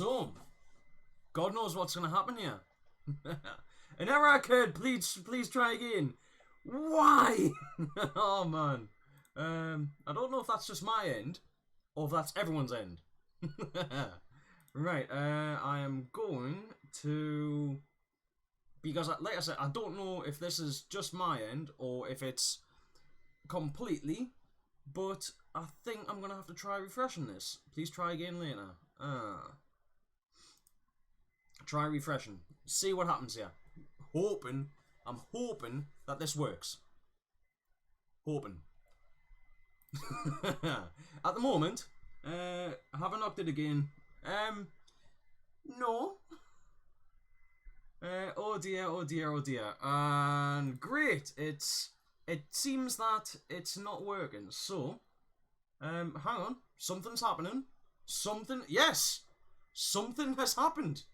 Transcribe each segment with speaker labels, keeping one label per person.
Speaker 1: So, God knows what's going to happen here. An error occurred. Please try again. Why? Oh man. I don't know if that's just my end or if that's everyone's end. Right. I am going to, because like I said, I don't know if this is just my end or if it's completely. But I think I'm gonna have to try refreshing this. Please try again later. Try refreshing. See what happens here. I'm hoping that this works. Hoping. At the moment, I haven't knocked it again. No. Oh dear, oh dear, oh dear. And great, it seems that it's not working. So, hang on. Something's happening. Yes! Something has happened.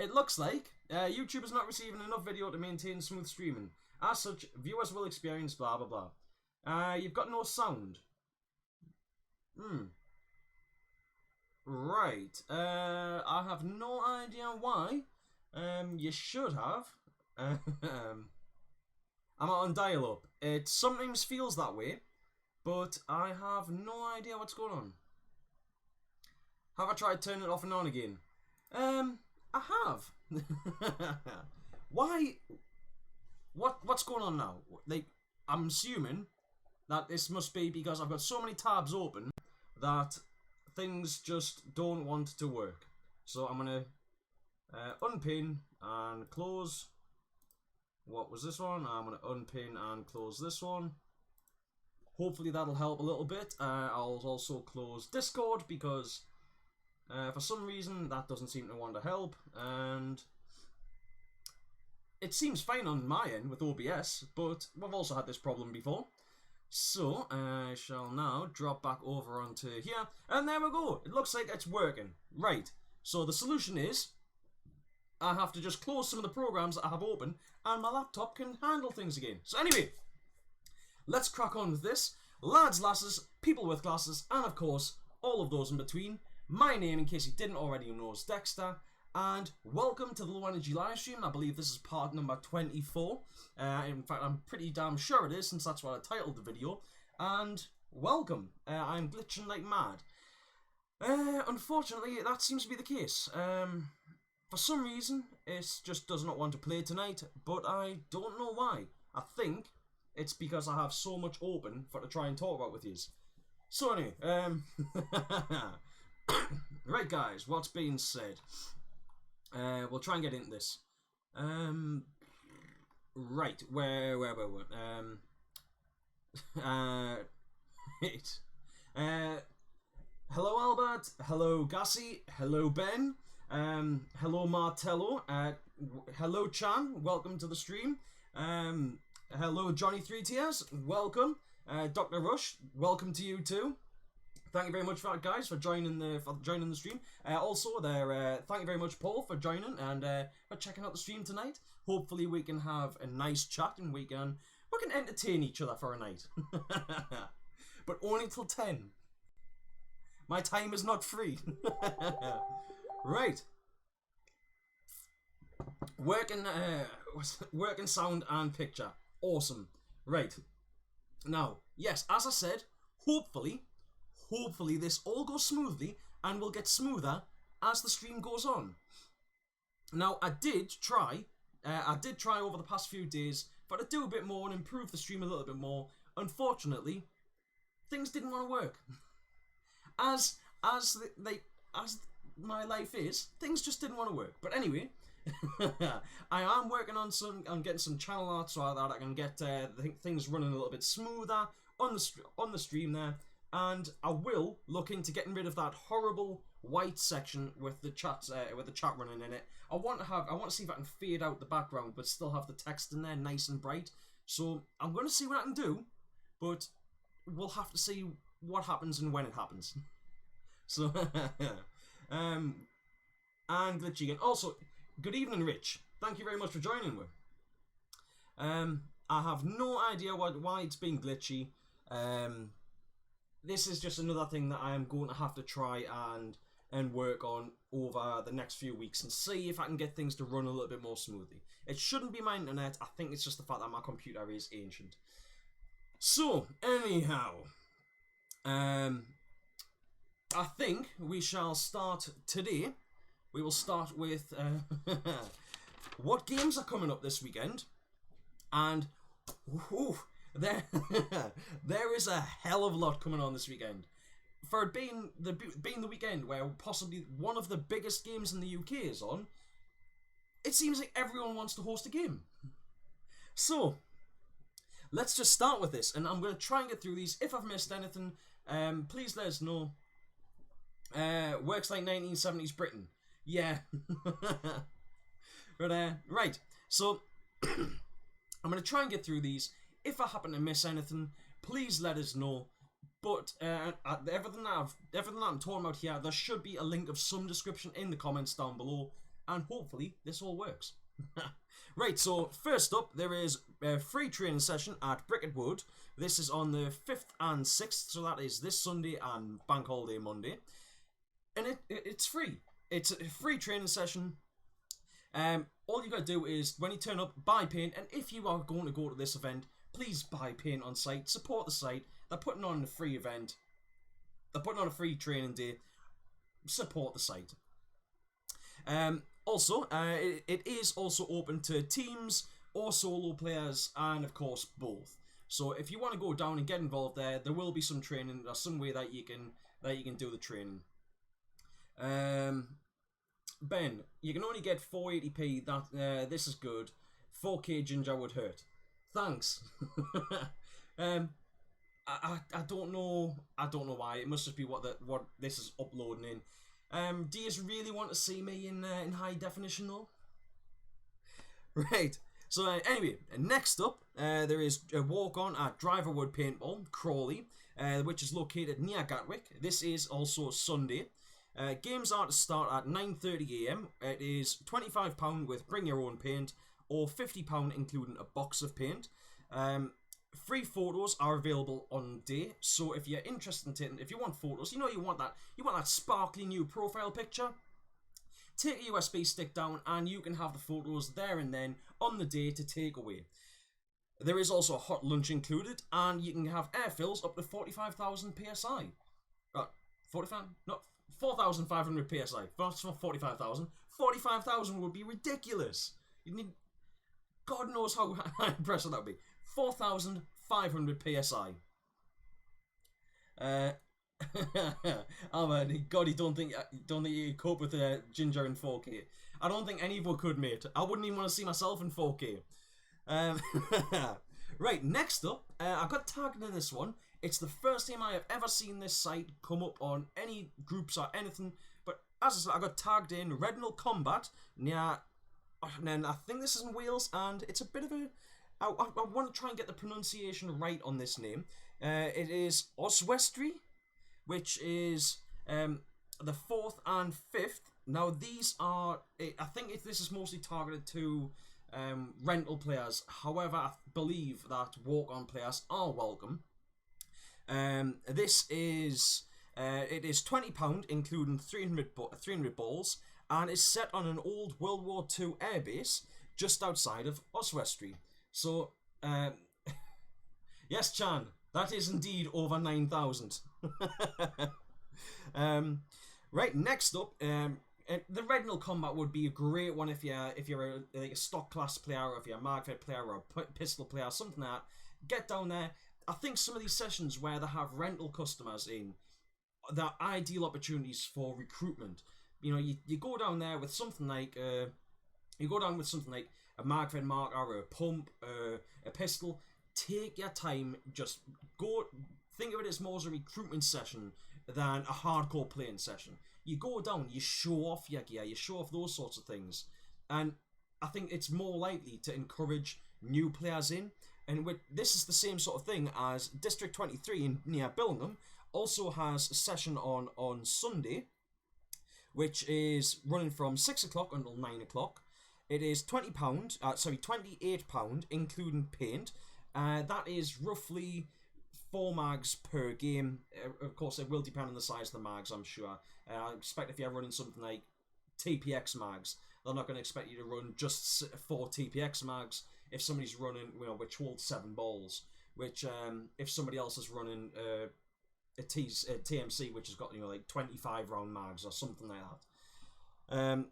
Speaker 1: It looks like YouTube is not receiving enough video to maintain smooth streaming. As such, viewers will experience blah blah blah. You've got no sound. Right. I have no idea why. You should have. I'm on dial-up. It sometimes feels that way, but I have no idea what's going on. Have I tried turning it off and on again? I have. Why? What's going on now? Like, I'm assuming that this must be because I've got so many tabs open that things just don't want to work. So I'm gonna unpin and close. What was this one? I'm gonna unpin and close this one. Hopefully that'll help a little bit. I'll also close Discord because for some reason that doesn't seem to want to help, and it seems fine on my end with OBS, but we've also had this problem before. So I shall now drop back over onto here, and there we go. It looks like it's working. Right, so the solution is I have to just close some of the programs that I have open, and my laptop can handle things again. So anyway, let's crack on with this. Lads, lasses, people with glasses, and of course, all of those in between. My name, in case you didn't already know, is Dexter, and welcome to the Low Energy Livestream. I believe this is part number 24. In fact, I'm pretty damn sure it is, since that's what I titled the video. And welcome. I'm glitching like mad. Unfortunately, that seems to be the case. For some reason, it just does not want to play tonight, but I don't know why. I think it's because I have so much open for to try and talk about with you. So anyway, right guys, what's being said? We'll try and get into this. Right, where were we? Hello Albert, hello Gassi, hello Ben, hello Martello, hello Chan, welcome to the stream. Hello Johnny 3 Tears, welcome. Dr. Rush, welcome to you too. Thank you very much for that, guys, for joining the stream. Also, thank you very much, Paul, for joining and for checking out the stream tonight. Hopefully, we can have a nice chat and we can entertain each other for a night. But only till 10. My time is not free. Right. Working sound and picture. Awesome. Right. Now, yes, as I said, hopefully this all goes smoothly and will get smoother as the stream goes on. Now, I did try over the past few days, but to do a bit more and improve the stream a little bit more. Unfortunately, things didn't want to work. As my life is, things just didn't want to work. But anyway, I am working on getting some channel art so that I can get things running a little bit smoother on the stream there. And I will look into getting rid of that horrible white section with the chat running in it. I want to see if I can fade out the background but still have the text in there nice and bright. So I'm going to see what I can do, but we'll have to see what happens and when it happens. So and glitchy again. Also, good evening, Rich. Thank you very much for joining me. I have no idea why it's been glitchy. This is just another thing that I am going to have to try and and work on over the next few weeks and see if I can get things to run a little bit more smoothly. It shouldn't be my internet. I think it's just the fact that my computer is ancient. So, anyhow, I think we shall start today. We will start with what games are coming up this weekend, and there is a hell of a lot coming on this weekend. For it being the weekend where possibly one of the biggest games in the UK is on, it seems like everyone wants to host a game. So, let's just start with this, and I'm going to try and get through these. If I've missed anything, please let us know. Works like 1970s Britain. Yeah. But, right. So, I'm going to try and get through these. If I happen to miss anything, please let us know. But everything that I'm talking about here, there should be a link of some description in the comments down below, and hopefully this all works. Right, so first up, there is a free training session at Bricket Wood. This is on the 5th and 6th, so that is this Sunday and Bank Holiday Monday. And it's free. It's a free training session. All you gotta do is, when you turn up, buy paint, and if you are going to go to this event, please buy paint on site, support the site. They're putting on a free event. They're putting on a free training day. Support the site. Also, it is also open to teams or solo players, and of course both. So if you want to go down and get involved there will be some training or some way that you can do the training. Ben, you can only get 480p. That this is good. 4K Ginger would hurt. Thanks. I don't know. I don't know why. It must just be what this is uploading in. Do you really want to see me in high definition though? Right. So anyway, next up, there is a walk-on at Driverwood Paintball, Crawley, which is located near Gatwick. This is also Sunday. Games are to start at 9:30 AM. It is £25 with bring your own paint, or £50 including a box of paint. Free photos are available on day, so if you're interested in taking, if you want photos, you want that sparkly new profile picture, take a USB stick down and you can have the photos there and then on the day to take away. There is also a hot lunch included, and you can have air fills up to 45,000 psi. 4,500 psi. That's not 45,000. 45,000 would be ridiculous. You need, God knows how impressive that would be. 4,500 psi. Oh man, God, you don't think you could cope with Ginger in 4K? I don't think any of us could, mate. I wouldn't even want to see myself in 4K. Right, next up, I got tagged in this one. It's the first time I have ever seen this site come up on any groups or anything. But as I said, I got tagged in Rednall Combat near, and then I think this is in Wales, and it's a bit of a. I want to try and get the pronunciation right on this name. It is Oswestry, which is the 4th and 5th. Now these are, I think this is mostly targeted to rental players. However, I believe that walk-on players are welcome. This is, it is £20, including 300 balls, and is set on an old World War II airbase just outside of Oswestry. So, yes, Chan, that is indeed over 9,000. Right, next up, the Rednall Combat would be a great one if you're like a stock class player, or if you're a Magfed player or a pistol player, something like that. Get down there. I think some of these sessions where they have rental customers in, they're ideal opportunities for recruitment. You go down there with something like a Magfed marker, or a pump, a pistol. Take your time. Just go. Think of it as more as a recruitment session than a hardcore playing session. You go down, you show off your gear, you show off those sorts of things, and I think it's more likely to encourage new players in. And this is the same sort of thing as District 23 near Billingham also has a session on Sunday, which is running from 6 o'clock until 9 o'clock. It is £28, including paint. That is roughly 4 mags per game. Of course, it will depend on the size of the mags, I'm sure. I expect if you're running something like TPX mags, they're not going to expect you to run just 4 TPX mags if somebody's running, which holds 7 balls. Which, if somebody else is running a TMC, which has got, like 25 round mags or something like that.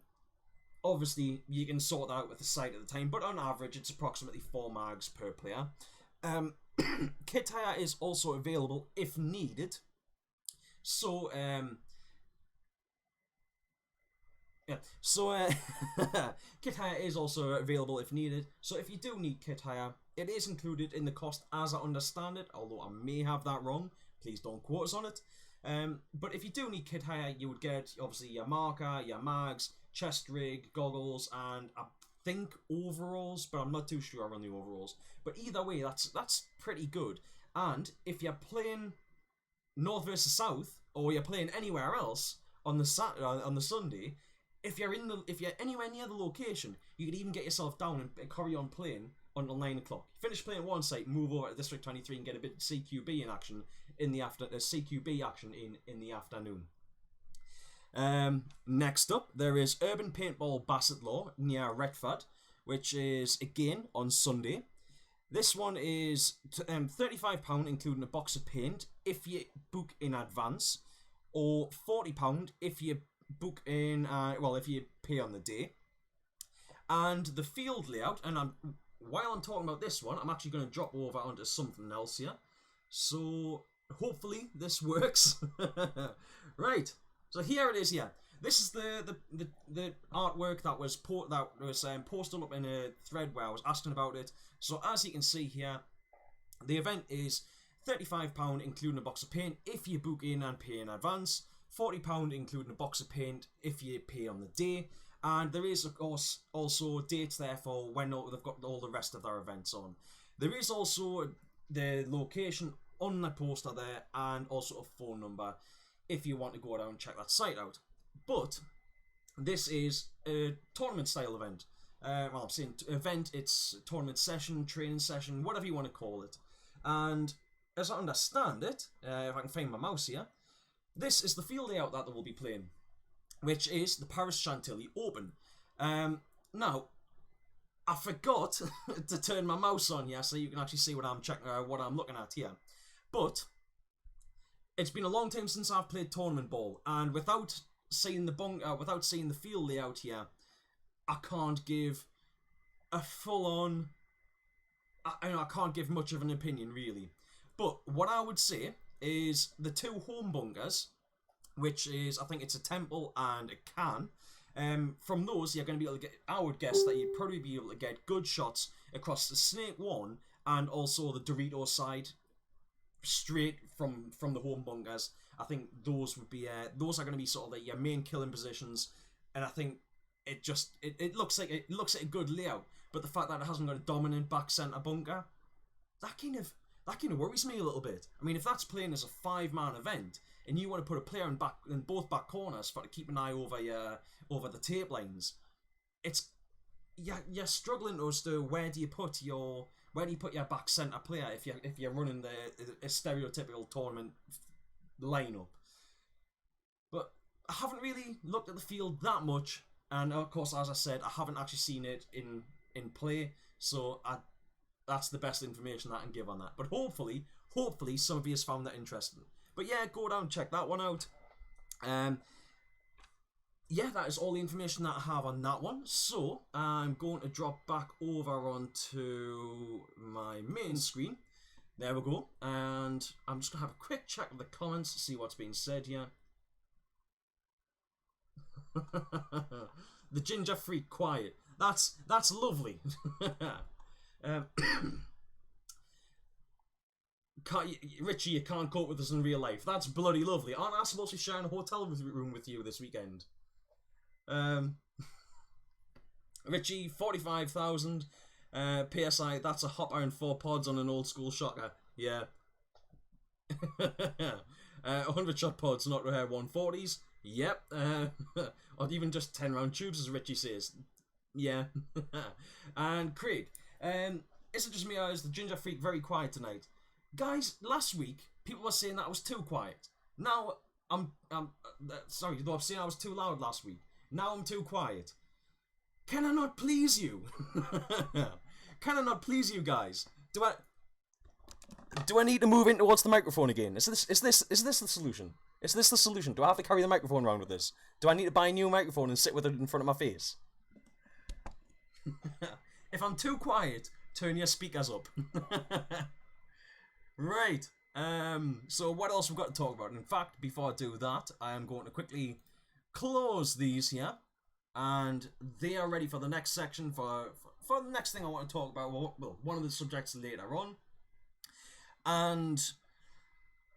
Speaker 1: Obviously, you can sort that out with the site at the time, but on average, it's approximately 4 mags per player. Kit hire is also available if needed. So, kit hire is also available if needed. So if you do need kit hire, it is included in the cost as I understand it, although I may have that wrong. Please don't quote us on it. But if you do need kit hire, you would get obviously your marker, your mags, chest rig, goggles, and I think overalls, but I'm not too sure on the overalls. But either way, that's pretty good. And if you're playing North versus South, or you're playing anywhere else on the Sunday, if you're anywhere near the location, you could even get yourself down and carry on playing until 9 o'clock. Finish playing one site, move over to District 23 and get a bit of CQB in action in the afternoon. Next up, there is Urban Paintball Bassett Law near Retford, which is again on Sunday. This one is £35 including a box of paint if you book in advance, or £40 if you book in, if you pay on the day. And the field layout, and while I'm talking about this one, I'm actually going to drop over onto something else here. So hopefully this works. Right. So here it is. Here, this is the artwork that was posted up in a thread where I was asking about it. So as you can see here, the event is £35 including a box of paint if you book in and pay in advance. £40 including a box of paint if you pay on the day. And there is, of course, also dates there for when they've got all the rest of their events on. There is also the location on the poster there, and also a phone number if you want to go down and check that site out. But this is a tournament style event. I'm saying event, it's a tournament session, training session, whatever you want to call it. And as I understand it, if I can find my mouse here, this is the field layout that they will be playing, which is the Paris Chantilly Open. Now, I forgot to turn my mouse on here so you can actually see what I'm looking at here. But it's been a long time since I've played tournament ball, and without seeing the field layout here, I can't give a full-on. I can't give much of an opinion really. But what I would say is the 2 home bunkers, which is, I think it's a Temple and a Can. From those, you're going to be able to get, I would guess that you'd probably be able to get good shots across the Snake 1 and also the Dorito side, straight from the home bunkers. I think those would be, those are going to be sort of like your main killing positions, and I think it looks like a good layout, but the fact that it hasn't got a dominant back centre bunker, that kind of worries me a little bit. I mean, if that's playing as a 5-man event, and you want to put a player in both back corners to keep an eye over the tape lines, you're struggling as to where do you put your back centre player if you're running a stereotypical tournament lineup. But I haven't really looked at the field that much, and of course, as I said, I haven't actually seen it in play, so that's the best information that I can give on that. But hopefully some of you has found that interesting. But yeah, go down and check that one out. Yeah, that is all the information that I have on that one. So I'm going to drop back over onto my main screen. There we go. And I'm just going to have a quick check of the comments to see what's being said here. The ginger freak quiet. That's lovely. Richie, you can't cope with us in real life. That's bloody lovely. Aren't I supposed to be sharing a hotel room with you this weekend? Richie, 45,000. PSI, that's a hop iron 4 pods on an old school shocker. Yeah. 100 shot pods, not 140s. Yep. Or even just 10 round tubes, as Richie says. Yeah. And Craig, is it just me or is the ginger freak very quiet tonight? Guys, last week, people were saying that I was too quiet. Now, sorry, they were saying I was too loud last week. Now I'm too quiet. Can I not please you? Can I not please you guys? Do I need to move in towards the microphone again? Is this the solution? Is this the solution? Do I have to carry the microphone around with this? Do I need to buy a new microphone and sit with it in front of my face? If I'm too quiet, turn your speakers up. Right. So what else we've got to talk about? In fact, before I do that, I am going to quickly close these here, and they are ready for the next section, for the next thing I want to talk about. Well, one of the subjects later on. And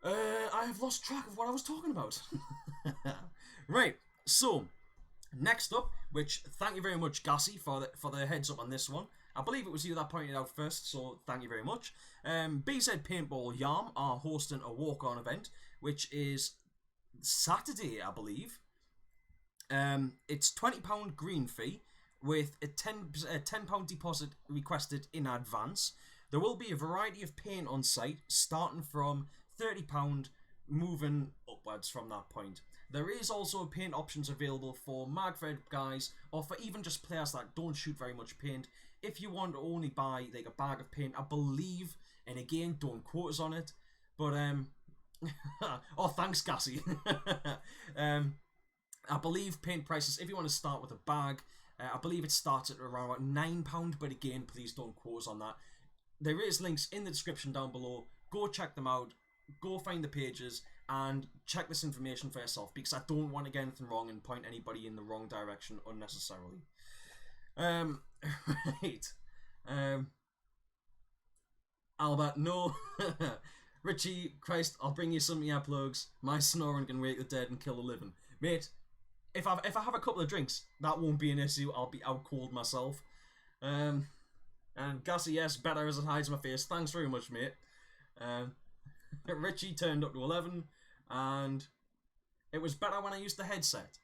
Speaker 1: I have lost track of what I was talking about. Right, so next up, which thank you very much, Gassy, for the heads up on this one. I believe it was you that pointed out first, so thank you very much. BZ Paintball Yarm are hosting a walk-on event, which is Saturday, I believe. It's £20 green fee with a £10 deposit requested in advance. There will be a variety of paint on site, starting from £30, moving upwards from that point. There is also paint options available for magfed guys, or for even just players that don't shoot very much paint. If you want to only buy like a bag of paint, I believe, and again, don't quote us on it, but oh, thanks, Gassy. I believe paint prices, if you want to start with a bag, I believe it starts at around about £9, but again, please don't quote us on that. There is links in the description down below. Go check them out. Go find the pages and check this information for yourself, because I don't want to get anything wrong and point anybody in the wrong direction unnecessarily. Right. Albert, no. Richie, Christ, I'll bring you some earplugs. My snoring can wake the dead and kill the living. Mate, if I have a couple of drinks, that won't be an issue. I'll be out cold myself. And Gassy, yes, better as it hides my face. Thanks very much, mate. Richie turned up to 11, and it was better when I used the headset.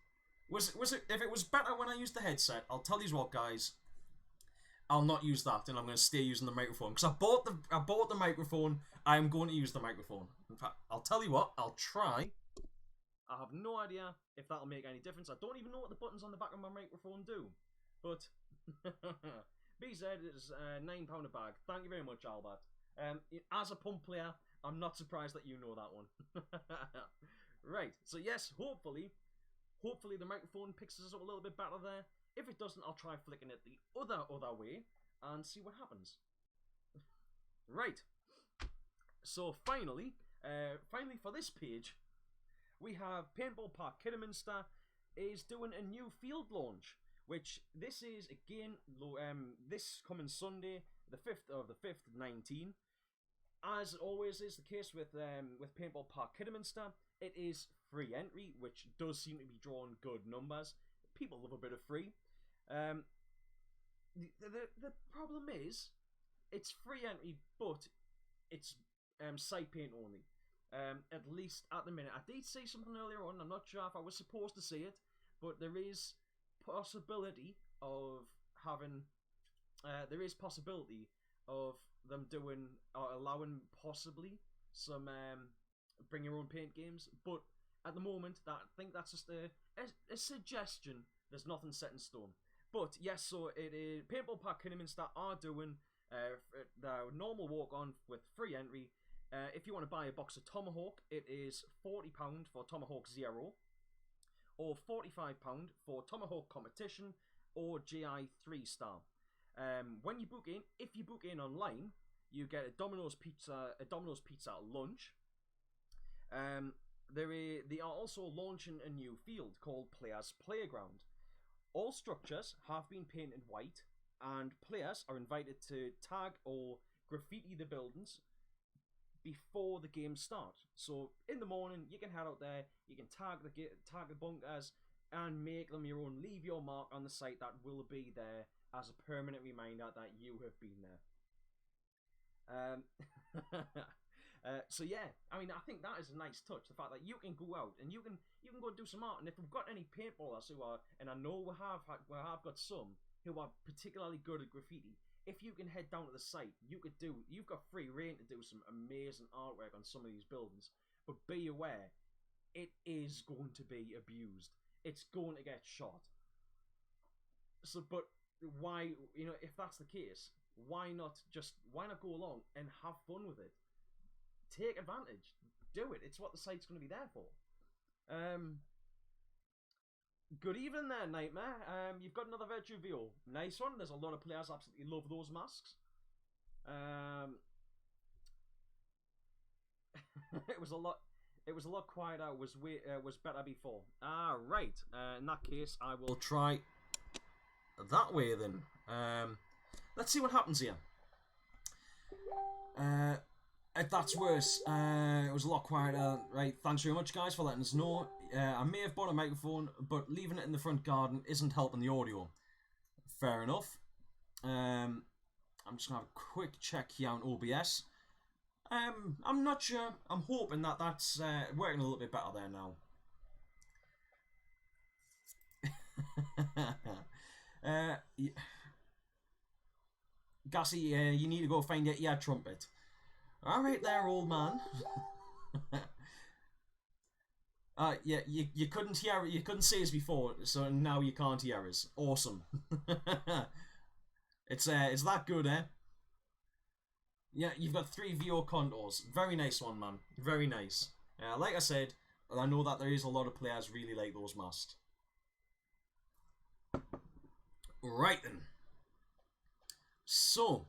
Speaker 1: Was it? If it was better when I used the headset, I'll tell you what, guys. I'll not use that, and I'm going to stay using the microphone, because I bought the microphone. I am going to use the microphone. In fact, I'll tell you what. I'll try. I have no idea if that'll make any difference. I don't even know what the buttons on the back of my microphone do. But BZ is £9 a bag. Thank you very much, Albert. As a pump player, I'm not surprised that you know that one. Right. So yes, hopefully the microphone picks us up a little bit better there. If it doesn't, I'll try flicking it the other way and see what happens. Right. So finally for this page, we have Paintball Park Kidderminster is doing a new field launch, which this is again this coming Sunday, the 5th of the 5th, 19. As always is the case with Paintball Park Kidderminster, it is free entry, which does seem to be drawing good numbers. People love a bit of free. The problem is, it's free entry, but it's site paint only. At least at the minute. I did say something earlier on. I'm not sure if I was supposed to say it, but there is possibility of having. There is possibility of them doing or allowing possibly some bring your own paint games, but at the moment, I think that's just a suggestion. There's nothing set in stone. But yes, so it is Paintball Park Kidderminster are doing the normal walk-on with free entry. If you want to buy a box of Tomahawk, it is £40 for Tomahawk Zero, or £45 for Tomahawk Competition, or GI 3-star. When you book in, if you book in online, you get a Domino's pizza at lunch. They are also launching a new field called Players Playground. All structures have been painted white, and players are invited to tag or graffiti the buildings before the game starts. So in the morning, you can head out there, you can tag the bunkers and make them your own. Leave your mark on the site that will be there as a permanent reminder that you have been there. So yeah, I mean, I think that is a nice touch. The fact that you can go out and you can go and do some art. And if we've got any paintballers who are, and I know we have got some who are particularly good at graffiti, if you can head down to the site, you've got free reign to do some amazing artwork on some of these buildings. But be aware, it is going to be abused. It's going to get shot. So, but why, if that's the case, why not go along and have fun with it? Take advantage. Do it. It's what the site's going to be there for. Good evening there, Nightmare. You've got another Virtue VO. Nice one. There's a lot of players absolutely love those masks. It was a lot quieter. Was better before. Right. In that case, I will try that way then. Let's see what happens here. That's worse. It was a lot quieter. Right. Thanks very much, guys, for letting us know. I may have bought a microphone, but leaving it in the front garden isn't helping the audio. Fair enough. I'm just gonna have a quick check here on OBS. I'm not sure. I'm hoping that that's working a little bit better there now. Gassy, you need to go find your ear trumpet. Alright there, old man. Yeah, you couldn't see us before, so now you can't hear us. Awesome. It's that good, eh? Yeah, you've got 3 VO contours. Very nice one, man. Very nice. Like I said, I know that there is a lot of players really like those masks. Right then. So,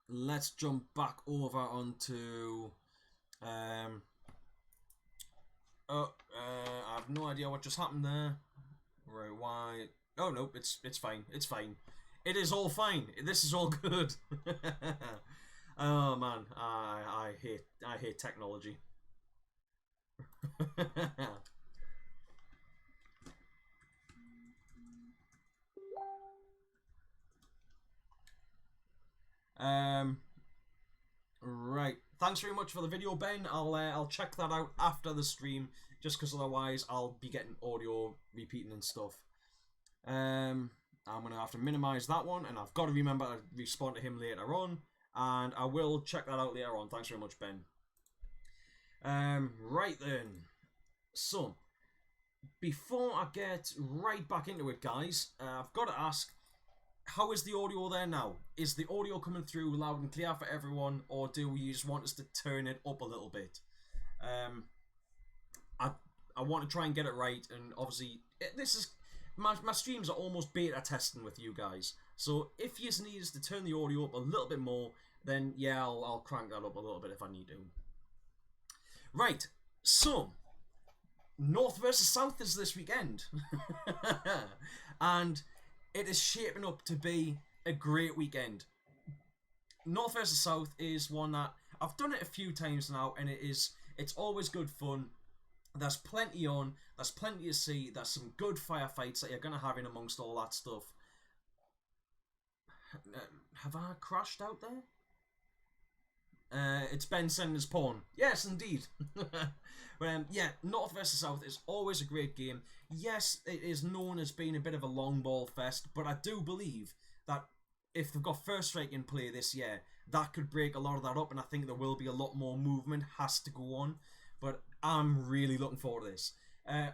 Speaker 1: let's jump back over onto... I have no idea what just happened there. Right, why? Oh no, it's fine. It's fine. It is all fine. This is all good. Oh man, I hate technology. Right. Thanks very much for the video, Ben. I'll check that out after the stream, just because otherwise I'll be getting audio repeating and stuff. I'm gonna have to minimize that one, and I've got to remember to respond to him later on, and I will check that out later on. Thanks very much, Ben. Right then. So, before I get right back into it, guys, I've got to ask, how is the audio there now? Is the audio coming through loud and clear for everyone, or do you just want us to turn it up a little bit? I want to try and get it right, and obviously this is my streams are almost beta testing with you guys. So if you need us to turn the audio up a little bit more, then yeah, I'll crank that up a little bit if I need to. Right. So North versus South is this weekend, and it is shaping up to be a great weekend. North versus South is one that I've done it a few times now, and it's always good fun. There's plenty on, there's plenty to see, there's some good firefights that you're going to have in amongst all that stuff. Have I crashed out there? It's Ben sending his porn. Yes, indeed. Yeah, North versus South is always a great game. Yes, it is known as being a bit of a long ball fest, but I do believe that if they've got First Strike in play this year, that could break a lot of that up, and I think there will be a lot more movement has to go on. But I'm really looking forward to this. I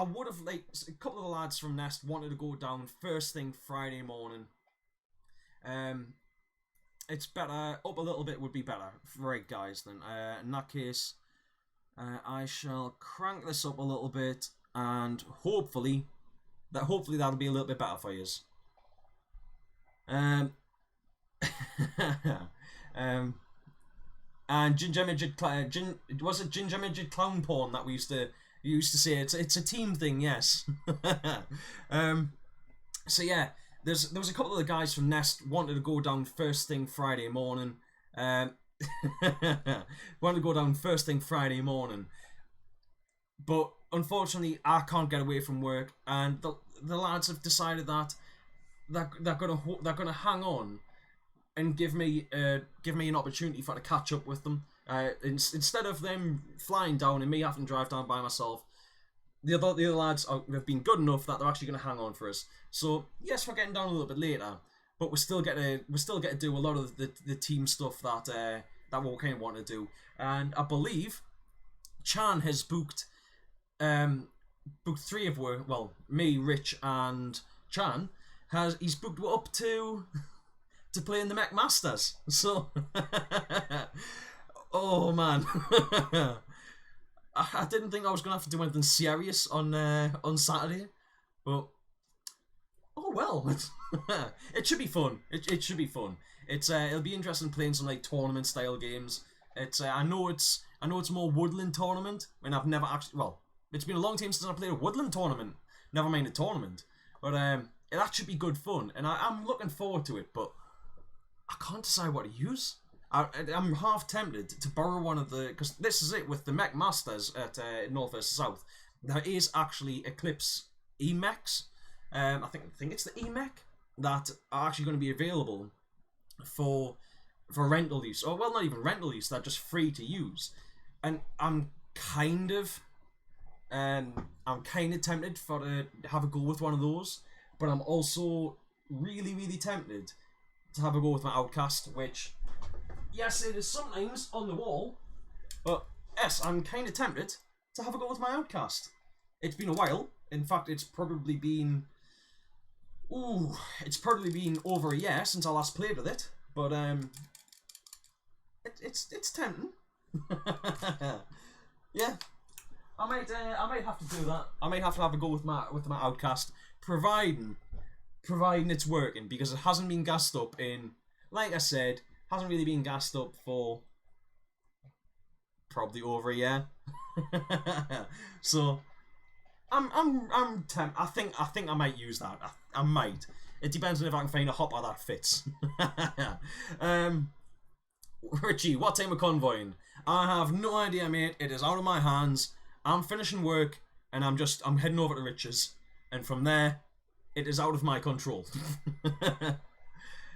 Speaker 1: would have, like, a couple of the lads from Nest wanted to go down first thing Friday morning. It's better, up a little bit would be better. Right, guys, then. In that case, I shall crank this up a little bit, and hopefully that'll be a little bit better for you. And Ginger Midget, was it Ginger Midget Clown Porn that we used to say? It's a team thing, yes. So yeah, there was a couple of the guys from Nest wanted to go down first thing Friday morning. Wanted to go down first thing Friday morning, but unfortunately I can't get away from work, and the lads have decided that they're gonna hang on and give me an opportunity for to catch up with them. Instead of them flying down and me having to drive down by myself, the other lads have been good enough that they're actually going to hang on for us. So yes, we're getting down a little bit later, but we still get to do a lot of the team stuff that we kind of want to do. And I believe Chan has booked 3 of me, Rich, and Chan he's booked up to play in the Mech Masters. So, oh man, I didn't think I was gonna have to do anything serious on Saturday, but oh well, it should be fun. It should be fun. It'll be interesting playing some like tournament style games. I know it's more woodland tournament, and I've never actually it's been a long time since I played a woodland tournament. Never mind a tournament, but that should be good fun, and I'm looking forward to it. But I can't decide what to use. I'm half tempted to borrow one of because this is it with the Mech Masters at North vs South. There is actually Eclipse E-Mechs. I think it's the E-Mech that are actually going to be available for rental use. Or well, not even rental use. They're just free to use, and I'm kind of tempted to have a go with one of those. But I'm also really, really tempted to have a go with my Outcast, which, yes, it is sometimes on the wall, but yes, I'm kind of tempted to have a go with my Outcast. It's been a while. In fact, it's probably been over a year since I last played with it. But it's tempting. Yeah, I might have to do that. I might have to have a go with my Outcast, providing it's working, because it hasn't been gassed up in, like I said, hasn't really been gassed up for probably over a year. So I'm tempted. I think I might use that. I might. It depends on if I can find a hopper that fits. Richie, what time of convoying? I have no idea, mate. It is out of my hands. I'm finishing work and I'm heading over to Rich's, and from there, it is out of my control.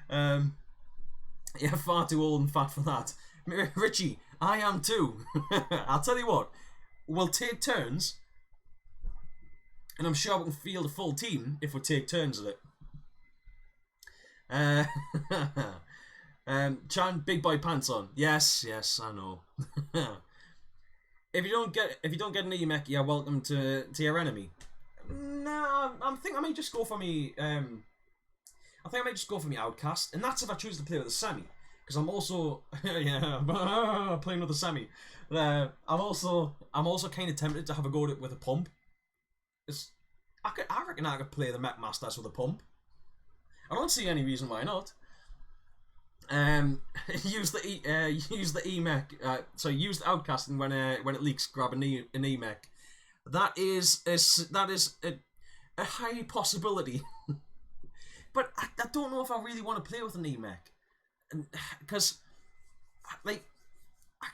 Speaker 1: Yeah, far too old and fat for that. Richie, I am too. I'll tell you what, we'll take turns, and I'm sure we can field a full team if we take turns at it. Chan, big boy pants on. Yes, I know. If you don't get an E-Mech, you're welcome to your enemy. Nah, I think I might just go for me. I think I might just go for me Outcast, and that's if I choose to play with a semi, because I'm also playing with a semi. I'm also kind of tempted to have a go at it with a pump. I reckon I could play the Mech Masters with a pump. I don't see any reason why not. Use the E-Mech. Use the Outcast, and when it leaks, grab an E-Mech. That is a high possibility. But I don't know if I really want to play with an E-Mech, because like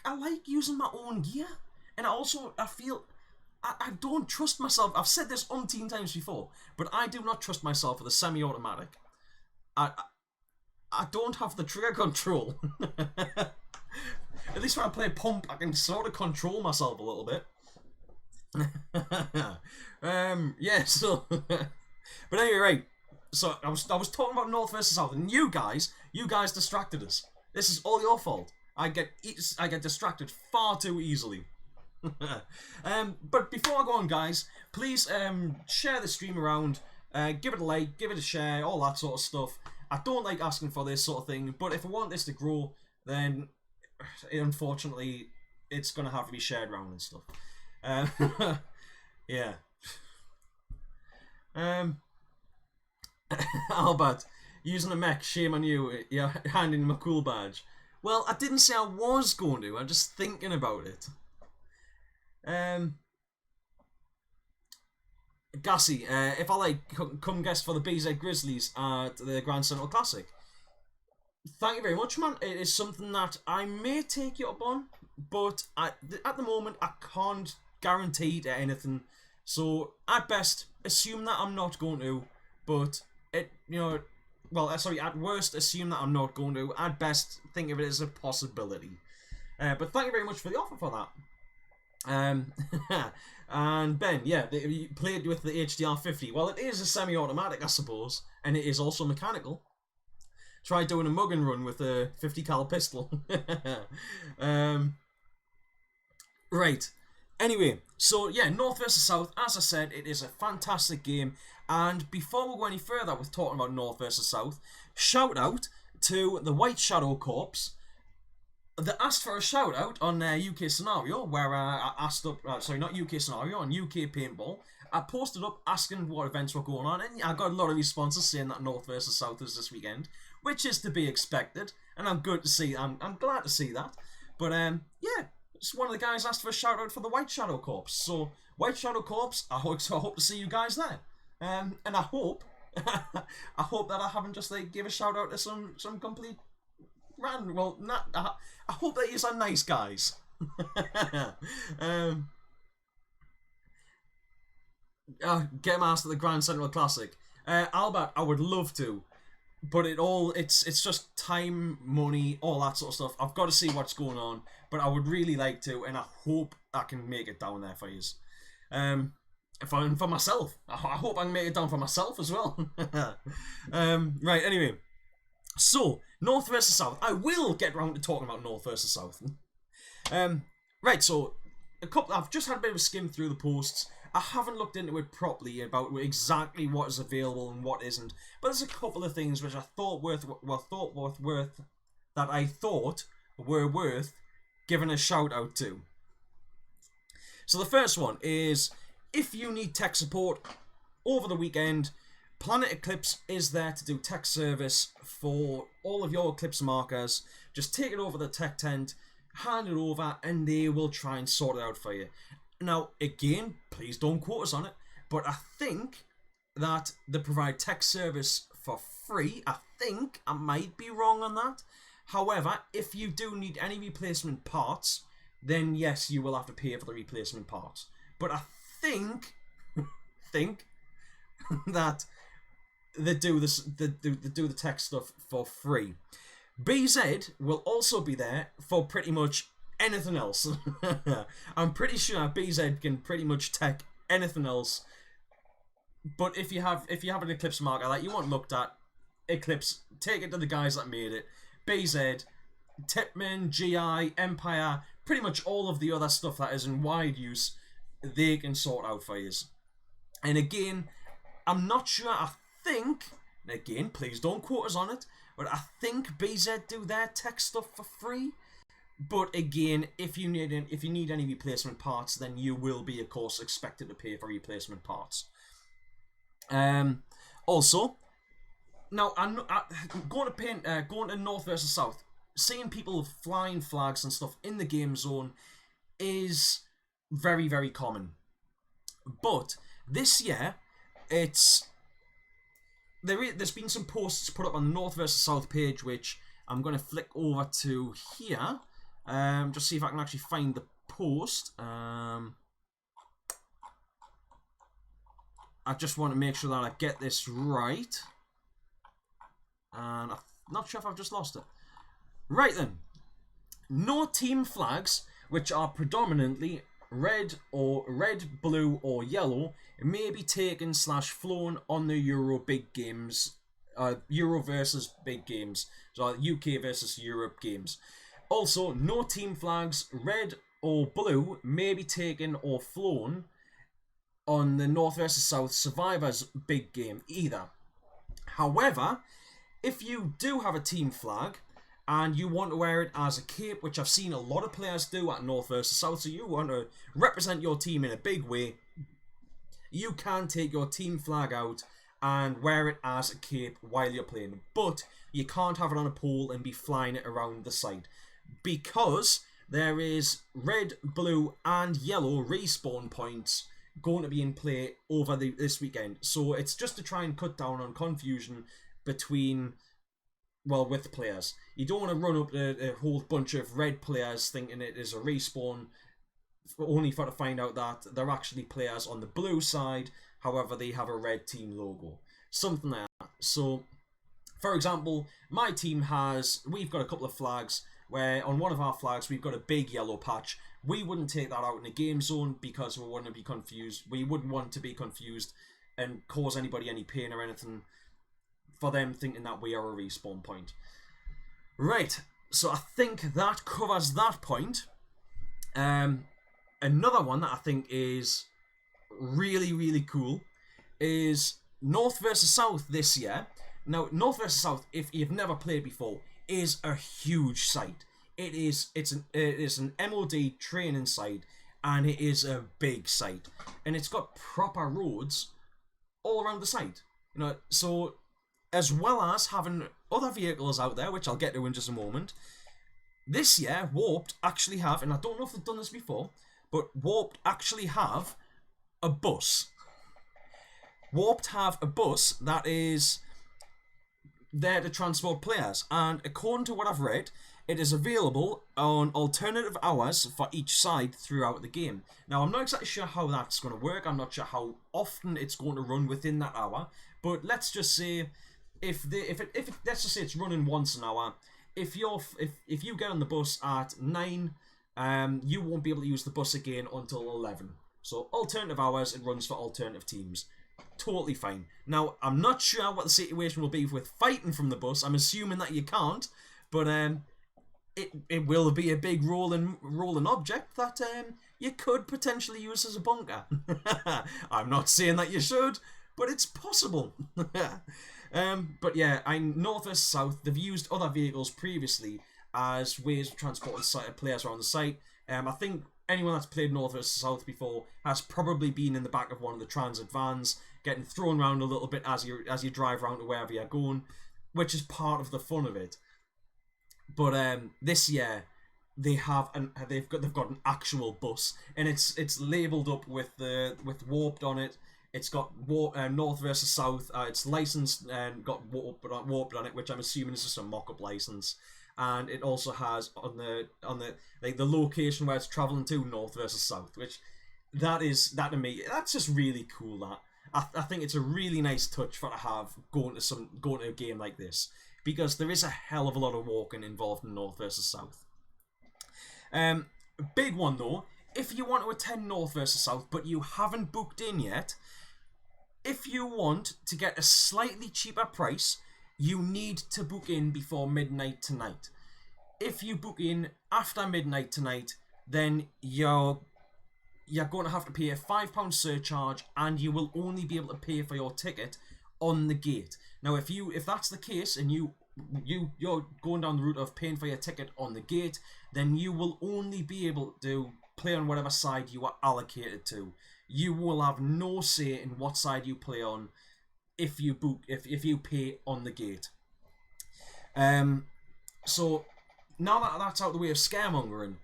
Speaker 1: I like using my own gear, and I feel I don't trust myself. I've said this umpteen times before, but I do not trust myself with a semi-automatic. I don't have the trigger control. At least when I play pump, I can sort of control myself a little bit. Yeah. So, but anyway, right. So I was talking about North versus South, and you guys distracted us. This is all your fault. I get distracted far too easily. But before I go on, guys, please share the stream around. Give it a like, give it a share, all that sort of stuff. I don't like asking for this sort of thing, but if I want this to grow, then unfortunately it's gonna have to be shared around and stuff. Yeah. Albert, using a mech, shame on you. You're handing him a cool badge. Well, I didn't say I was going to. I'm just thinking about it. Gassy, if I like, come guest for the BZ Grizzlies at the Grand Central Classic. Thank you very much, man. It is something that I may take you up on, but at the moment I can't guarantee to anything. So at best, assume that I'm not going to. But at worst, assume that I'm not going to. At best, think of it as a possibility. But thank you very much for the offer for that. And Ben, yeah, you played with the HDR 50. Well, it is a semi-automatic, I suppose, and it is also mechanical. Try doing a mugging run with a 50 cal pistol. Right. Anyway, so yeah, North versus South. As I said, it is a fantastic game. And before we go any further with talking about North versus South, shout out to the White Shadow Corps. They asked for a shout out on their UK scenario, where I asked up, sorry, not UK scenario, on UK paintball. I posted up asking what events were going on, and I got a lot of responses saying that North versus South is this weekend, which is to be expected, and I'm glad to see that. But yeah, just one of the guys asked for a shout out for the White Shadow Corps. So White Shadow Corps, I hope to see you guys there, and I hope I hope that I haven't just like give a shout out to some complete random. Well, not. I hope that you're some nice guys. Get master the Grand Central Classic. Albert, I would love to, but it's just time, money, all that sort of stuff. I've got to see what's going on, but I would really like to, and I hope I can make it down there for you. For myself, I hope I can make it down for myself as well. Right. Anyway, so North versus South. I will get round to talking about North versus South. Right. So I've just had a bit of a skim through the posts. I haven't looked into it properly about exactly what is available and what isn't, but there's a couple of things which I thought were worth giving a shout out to. So the first one is, if you need tech support over the weekend, Planet Eclipse is there to do tech service for all of your Eclipse markers. Just take it over the tech tent, hand it over, and they will try and sort it out for you. Now, again, please don't quote us on it, but I think that they provide tech service for free. I think I might be wrong on that. However, if you do need any replacement parts, then yes, you will have to pay for the replacement parts. But I think that they do the tech stuff for free. BZ will also be there for pretty much anything else. I'm pretty sure BZ can pretty much tech anything else. But if you have an Eclipse marker that you want looked at, Eclipse, take it to the guys that made it. BZ, Tipman, GI, Empire, pretty much all of the other stuff that is in wide use, they can sort out for you. And again, I'm not sure. I think, again, please don't quote us on it, but I think BZ do their tech stuff for free. But again, if you need any replacement parts, then you will be, of course, expected to pay for replacement parts. Also, now I'm going to North versus South. Seeing people flying flags and stuff in the game zone is very, very common. But this year, there's been some posts put up on the North versus South page, which I'm going to flick over to here. Just see if I can actually find the post. I just want to make sure that I get this right. And I'm not sure if I've just lost it. Right then. No team flags, which are predominantly red, blue, or yellow, may be taken / flown on the Euro big games. Euro versus big games. So UK versus Europe games. Also, no team flags, red or blue, may be taken or flown on the North versus South Survivors big game either. However, if you do have a team flag and you want to wear it as a cape, which I've seen a lot of players do at North versus South, so you want to represent your team in a big way, you can take your team flag out and wear it as a cape while you're playing. But you can't have it on a pole and be flying it around the site, because there is red, blue, and yellow respawn points going to be in play over this weekend. So it's just to try and cut down on confusion with players. You don't want to run up a whole bunch of red players thinking it is a respawn, only to find out that they're actually players on the blue side, however they have a red team logo. Something like that. So, for example, my team we've got a couple of flags, where on one of our flags we've got a big yellow patch. We wouldn't take that out in the game zone because we wouldn't be confused. We wouldn't want to be confused and cause anybody any pain or anything for them thinking that we are a respawn point. Right, so I think that covers that point. Another one that I think is really, really cool is North versus South this year. Now, North versus South, if you've never played before, is a huge site. It is an MOD training site, and it is a big site, and it's got proper roads all around the site. You know, so as well as having other vehicles out there, which I'll get to in just a moment. This year, Warped actually have, and I don't know if they've done this before, but Warped actually have a bus. Warped have a bus that is there to transport players, and according to what I've read, it is available on alternative hours for each side throughout the game. Now, I'm not exactly sure how that's going to work. I'm not sure how often it's going to run within that hour, but let's just say if let's just say it's running once an hour. If you get on the bus at 9, you won't be able to use the bus again until 11. So alternative hours, it runs for alternative teams. Totally fine. Now, I'm not sure what the situation will be with fighting from the bus. I'm assuming that you can't, but it will be a big rolling object that you could potentially use as a bunker. I'm not saying that you should, but it's possible. But yeah, North versus South, they've used other vehicles previously as ways of transporting players around the site. I think anyone that's played North versus South before has probably been in the back of one of the transit vans, getting thrown around a little bit as you drive around to wherever you're going, which is part of the fun of it. But this year they've got an actual bus, and it's labelled up with Warped on it. It's got North versus South. It's licensed and got Warped on it, which I'm assuming is just a mock-up license. And it also has on the like the location where it's traveling to, North versus South, which that to me, that's just really cool. That I think it's a really nice touch for to have going to a game like this, because there is a hell of a lot of walking involved in North versus South. Big one though, if you want to attend North versus South but you haven't booked in yet, if you want to get a slightly cheaper price, you need to book in before midnight tonight. If you book in after midnight tonight, then you're going to have to pay a £5 surcharge, and you will only be able to pay for your ticket on the gate. Now, if that's the case, and you're going down the route of paying for your ticket on the gate, then you will only be able to play on whatever side you are allocated to. You will have no say in what side you play on if you pay on the gate. So now that that's out the way of scaremongering,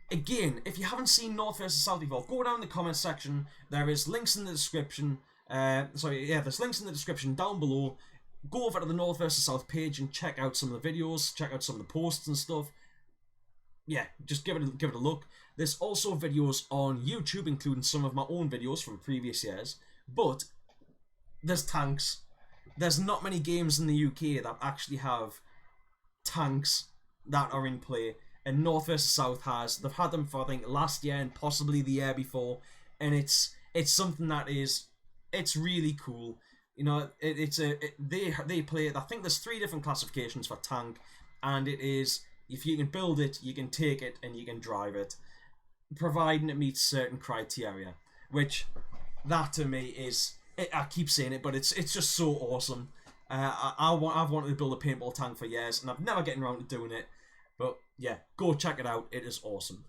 Speaker 1: again, if you haven't seen North vs South before, go down in the comments section. There is links in the description. There's links in the description down below. Go over to the North vs South page and check out some of the videos, check out some of the posts and stuff. Yeah, just give it a look. There's also videos on YouTube, including some of my own videos from previous years. But there's tanks. There's not many games in the UK that actually have tanks that are in play, and North vs South has. They've had them for, I think, last year and possibly the year before, and it's something that it's really cool. You know, they play. I think there's 3 different classifications for tank, and it is, if you can build it, you can take it, and you can drive it, providing it meets certain criteria. Which, that to me is, I keep saying it, but it's just so awesome. I've wanted to build a paintball tank for years, and I've never gotten around to doing it. But yeah, go check it out. It is awesome.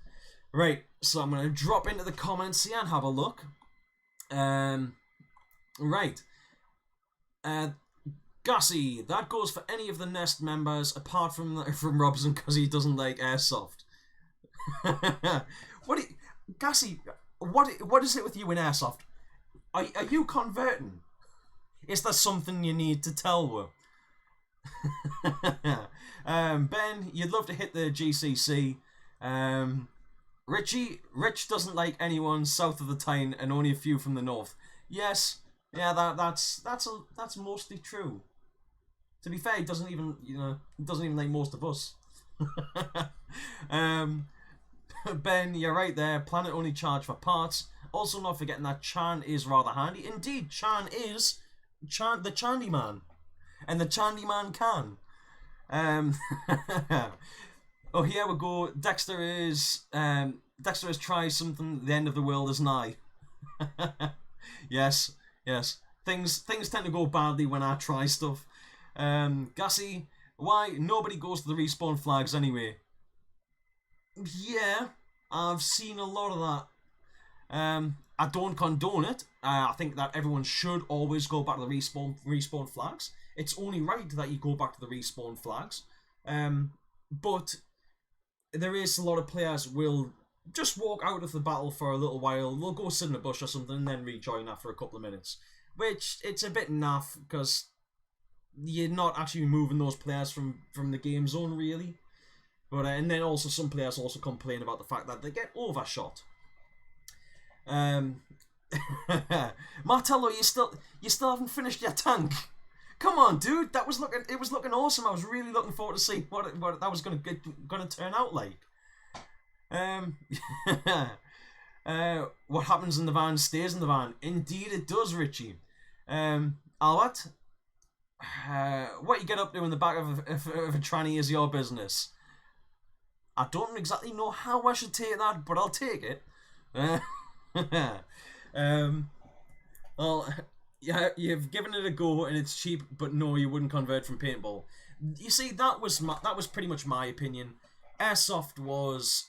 Speaker 1: Right, so I'm going to drop into the comments here and have a look. Right. Gussie, that goes for any of the Nest members apart from Robson, because he doesn't like airsoft. Gussie, what is it with you in airsoft? Are you converting? Is there something you need to tell her? Ben, you'd love to hit the GCC. Rich doesn't like anyone south of the Tyne and only a few from the north. Yes, yeah, that's mostly true. To be fair, he doesn't even like most of us. Ben, you're right there. Planet only charge for parts. Also, not forgetting that Chan is rather handy. Indeed, Chan is the Chandy Man. and the Chandy Man can. Oh, here we go. Dexter is tries something. The end of the world is nigh. Yes. Things tend to go badly when I try stuff. Gassy, why nobody goes to the respawn flags anyway? Yeah, I've seen a lot of that. I don't condone it. I think that everyone should always go back to the respawn flags. It's only right that you go back to the respawn flags. But there is a lot of players will just walk out of the battle for a little while. They'll go sit in a bush or something and then rejoin after a couple of minutes. Which, it's a bit naff because you're not actually moving those players from the game zone, really. But and then also some players also complain about the fact that they get overshot. Martello, you still haven't finished your tank. Come on, dude. It was looking awesome. I was really looking forward to see what that was gonna turn out like. What happens in the van stays in the van. Indeed, it does, Richie. Albert, what you get up to in the back of a tranny is your business. I don't exactly know how I should take that, but I'll take it. Well, yeah, you've given it a go and it's cheap, but no, you wouldn't convert from paintball. You see, that was pretty much my opinion. Airsoft was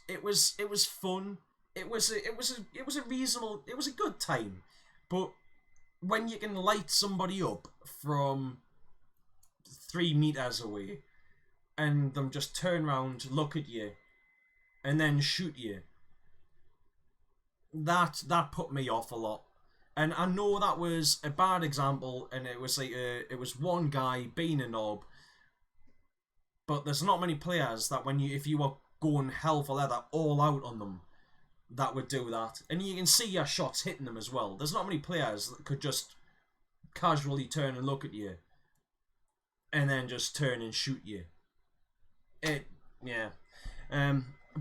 Speaker 1: fun. It was a reasonable. It was a good time, but when you can light somebody up from 3 meters away, and them just turn around, look at you, and then shoot you, that put me off a lot. And I know that was a bad example, and it was like it was one guy being a knob. But there's not many players that if you were going hell for leather all out on them, that would do that. And you can see your shots hitting them as well. There's not many players that could just casually turn and look at you and then just turn and shoot you.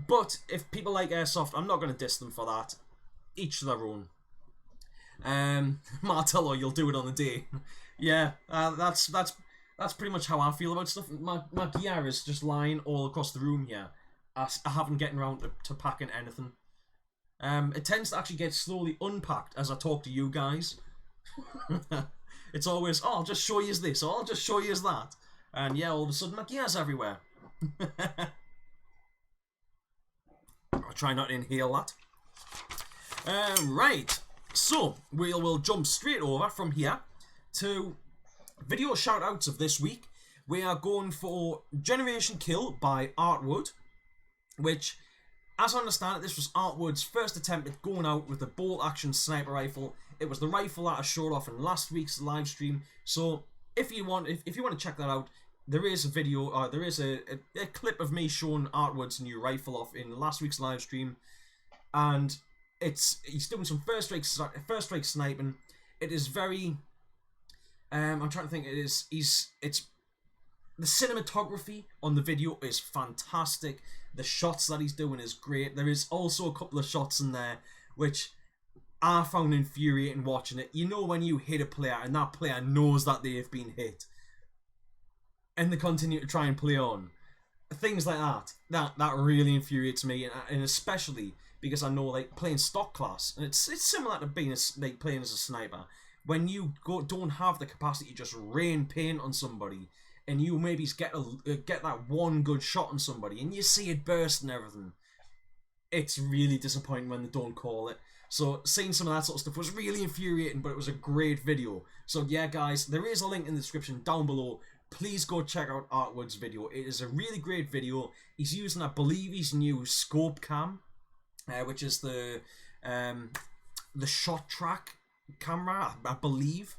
Speaker 1: But if people like Airsoft, I'm not going to diss them for that. Each to their own. Martello, you'll do it on the day. Yeah, that's pretty much how I feel about stuff. My gear is just lying all across the room here. I haven't gotten around to packing anything. It tends to actually get slowly unpacked as I talk to you guys. It's always, I'll just show you this, or I'll just show you that. And yeah, all of a sudden my gear's everywhere. I'll try not to inhale that. Right, so we'll jump straight over from here to video shoutouts of this week. We are going for Generation Kill by Artwood, which, as I understand it, this was Artwood's first attempt at going out with a bolt action sniper rifle. It was the rifle that I showed off in last week's live stream. So if you want to check that out, there is a video, there is a clip of me showing Artwood's new rifle off in last week's live stream, and he's doing some first strike sniping. It is very, I'm trying to think. It's the cinematography on the video is fantastic. The shots that he's doing is great. There is also a couple of shots in there which I found infuriating watching it. You know when you hit a player and that player knows that they have been hit, and they continue to try and play on. Things like that really infuriates me, and especially because I know, like, playing stock class, and it's similar to being playing as a sniper. When you don't have the capacity to just rain paint on somebody, and you maybe get that one good shot on somebody, and you see it burst and everything, it's really disappointing when they don't call it. So seeing some of that sort of stuff was really infuriating, but it was a great video. So yeah, guys, there is a link in the description down below. Please go check out Artwood's video. It is a really great video. He's using, I believe, his new scope cam, which is the shot track camera, I believe.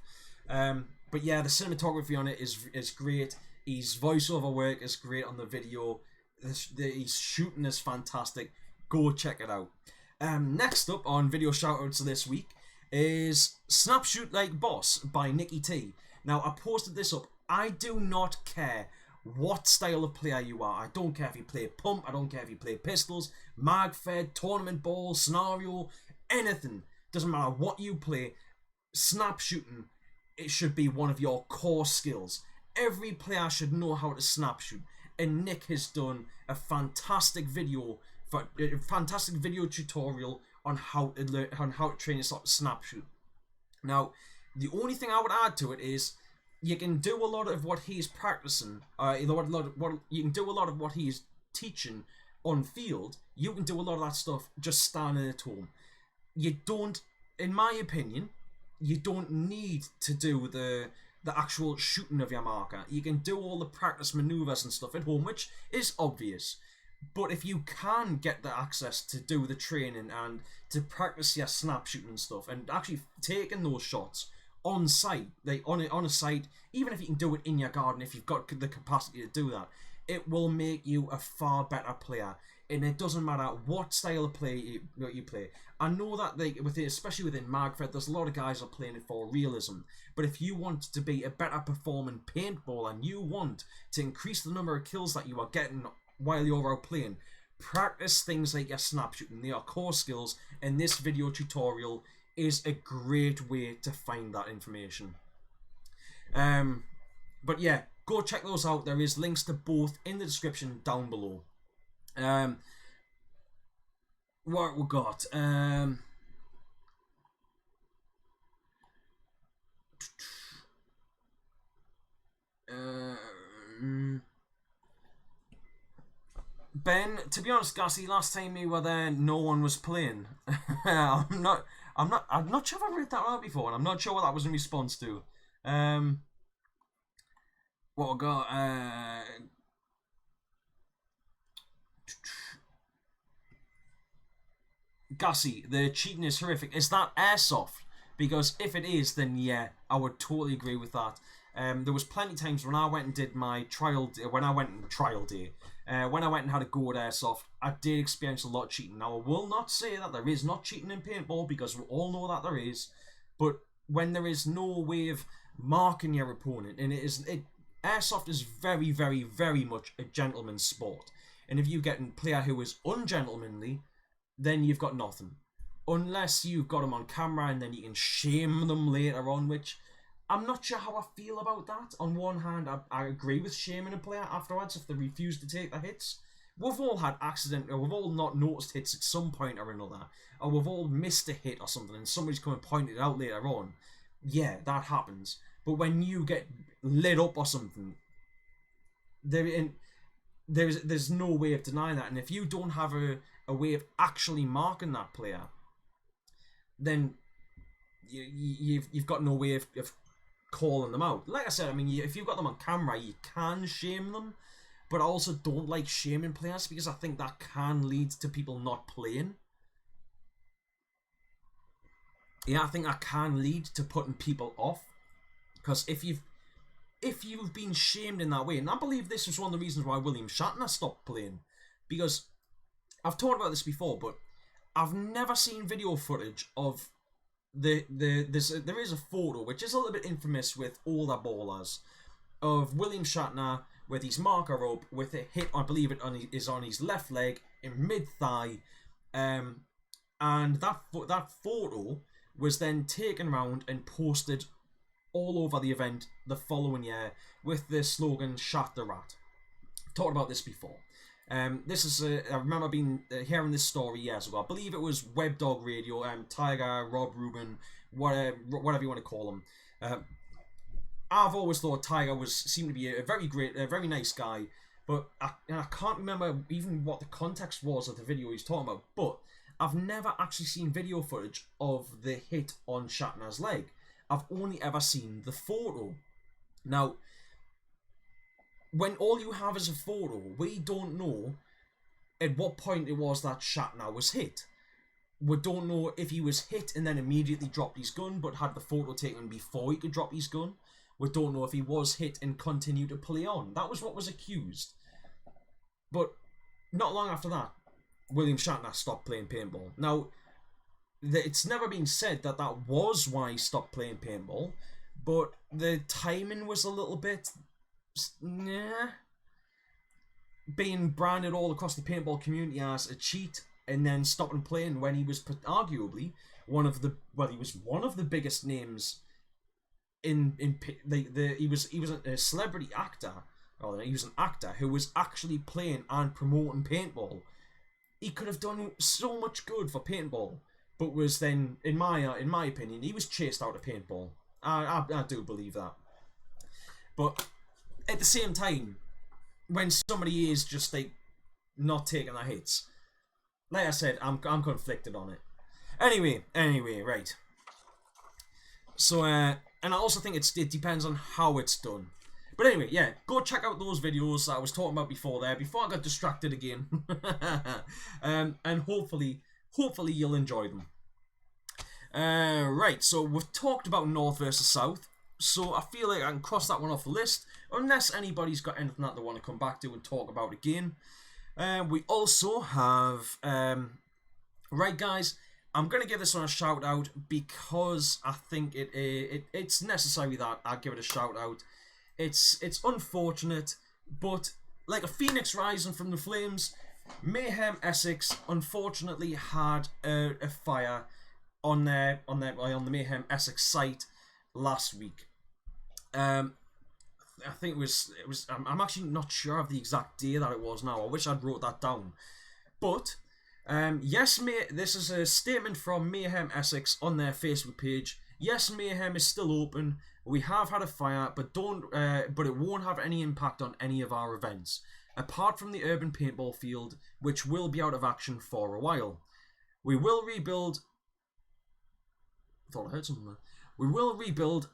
Speaker 1: But yeah, the cinematography on it is great. His voiceover work is great on the video. His shooting is fantastic. Go check it out. Next up on video shoutouts this week is Snap Shoot Like Boss by Nicky T. Now, I posted this up. I do not care what style of player you are. I don't care if you play pump. I don't care if you play pistols, mag fed, tournament ball, scenario, anything. Doesn't matter what you play. Snap shooting, it should be one of your core skills. every player should know how to snap shoot. And Nick has done a fantastic video tutorial on how to learn, on how to train yourself to snap shoot. Now, the only thing I would add to it is you can do a lot of what he's practicing. You can do a lot of what he's teaching on field. You can do a lot of that stuff just standing at home. You don't, in my opinion, you don't need to do the actual shooting of your marker. You can do all the practice maneuvers and stuff at home, which is obvious. But if you can get the access to do the training and to practice your snap shooting and stuff, and actually taking those shots on site, like on a site, even if you can do it in your garden, if you've got the capacity to do that, it will make you a far better player. And it doesn't matter what style of play you play. I know that especially within Magfred, there's a lot of guys that are playing it for realism. But if you want to be a better performing paintball and you want to increase the number of kills that you are getting while you're out playing, practice things like your snap shooting. They are core skills, and this video tutorial is a great way to find that information. But yeah, go check those out. There is links to both in the description down below. What we got? Ben, to be honest, Gassy, last time we were there, no one was playing. I'm not sure if I've read that out before, and I'm not sure what that was in response to. What we got? Gassy, the cheating is horrific. Is that airsoft? Because if it is, then yeah, I would totally agree with that. There was plenty of times when I went and did my trial day, when I went and had a go at airsoft, I did experience a lot of cheating. Now, I will not say that there is not cheating in paintball, because we all know that there is. But when there is no way of marking your opponent, and airsoft is very, very, very much a gentleman's sport. And if you get a player who is ungentlemanly, then you've got nothing. Unless you've got them on camera and then you can shame them later on, which I'm not sure how I feel about that. On one hand, I agree with shaming a player afterwards if they refuse to take the hits. We've all had we've all not noticed hits at some point or another, or we've all missed a hit or something and somebody's come and pointed it out later on. Yeah, that happens. But when you get lit up or something, there's no way of denying that. And if you don't have a way of actually marking that player, then you've got no way of calling them out. Like I said, I mean, if you've got them on camera, you can shame them, but I also don't like shaming players because I think that can lead to people not playing. Yeah, I think that can lead to putting people off, because if you've been shamed in that way, and I believe this was one of the reasons why William Shatner stopped playing, because I've talked about this before, but I've never seen video footage of there is a photo which is a little bit infamous with all the ballers of William Shatner with his marker up with a hit, I believe it is on his left leg in mid thigh, and that photo was then taken around and posted all over the event the following year with the slogan "Shat the Rat." I've talked about this before. This is I remember hearing this story years ago. I believe it was Web Dog Radio, Tiger, Rob Rubin, whatever you want to call him. I've always thought Tiger seemed to be a very nice guy, but I can't remember even what the context was of the video he's talking about. But I've never actually seen video footage of the hit on Shatner's leg. I've only ever seen the photo. Now, when all you have is a photo, we don't know at what point it was that Shatner was hit. We don't know if he was hit and then immediately dropped his gun, but had the photo taken before he could drop his gun. We don't know if he was hit and continued to play on. That was what was accused. But not long after that, William Shatner stopped playing paintball. Now, it's never been said that that was why he stopped playing paintball, but the timing was a little bit... being branded all across the paintball community as a cheat and then stopping playing when he was arguably one of the biggest names he was a celebrity actor, or he was an actor who was actually playing and promoting paintball. He could have done so much good for paintball, but was then, in my opinion, he was chased out of paintball. I do believe that. But at the same time, when somebody is just like not taking their hits, like I said, I'm conflicted on it. Anyway, right. So and I also think it depends on how it's done. But anyway, yeah, go check out those videos that I was talking about before I got distracted again. And hopefully you'll enjoy them. Right, so we've talked about North versus South, so I feel like I can cross that one off the list, unless anybody's got anything that they want to come back to and talk about again. We also have, right guys, I'm going to give this one a shout out because I think it's necessary that I give it a shout out. It's unfortunate, but like a phoenix rising from the flames, Mayhem Essex unfortunately had a fire on the Mayhem Essex site last week. I think it was. I'm actually not sure of the exact day that it was now. I wish I'd wrote that down. But yes, this is a statement from Mayhem Essex on their Facebook page. Yes, Mayhem is still open. We have had a fire, but it won't have any impact on any of our events, apart from the urban paintball field, which will be out of action for a while. We will rebuild. I thought I heard something there. We will rebuild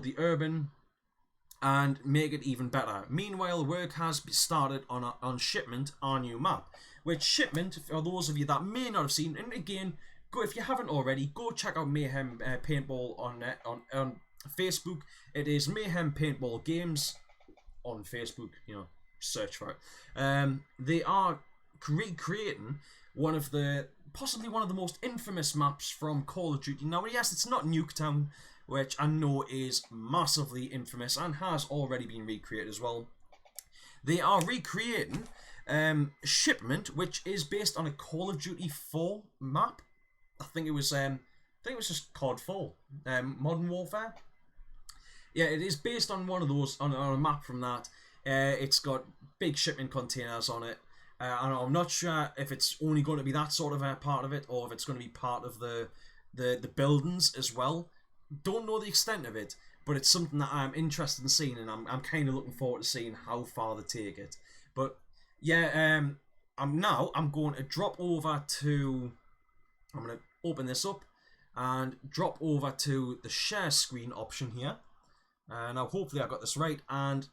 Speaker 1: the urban and make it even better. Meanwhile, work has started on Shipment, our new map. Which Shipment, for those of you that may not have seen, and again, go if you haven't already, go check out Mayhem Paintball on Facebook. It is Mayhem Paintball Games on Facebook. You know, search for it. They are recreating possibly one of the most infamous maps from Call of Duty. Now, yes, it's not Nuketown, which I know is massively infamous and has already been recreated as well. They are recreating Shipment, which is based on a Call of Duty 4 map. I think it was just COD 4, Modern Warfare. Yeah, it is based on one of those, on a map from that. It's got big shipping containers on it. And I'm not sure if it's only going to be that sort of a part of it, or if it's going to be part of the buildings as well. Don't know the extent of it, but it's something that I'm interested in seeing, and I'm kind of looking forward to seeing how far they take it. But yeah, I'm going to drop over to. I'm going to open this up and drop over to the share screen option here. Now, hopefully, I got this right, and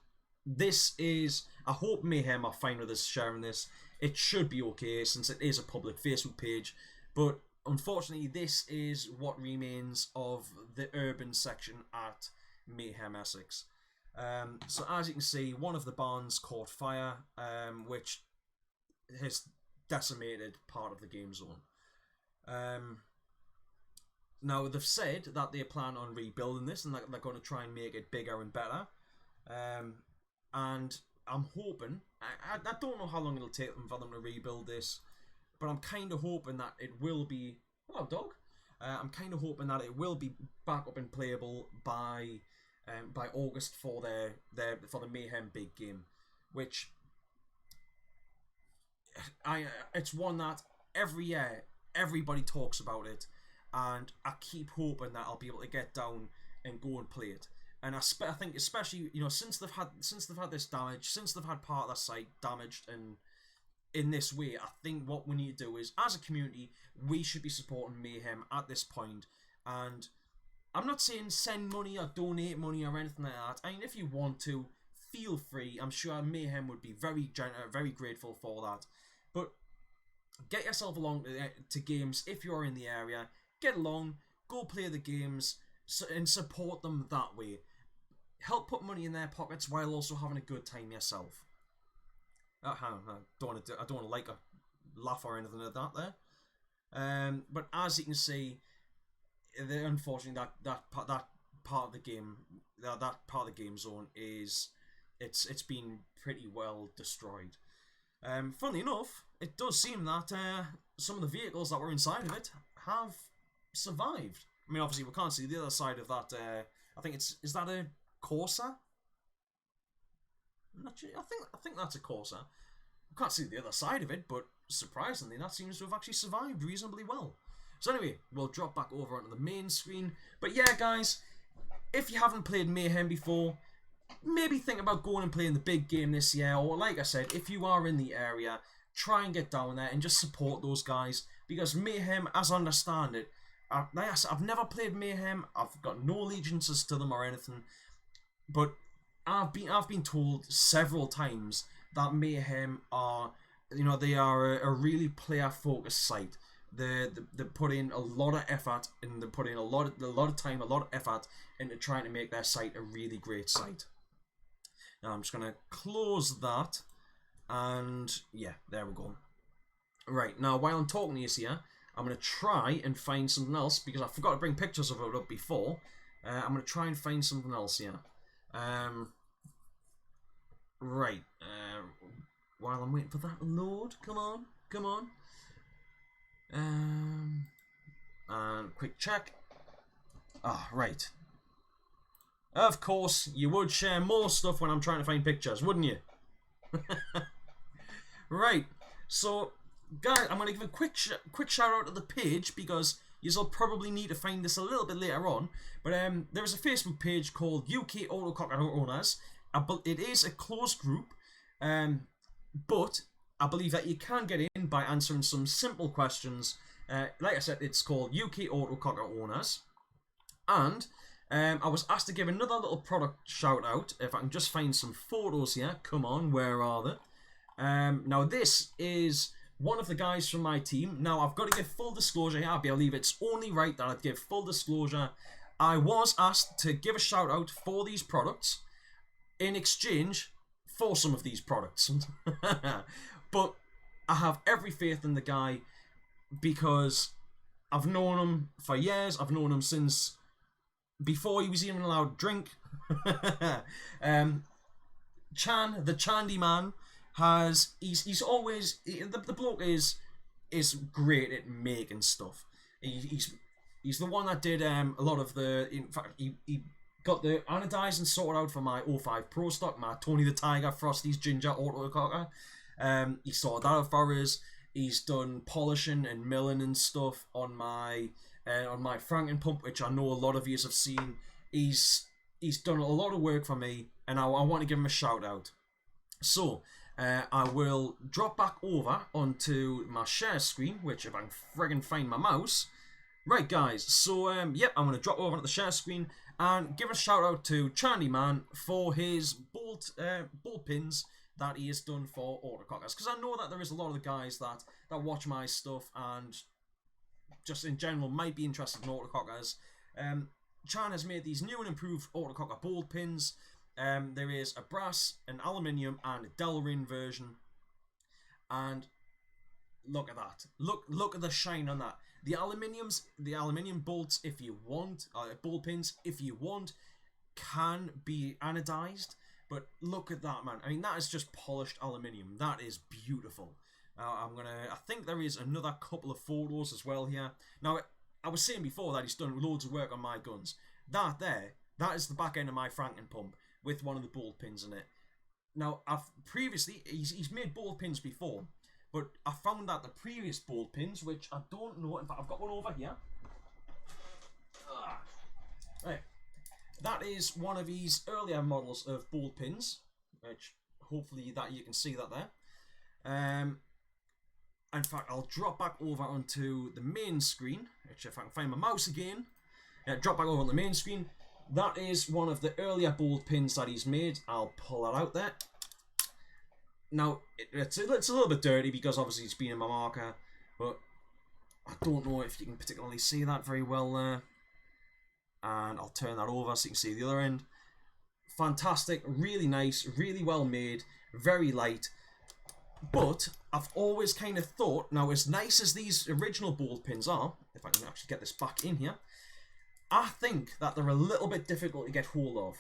Speaker 1: this is. I hope Mayhem are fine with us sharing this. It should be okay since it is a public Facebook page, but unfortunately this is what remains of the urban section at Mayhem Essex. So as you can see, one of the barns caught fire, which has decimated part of the game zone. Now they've said that they plan on rebuilding this and that they're going to try and make it bigger and better. And I'm hoping, I don't know how long it'll take them for them to rebuild this, but I'm kind of hoping that it will be, hello dog, I'm kind of hoping that it will be back up and playable by August for the Mayhem big game, which it's one that every year everybody talks about it, and I keep hoping that I'll be able to get down and go and play it. And I think especially, you know, since they've had this damage, since they've had part of their site damaged and in this way, I think what we need to do is, as a community, we should be supporting Mayhem at this point. And I'm not saying send money or donate money or anything like that. I mean, if you want to, feel free. I'm sure Mayhem would be very grateful for that. But get yourself along to games if you're in the area. Get along, go play the games, and support them that way. Help put money in their pockets while also having a good time yourself. I don't want to like a laugh or anything like that there. But as you can see, unfortunately that part of the game, that part of the game zone is it's been pretty well destroyed. Funnily enough, it does seem that some of the vehicles that were inside of it have survived. I mean, obviously we can't see the other side of that. I think is that a Corsa? I'm not sure. I think that's a Corsa. We can't see the other side of it, but surprisingly, that seems to have actually survived reasonably well. So anyway, we'll drop back over onto the main screen. But yeah, guys, if you haven't played Mayhem before, maybe think about going and playing the big game this year. Or like I said, if you are in the area, try and get down there and just support those guys. Because Mayhem, as I understand it, like I said, I've never played Mayhem. I've got no allegiances to them or anything. But I've been told several times that Mayhem are, you know, they are a really player-focused site. They put in a lot of effort, and they put in a lot of time, a lot of effort into trying to make their site a really great site. Now I'm just gonna close that, and yeah, there we go. Right, now while I'm talking to you here, I'm gonna try and find something else because I forgot to bring pictures of it up before. I'm gonna try and find something else here. Right. While I'm waiting for that to load, come on. And quick check. Right. Of course, you would share more stuff when I'm trying to find pictures, wouldn't you? Right. So, guys, I'm going to give a quick shout out to the page because you'll probably need to find this a little bit later on. But there is a Facebook page called UK Autococker Owners. It is a closed group, but I believe that you can get in by answering some simple questions. Like I said, it's called UK Autococker Owners. And I was asked to give another little product shout out. If I can just find some photos here. Come on, where are they? Now this is one of the guys from my team. Now I've got to give full disclosure here. I believe it's only right that I give full disclosure. I was asked to give a shout out for these products in exchange for some of these products. But I have every faith in the guy because I've known him for years. I've known him since before he was even allowed to drink. Chan, the Chandy man, he's always, the bloke is great at making stuff. He's the one that did a lot of the, in fact, he got the anodizing sorted out for my 05 Pro stock, my Tony the Tiger Frosty's Ginger Autococker. He sorted that out for us. He's done polishing and milling and stuff on my Franken pump, which I know a lot of you have seen. He's done a lot of work for me, and I want to give him a shout out. So I will drop back over onto my share screen, which if I can friggin' find my mouse. Right, guys. So yep, I'm gonna drop over onto the share screen and give a shout out to Chandy Man for his bolt pins that he has done for autocockers, because I know that there is a lot of the guys that watch my stuff and just in general might be interested in autocockers. Chan has made these new and improved autococker bolt pins. There is a brass, an aluminium, and a Delrin version. And look at that! Look at the shine on that. The aluminium bolts, if you want, bolt pins, if you want, can be anodized. But look at that, man. I mean, that is just polished aluminium. That is beautiful. I think there is another couple of photos as well here. Now, I was saying before that he's done loads of work on my guns. That is the back end of my Franken pump with one of the bolt pins in it. Now, he's made bolt pins before, but I found that the previous bolt pins, which I don't know, in fact, I've got one over here. Right. That is one of his earlier models of bolt pins, which hopefully that you can see that there. In fact, I'll drop back over onto the main screen, which if I can find my mouse again, drop back over on the main screen. That is one of the earlier bolt pins that he's made. I'll pull that out there. Now, it's a little bit dirty because obviously it's been in my marker, but I don't know if you can particularly see that very well there. And I'll turn that over so you can see the other end. Fantastic, really nice, really well made, very light. But I've always kind of thought, now as nice as these original bolt pins are, if I can actually get this back in here, I think that they're a little bit difficult to get hold of.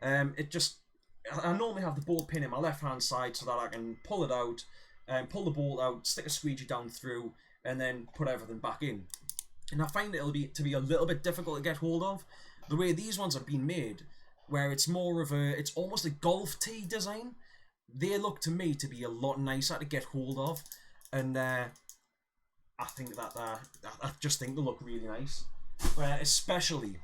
Speaker 1: I normally have the bolt pin in my left hand side so that I can pull it out, pull the bolt out, stick a squeegee down through, and then put everything back in. and I find it'll be a little bit difficult to get hold of. The way these ones have been made, where it's more of it's almost a golf tee design. They look to me to be a lot nicer to get hold of, and I think that I just think they look really nice, especially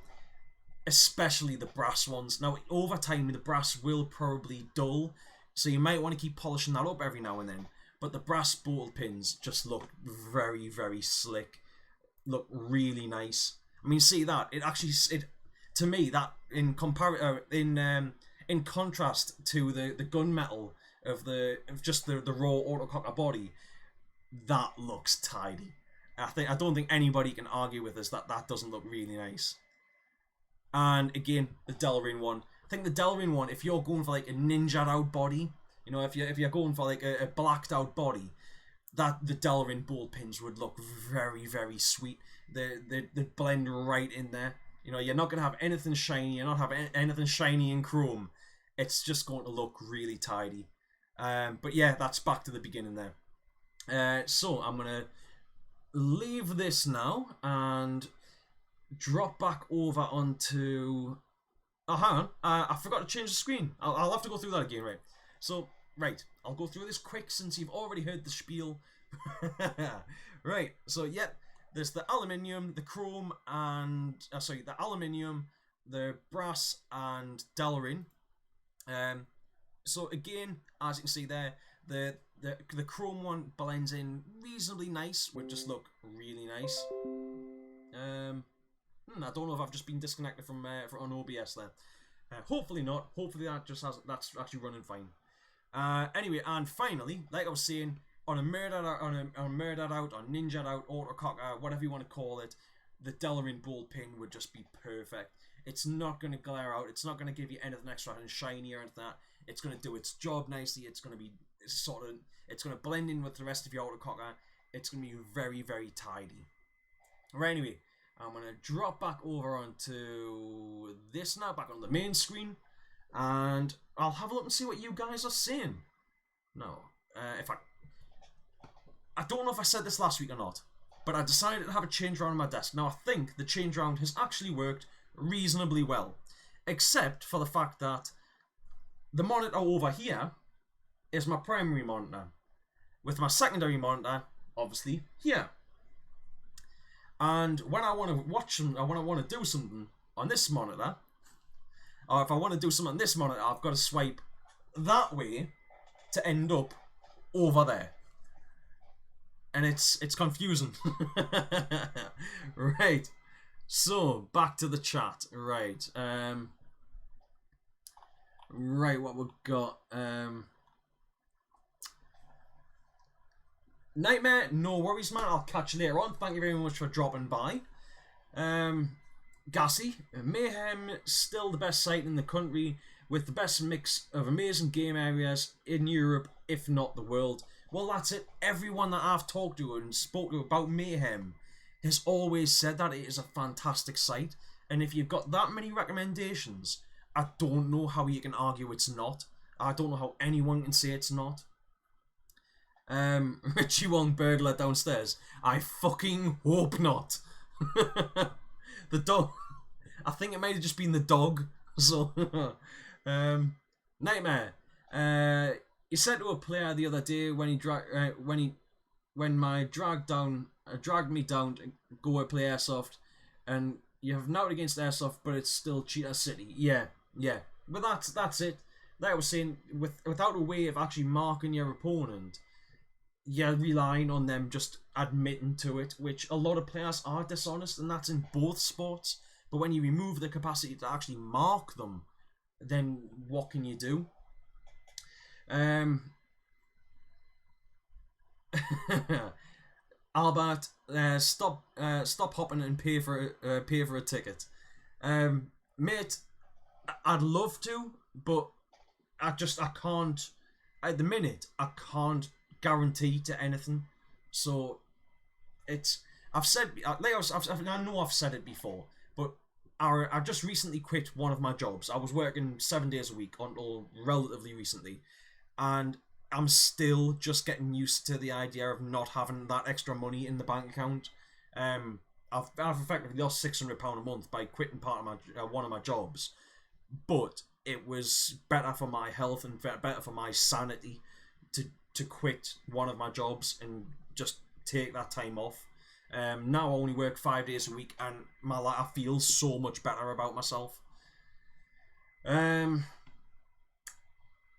Speaker 1: the brass ones. Now over time the brass will probably dull, so you might want to keep polishing that up every now and then. But the brass ball pins just look very, very slick. Look really nice. I mean, see that to me, that in contrast to the gunmetal of just the raw autococker body, that looks tidy. I don't think anybody can argue with us that doesn't look really nice. And again, the Delrin one. I think the Delrin one, if you're going for like a ninja'd out body, you know, if you're going for like a blacked out body, that the Delrin ball pins would look very, very sweet. They blend right in there. You know, you're not going to have anything shiny. You're not having anything shiny in chrome. It's just going to look really tidy. But yeah, that's back to the beginning there. So I'm going to leave this now and drop back over onto... Oh, hang on. I forgot to change the screen. I'll have to go through that again, right? So, right. I'll go through this quick since you've already heard the spiel. Right. So, yep. There's the aluminium, the chrome, and... the aluminium, the brass, and Delrin. So, again, as you can see there, the chrome one blends in reasonably nice. Would just look really nice. I don't know if I've just been disconnected from on OBS there. Hopefully not. Hopefully that's actually running fine. Anyway, and finally, like I was saying, on a murdered out, on ninja'd out, autococker, whatever you want to call it, the Delrin ball pin would just be perfect. It's not going to glare out. It's not going to give you anything extra and shiny or anything like that. It's going to do its job nicely. It's going to be it's going to blend in with the rest of your autococker. It's going to be very, very tidy. Right, anyway, I'm going to drop back over onto this now, back on the main screen, and I'll have a look and see what you guys are saying. No, I don't know if I said this last week or not, but I decided to have a change around on my desk. Now, I think the change around has actually worked reasonably well, except for the fact that the monitor over here is my primary monitor, with my secondary monitor, obviously, here. And when I want to watch them, when I want to do something on this monitor, or if I want to do something on this monitor, I've got to swipe that way to end up over there. And it's confusing. Right. So, back to the chat. Right. Right, what we've got. Nightmare, no worries, man. I'll catch you later on. Thank you very much for dropping by. Gassy, Mayhem, still the best site in the country with the best mix of amazing game areas in Europe, if not the world. Well, that's it. Everyone that I've talked to and spoke to about Mayhem has always said that it is a fantastic site. And if you've got that many recommendations, I don't know how you can argue it's not. I don't know how anyone can say it's not. Richie Wong burglar downstairs. I fucking hope not. The dog. I think it might have just been the dog. So, Nightmare. He said to a player the other day when he dragged me down to go and play airsoft, and you have nothing against airsoft, but it's still Cheetah City. Yeah. But that's it. Like I was saying, without a way of actually marking your opponent, you're relying on them just admitting to it, which a lot of players are dishonest, and that's in both sports. But when you remove the capacity to actually mark them, then what can you do? Albert, stop hopping and pay for a ticket, mate. I'd love to, but I can't at the minute. I can't guarantee to anything. So it's I know I've said it before, but I just recently quit one of my jobs. I was working 7 days a week until relatively recently, and I'm still just getting used to the idea of not having that extra money in the bank account. I've effectively lost £600 a month by quitting part of my one of my jobs, but it was better for my health and better for my sanity to quit one of my jobs and just take that time off. Now I only work 5 days a week, and I feel so much better about myself.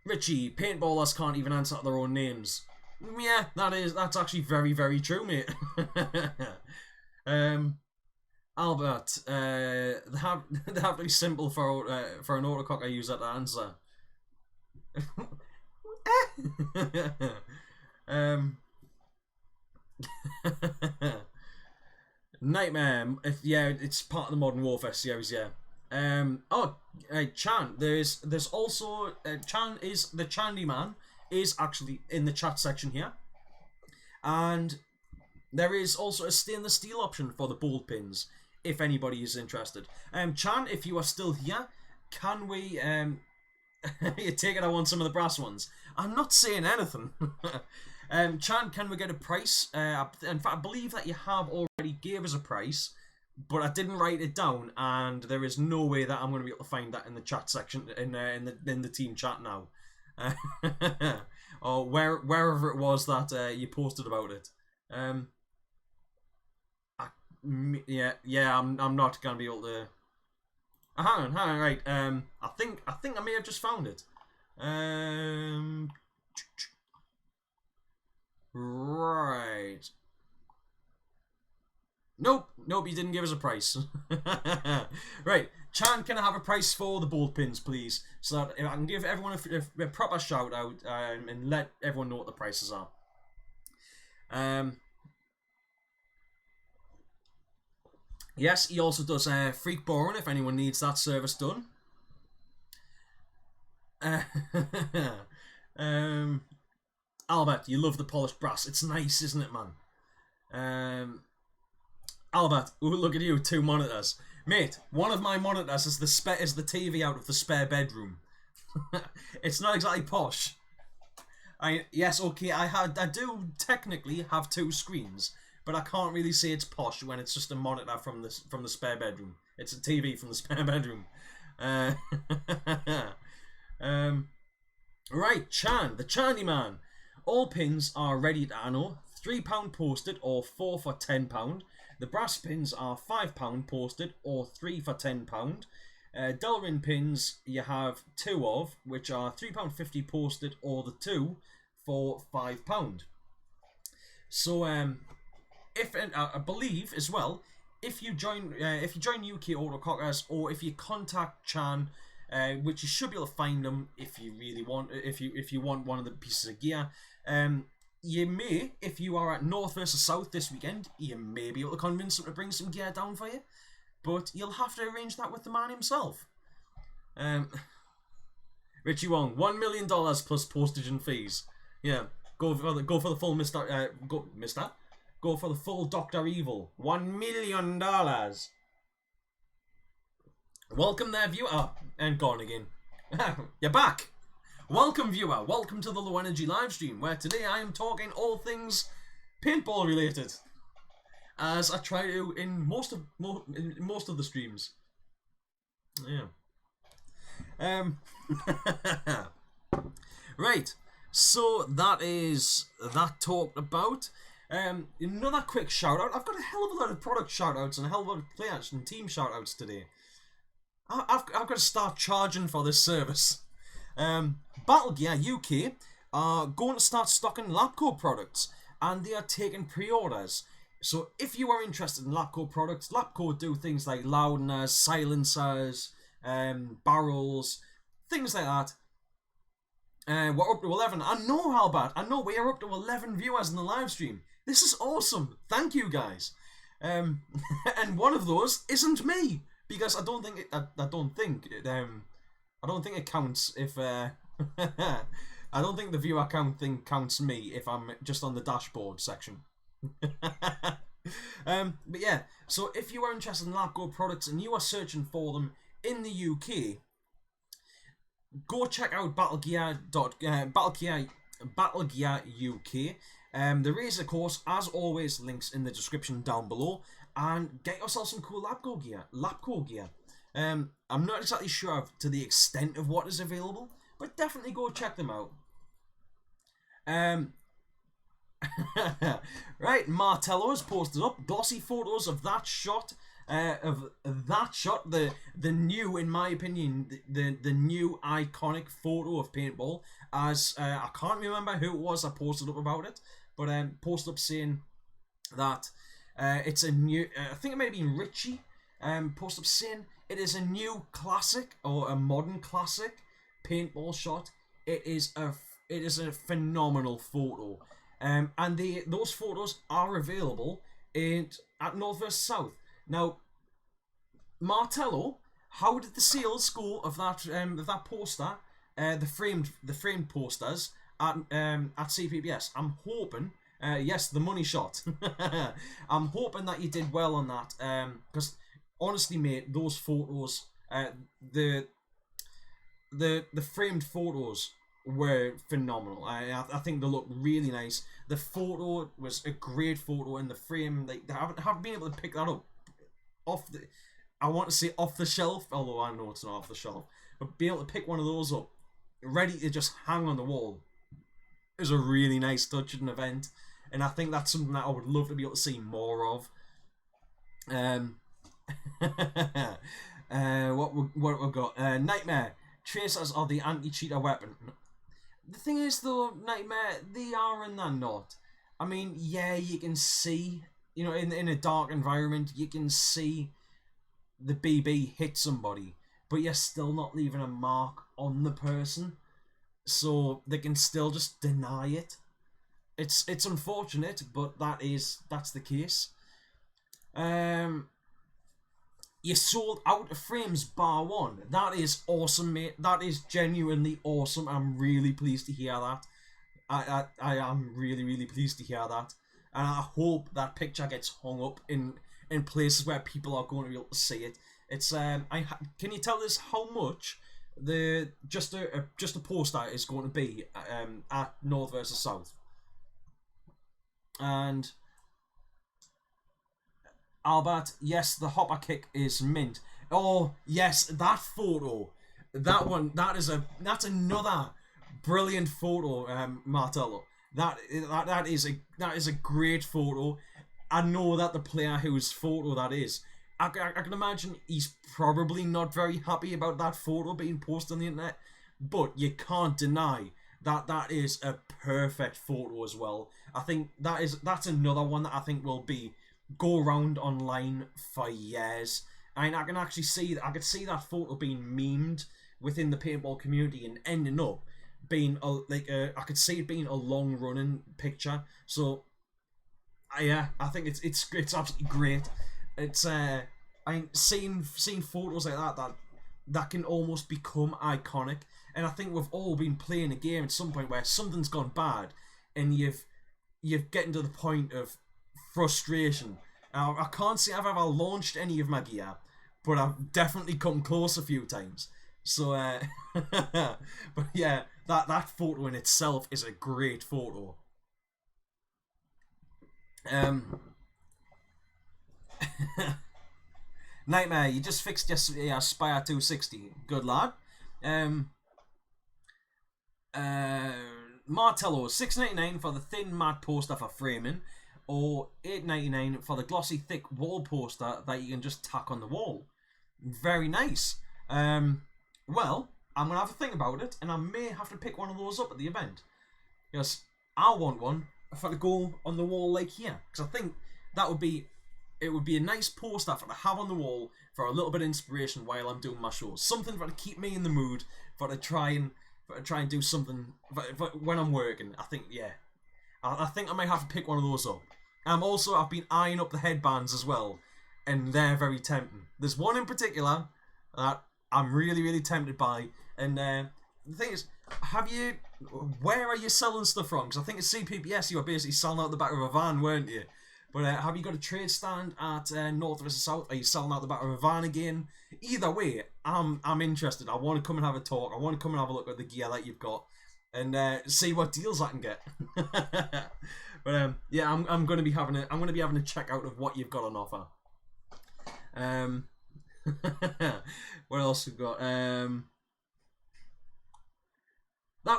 Speaker 1: Richie, paintballers can't even answer their own names. Yeah, that's actually very, very true, mate. Albert, they have to be simple for an autococker user to answer. Nightmare. It's part of the Modern Warfare series. Yeah. Chan. There's also Chan is the Chandy Man is actually in the chat section here, and there is also a stainless steel option for the bolt pins if anybody is interested. Chan, if you are still here, can we you take it? I want some of the brass ones. I'm not saying anything. Chan, can we get a price? In fact, I believe that you have already gave us a price, but I didn't write it down, and there is no way that I'm going to be able to find that in the chat section in the team chat now, or wherever it was that you posted about it. I'm not going to be able to. Hang on, right. I think I may have just found it. Right. Nope, he didn't give us a price. Right, Chan, can I have a price for the bolt pins, please? So that I can give everyone a proper shout out and let everyone know what the prices are. Yes, he also does freak boring if anyone needs that service done. Albert, you love the polished brass. It's nice, isn't it, man? Albert, ooh, look at you, 2 monitors. Mate, one of my monitors is the TV out of the spare bedroom. It's not exactly posh. Yes, okay, I do technically have 2 screens, but I can't really say it's posh when it's just a monitor from the spare bedroom. It's a TV from the spare bedroom. Right, Chan, the Chandy Man. All pins are ready to anno, £3 posted or 4 for £10. The brass pins are £5 posted or 3 for £10. Delrin pins you have 2 of, which are £3.50 posted or the 2 for £5. So I believe as well, if you join UK Autocockers, or if you contact Chan, which you should be able to find them if you really want, if you want one of the pieces of gear. You may, if you are at North versus South this weekend, you may be able to convince him to bring some gear down for you, but you'll have to arrange that with the man himself. Richie Wong, $1 million plus postage and fees. Yeah, go for the full Go for the full Dr. Evil. $1 million. Welcome there, viewer. Oh, and gone again. You're back. Welcome, viewer. Welcome to the Low Energy Livestream, where today I am talking all things paintball related, as I try to in most of the streams. Yeah. Right. So that is that talked about. Another quick shout out. I've got a hell of a lot of product shout outs and a hell of a lot of players and team shout outs today. I've got to start charging for this service. Battle Gear UK are going to start stocking Lapco products, and they are taking pre-orders. So if you are interested in Lapco products, Lapco do things like loudness, silencers, barrels, things like that. We're up to 11. I know, Albert. I know we are up to 11 viewers in the live stream. This is awesome. Thank you, guys. And one of those isn't me, because I don't think it counts if I don't think the viewer count thing counts me if I'm just on the dashboard section. But yeah, so if you are interested in Lapco products and you are searching for them in the UK, go check out Battle Gear UK. There is, of course, as always, links in the description down below. And get yourself some cool Lapco gear. I'm not exactly sure to the extent of what is available, but definitely go check them out. Right, Martello has posted up glossy photos of that shot. The new, in my opinion, the new iconic photo of paintball. As I can't remember who it was that posted up about it, but posted up saying that it's a new. I think it may have been Richie. Posted up saying it is a new classic or a modern classic paintball shot. It is a phenomenal photo. And those photos are available at North vs South. Now, Martello, how did the sales go of that poster, the framed posters at CPBS? I'm hoping, yes, the money shot. I'm hoping that you did well on that, because honestly, mate, those photos, the framed photos were phenomenal. I think they look really nice. The photo was a great photo, and the frame, like, I haven't been able to pick that up off the, I want to say off the shelf, although I know it's not off the shelf, but being able to pick one of those up, ready to just hang on the wall, is a really nice touch at an event, and I think that's something that I would love to be able to see more of. What we've got? Nightmare. Tracers are the anti-cheater weapon. The thing is, though, Nightmare, they are and they're not. I mean, yeah, you can see, you know, in a dark environment, you can see the BB hit somebody, but you're still not leaving a mark on the person, so they can still just deny it. It's unfortunate, but that's the case. You sold out of frames bar one. That is awesome, mate. That is genuinely awesome. I'm really pleased to hear that. I am really, really pleased to hear that. And I hope that picture gets hung up in places where people are going to be able to see it. It's can you tell us how much just a poster is going to be at North vs South? And Albert, yes, the hopper kick is mint. Oh yes, that photo, that's another brilliant photo, Martello. That is a great photo. I know that the player whose photo that is, I can imagine he's probably not very happy about that photo being posted on the internet, but you can't deny that is a perfect photo as well. I think that's another one that I think will go around online for years. And I can actually see I could see that photo being memed within the paintball community and ending up being I could see it being a long running picture. So yeah, I think it's absolutely great. It's seeing photos like that can almost become iconic. And I think we've all been playing a game at some point where something's gone bad, and you've getting to the point of frustration. I can't say I've ever launched any of my gear, but I've definitely come close a few times. So, but yeah, that photo in itself is a great photo. Nightmare, you just fixed your Spire 260. Good lad. Martello, $6.99 for the thin matte poster for framing, or $8.99 for the glossy thick wall poster that you can just tack on the wall. Very nice. Well, I'm gonna have a think about it, and I may have to pick one of those up at the event, because I want one for to go on the wall like here, because I think it would be a nice poster for to have on the wall for a little bit of inspiration while I'm doing my shows. Something for to keep me in the mood, for to try and do something for when I'm working. I think, yeah, I think I might have to pick one of those up. I've been eyeing up the headbands as well, and they're very tempting. There's one in particular that I'm really, really tempted by, and the thing is, where are you selling stuff from? Because I think at CPBS you were basically selling out the back of a van, weren't you? But have you got a trade stand at North vs South? Are you selling out the back of a van again? Either way, I'm interested. I want to come and have a talk. I want to come and have a look at the gear that you've got, and see what deals I can get. But yeah, I'm gonna be having a checkout of what you've got on offer. What else we got? That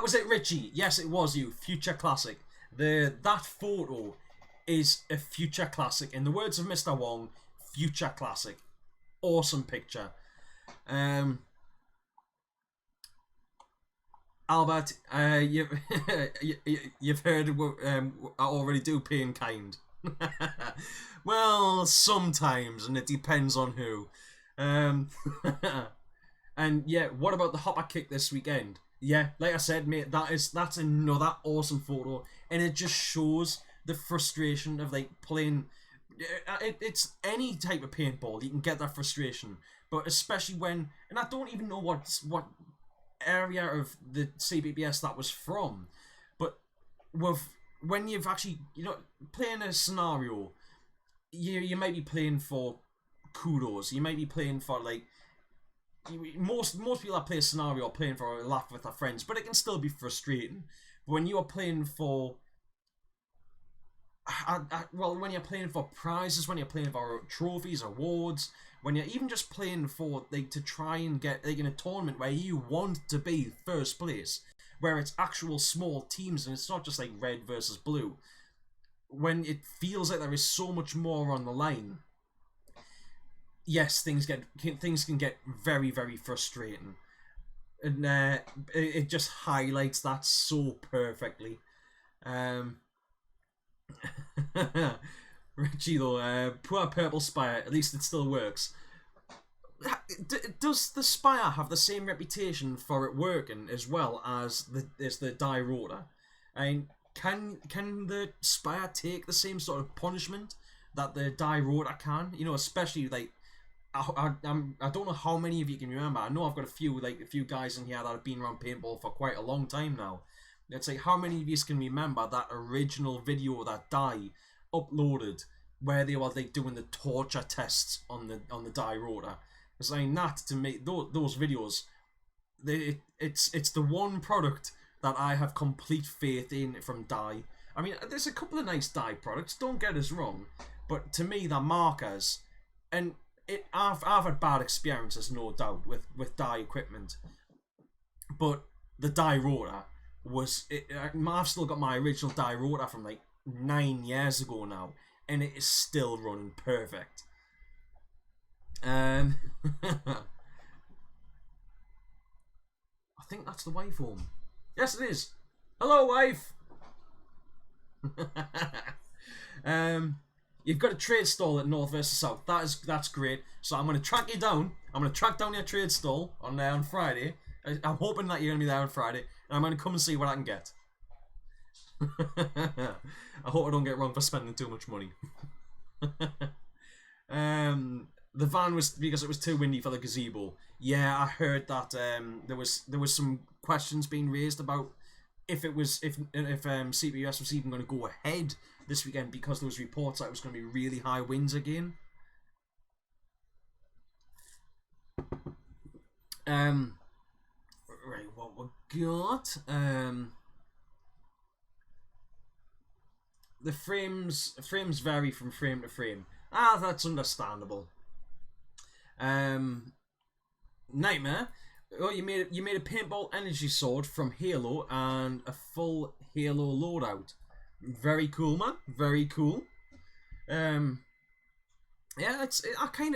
Speaker 1: was it, Richie. Yes, it was you. Future classic. That photo is a future classic. In the words of Mr. Wong, future classic. Awesome picture. Albert, you've heard I already do pay in kind. Well, sometimes, and it depends on who. And yeah, what about the hopper kick this weekend? Yeah, like I said, mate, that's another awesome photo, and it just shows the frustration of like playing. It's any type of paintball, you can get that frustration, but especially when, and I don't even know what area of the CBBS that was from, but when you've actually playing a scenario, you might be playing for kudos, you might be playing for like. Most people that play a scenario are playing for a laugh with their friends, but it can still be frustrating. But when you are playing for, when you're playing for prizes, when you're playing for trophies, awards, when you're even just playing for like to try and get like in a tournament where you want to be first place, where it's actual small teams and it's not just like red versus blue, when it feels like there is so much more on the line. Yes, things can get very, very frustrating, and it just highlights that so perfectly. Richie though, poor purple spire. At least it still works. Does the spire have the same reputation for it working as well as the die rotor? And can the spire take the same sort of punishment that the die rotor can? Especially like. I don't know how many of you can remember. I know I've got a few guys in here that have been around paintball for quite a long time now. It's like, how many of you can remember that original video that Die uploaded where they were like doing the torture tests on the die rotor? It's like that to me. Those videos, it's the one product that I have complete faith in from Die. I mean, there's a couple of nice Die products. Don't get us wrong, but to me, the markers and. I've had bad experiences, no doubt, with die equipment, but the die rotor was. I've still got my original die rotor from like 9 years ago now, and it is still running perfect. I think that's the waveform. Yes, it is. Hello, wife. You've got a trade stall at North versus South. That's great. So I'm going to track you down. I'm going to track down your trade stall on Friday. I'm hoping that you're going to be there on Friday, and I'm going to come and see what I can get. I hope I don't get wrong for spending too much money. The van was because it was too windy for the gazebo. Yeah, I heard that there was some questions being raised about if CBS was even going to go ahead this weekend because there was reports that it was going to be really high winds again. Right, what we got? The frames vary from frame to frame. That's understandable. Nightmare. Oh, you made a paintball energy sword from Halo and a full Halo loadout. Very cool, man. Very cool. Yeah, I kind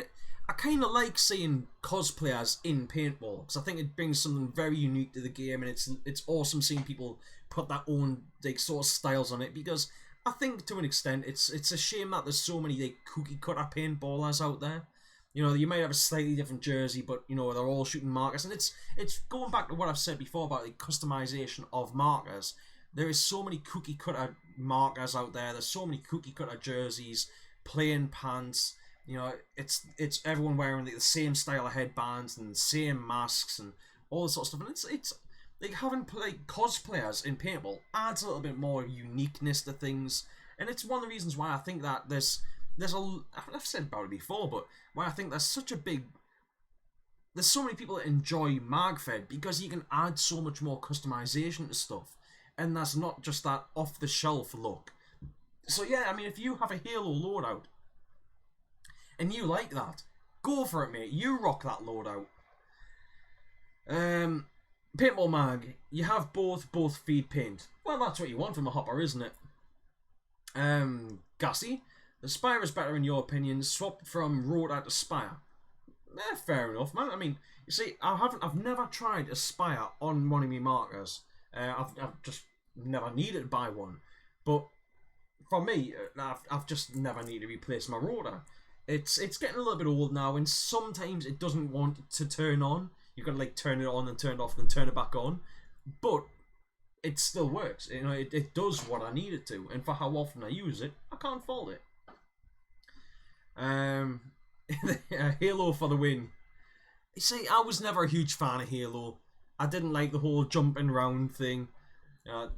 Speaker 1: of like seeing cosplayers in paintball because I think it brings something very unique to the game, and it's awesome seeing people put their own like sort of styles on it. Because I think to an extent it's a shame that there's so many like cookie cutter paintballers out there. You might have a slightly different jersey, but they're all shooting markers, and it's going back to what I've said before about like customization of markers. There is so many cookie cutter markers out there. There's so many cookie cutter jerseys, plain pants. It's everyone wearing like the same style of headbands and the same masks and all this sort of stuff. And it's like having like cosplayers in paintball adds a little bit more uniqueness to things, and it's one of the reasons why I think that I've said about it before, but why I think there's so many people that enjoy MagFed because you can add so much more customization to stuff. And that's not just that off-the-shelf look. So yeah, I mean, if you have a Halo loadout and you like that, go for it, mate. You rock that loadout. Paintball mag, you have both feed paint. Well, that's what you want from a hopper, isn't it? Gassy, the Spire is better in your opinion. Swapped from Rotor to Spire. Fair enough, man. I mean, you see, I've never tried a Spire on one of my markers. I've just never needed to buy one. But for me, I've just never needed to replace my Rotor. It's getting a little bit old now, and sometimes it doesn't want to turn on. You've got to like turn it on and turn it off and then turn it back on. But it still works. You know, it does what I need it to, and for how often I use it, I can't fault it. Halo for the win. You see, I was never a huge fan of Halo. I didn't like the whole jumping around thing.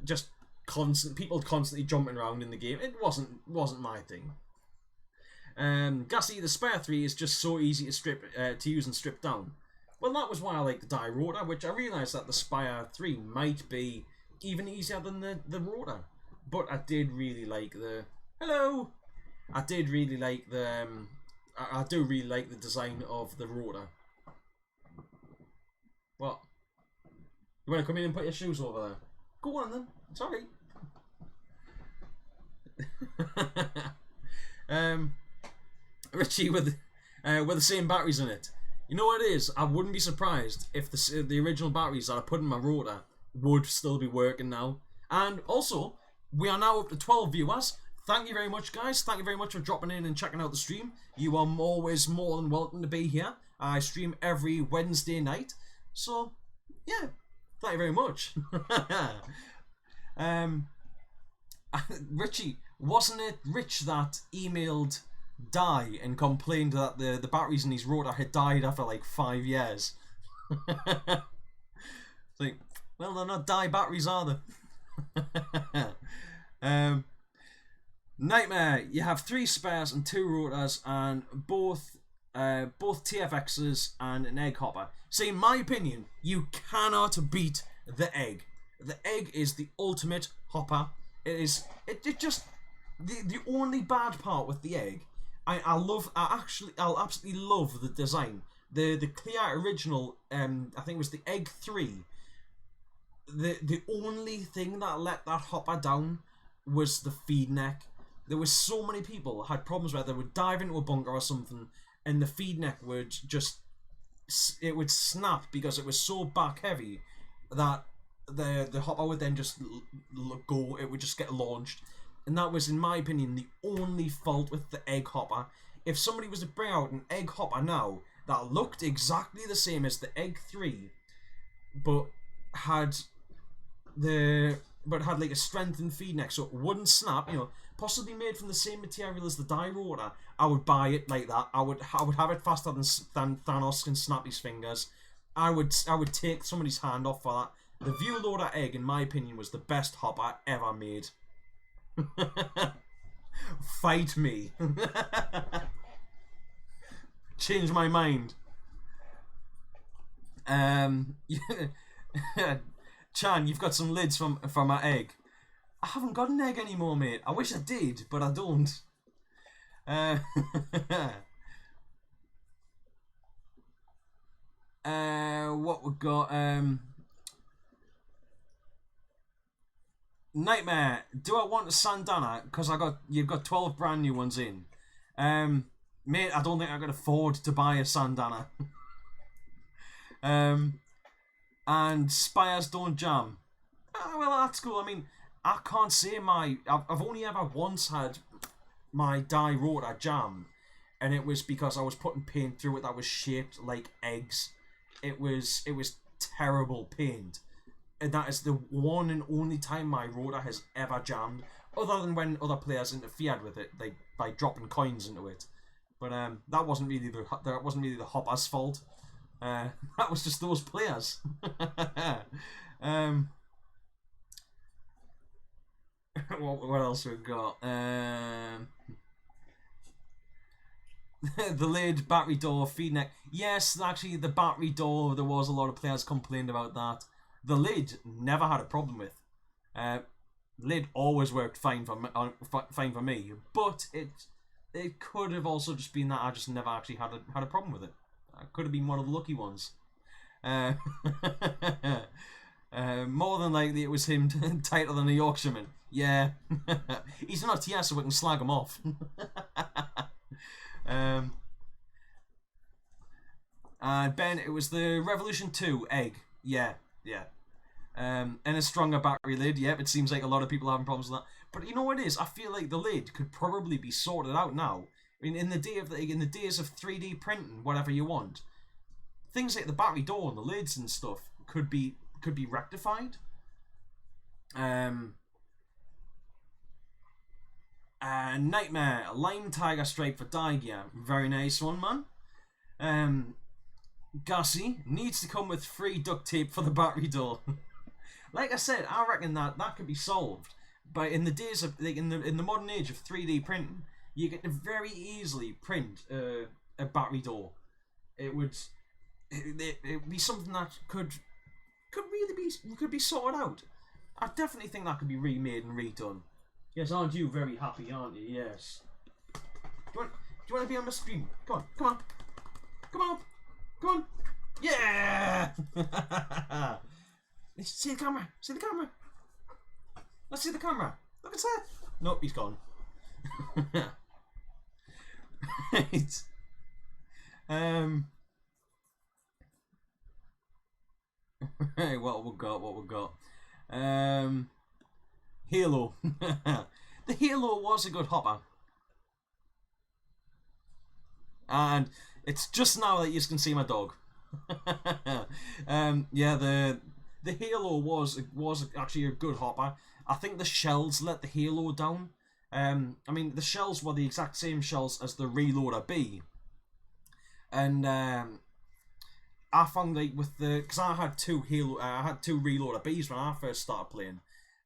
Speaker 1: Just people constantly jumping around in the game. It wasn't my thing. Gassy, the Spire 3 is just so easy to use and strip down. Well, that was why I like the Die Rotor, which I realised that the Spire 3 might be even easier than the Rotor. But I did really like the... Hello! I did really like the... I do really like the design of the Rotor. What? You want to come in and put your shoes over there? Go on then. Sorry. Richie with the same batteries in it. You know what it is? I wouldn't be surprised if the original batteries that I put in my Rotor would still be working now. And also, we are now up to 12 viewers. Thank you very much, guys. Thank you very much for dropping in and checking out the stream. You are always more than welcome to be here. I stream every Wednesday night. So, yeah. Thank you very much. Richie, wasn't it Rich that emailed Die and complained that the batteries in his Rotor had died after like 5 years? It's like, well, they're not Die batteries, are they? Nightmare, you have 3 spares and 2 Rotors and both TFXs and an egg hopper. See, in my opinion, you cannot beat the egg. The egg is the ultimate hopper. It just the only bad part with the egg. I'll absolutely love the design. The clear original, I think it was the egg 3. The only thing that let that hopper down was the feed neck. There were so many people had problems where they would dive into a bunker or something, and the feed neck would just would snap because it was so back heavy that the hopper would then just go. It would just get launched, and that was, in my opinion, the only fault with the egg hopper. If somebody was to bring out an egg hopper now that looked exactly the same as the egg 3, but had like a strengthened feed neck so it wouldn't snap, you know, possibly made from the same material as the Die Rotor, I would buy it like that. I would have it faster than Thanos can snap his fingers. I would take somebody's hand off for that. The View Loader egg, in my opinion, was the best hopper ever made. Fight me. Change my mind. Chan, you've got some lids from my egg. I haven't got an egg anymore, mate. I wish I did, but I don't. What we got? Nightmare. Do I want a Sandana? Because you've got 12 brand new ones in. Mate, I don't think I can afford to buy a Sandana. And Spires don't jam. Well, that's cool. I mean, I can't say I've only ever once had my Die Rotor jam, and it was because I was putting paint through it that was shaped like eggs. It was terrible paint, and that is the one and only time my Rotor has ever jammed, other than when other players interfered with it, by dropping coins into it. But that wasn't really the hopper's fault. That was just those players. What else we've got? The lid, battery door, feed neck. Yes, actually, the battery door, there was a lot of players complained about that. The lid, never had a problem with. lid always worked fine for me, fine for me, but it could have also just been that I just never actually had a problem with it. I could have been one of the lucky ones. More than likely it was him tighter than a Yorkshireman. Yeah. He's not here so we can slag him off. And Ben, it was the Revolution 2 egg. Yeah. And a stronger battery lid. Yep, it seems like a lot of people are having problems with that. But you know what it is? I feel like the lid could probably be sorted out now. I mean, in the days of 3D printing, whatever you want, things like the battery door and the lids and stuff could be rectified. Nightmare, Lime Tiger Stripe for Digia. Very nice one, man. Gussie needs to come with free duct tape for the battery door. Like I said, I reckon that could be solved. But in the days of in the modern age of 3D printing, you can very easily print a battery door. It would be something that could be sorted out. I definitely think that could be remade and redone. Yes, aren't you very happy, aren't you? Yes. Do you want to be on the screen? Come on. Yeah! See the camera. Let's see the camera. Look at that. Nope, he's gone. Right. What we got. Halo. The Halo was a good hopper. And it's just now that you can see my dog. Yeah, the Halo was actually a good hopper. I think the shells let the Halo down. I mean, the shells were the exact same shells as the Reloader B. And I found like because I had two Reloader Bs when I first started playing,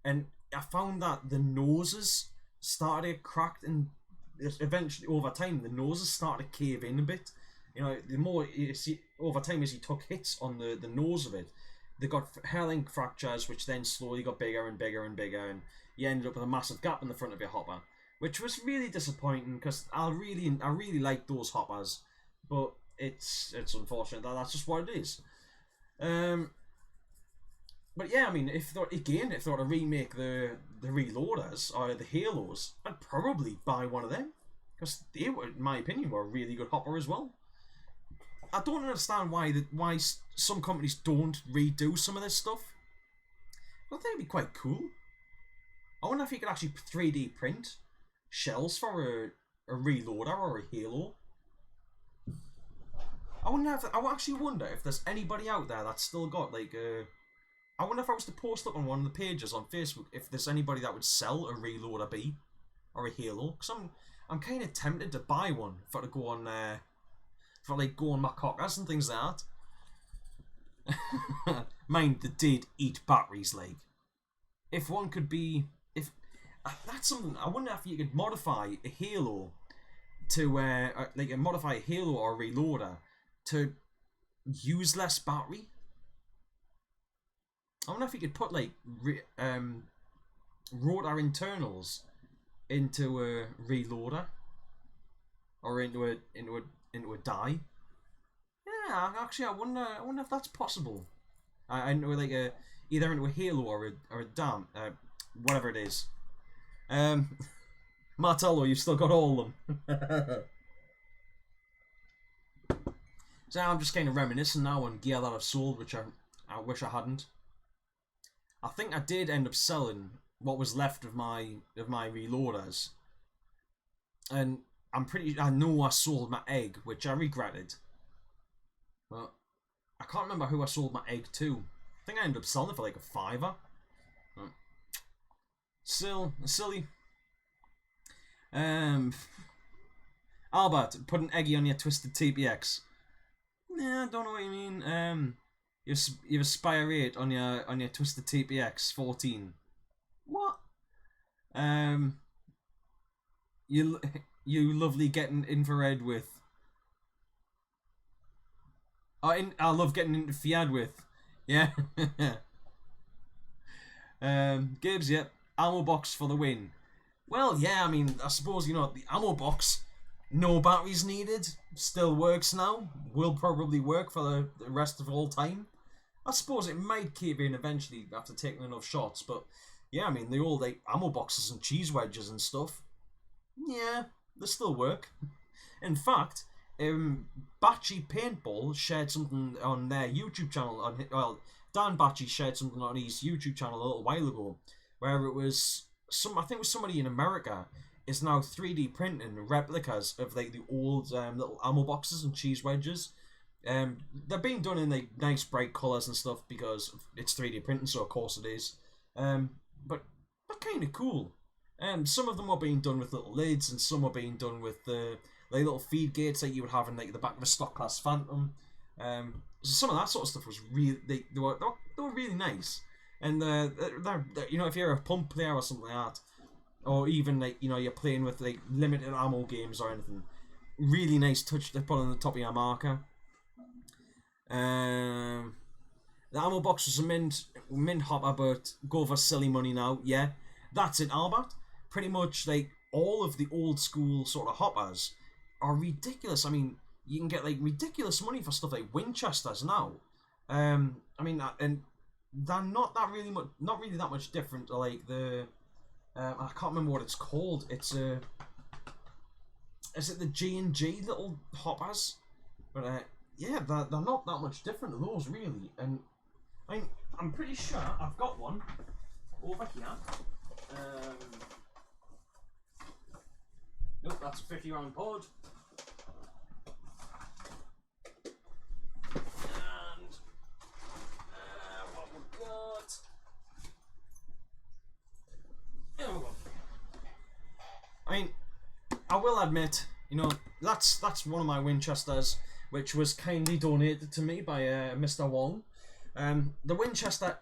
Speaker 1: and I found that the noses started to get cracked, and eventually over time the noses started to cave in a bit. You know, the more you see over time as you took hits on the nose of it, they got hairline fractures, which then slowly got bigger and bigger and bigger, and you ended up with a massive gap in the front of your hopper, which was really disappointing because I really liked those hoppers, but it's unfortunate that that's just what it is. But yeah, I mean, if they were to remake the Reloaders or the Halos, I'd probably buy one of them because they were, in my opinion, were a really good hopper as well. I don't understand why some companies don't redo some of this stuff. I think it'd be quite cool. I wonder if you could actually 3D print shells for a Reloader or a Halo. I actually wonder if there's anybody out there that's still got like I wonder if I was to post up on one of the pages on Facebook if there's anybody that would sell a Reloader B or a Halo, because I'm kind of tempted to buy one for to go on go on my cockers and things like that. Mind, they did eat batteries, like. If one could be, that's something. I wonder if you could modify a Halo to modify a Halo or a Reloader to use less battery. I wonder if you could put like rotor internals into a Reloader or into a die. Yeah, actually, I wonder if that's possible. Into like either into a Halo or a Dam, whatever it is. Martello, you've still got all of them. So I'm just kind of reminiscing now on gear that I've sold, which I wish I hadn't. I think I did end up selling what was left of my Reloaders, and I know I sold my egg, which I regretted. But I can't remember who I sold my egg to. I think I ended up selling it for like a £5. Still silly. Albert, put an eggy on your twisted TPX. Nah, I don't know what you mean. You've Aspire 8 on your twisted TPX 14. What? You lovely getting infrared with. I love getting interfered with. Yeah. Gibbs, yep. ammo box for the win. Well, yeah, I mean, I suppose, you know, the ammo box, no batteries needed, still works now. Will probably work for the rest of all time. I suppose it might cave in eventually after taking enough shots, but yeah, I mean, the old like, ammo boxes and cheese wedges and stuff, yeah, they still work. In fact, Batchy Paintball shared something on their YouTube channel. Well, Dan Batchy shared something on his YouTube channel a little while ago, where it was I think it was somebody in America is now 3D printing replicas of like the old little ammo boxes and cheese wedges. They're being done in like nice bright colours and stuff because it's 3D printing, so of course it is. But kind of cool. Some of them are being done with little lids, and some are being done with the like little feed gates that you would have in like the back of a stock class Phantom. So some of that sort of stuff was really they were really nice. And they're, you know, if you're a pump player or something like that, or even like, you know, you're playing with like limited ammo games or anything, really nice touch to put on the top of your marker. The ammo box was a mint hopper, but go for silly money now. Yeah, that's it, Albert. Pretty much like all of the old school sort of hoppers are ridiculous. I mean, you can get like ridiculous money for stuff like Winchesters now. I mean, and they're not really that much different to like the I can't remember what it's called. It's is it the G&G little hoppers? But yeah, they're not that much different to those really. And I'm pretty sure I've got one over here. Nope, that's a 50 round pod. And what we've got. There we go. I mean, I will admit, you know, that's one of my Winchesters, which was kindly donated to me by Mr. Wong. The Winchester,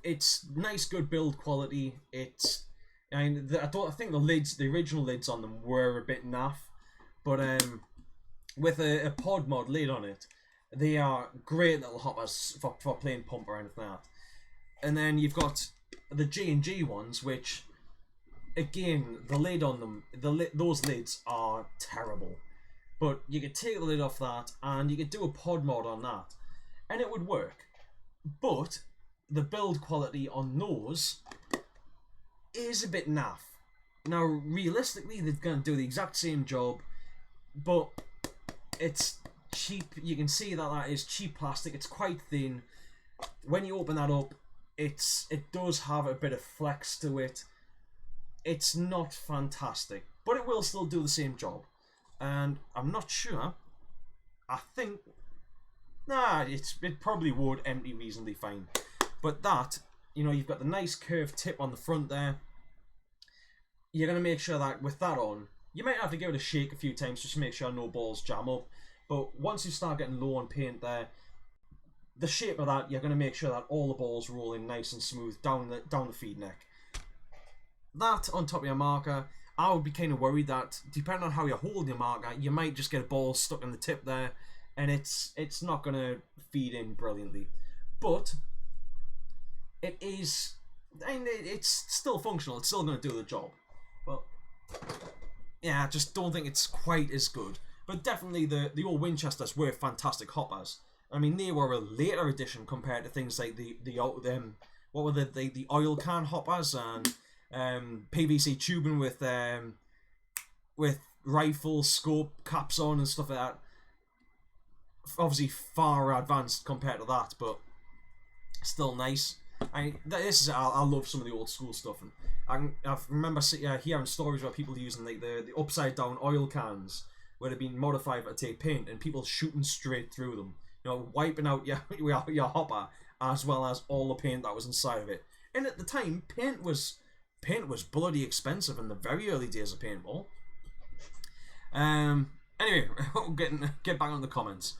Speaker 1: it's nice, good build quality. I think the original lids on them were a bit naff, but with a pod mod lid on it, they are great little hoppers for playing pump or anything like that. And then you've got the G&G ones, which, again, the lid on them, those lids are terrible. But you could take the lid off that, and you could do a pod mod on that, and it would work. But the build quality on those is a bit naff. Now, realistically, they're going to do the exact same job, but it's cheap. You can see that is cheap plastic. It's quite thin. When you open that up, it does have a bit of flex to it. It's not fantastic, but it will still do the same job. And I'm not sure. I think it probably would empty reasonably fine. But that, you know, you've got the nice curved tip on the front there. You're going to make sure that with that on, you might have to give it a shake a few times just to make sure no balls jam up. But once you start getting low on paint there, the shape of that, you're going to make sure that all the balls roll in nice and smooth down the feed neck. That on top of your marker, I would be kind of worried that depending on how you're holding your marker, you might just get a ball stuck in the tip there, and it's not going to feed in brilliantly. But it's still functional. It's still going to do the job. But yeah, I just don't think it's quite as good. But definitely the old Winchesters were fantastic hoppers. I mean, they were a later addition compared to things like the what were the oil can hoppers and PVC tubing with rifle scope caps on and stuff like that. Obviously far advanced compared to that, but still nice. I love some of the old school stuff, and I remember hearing stories about people using like the upside down oil cans where they've been modified to take paint, and people shooting straight through them, you know, wiping out your hopper as well as all the paint that was inside of it. And at the time, paint was bloody expensive in the very early days of paintball. Anyway, get back on the comments.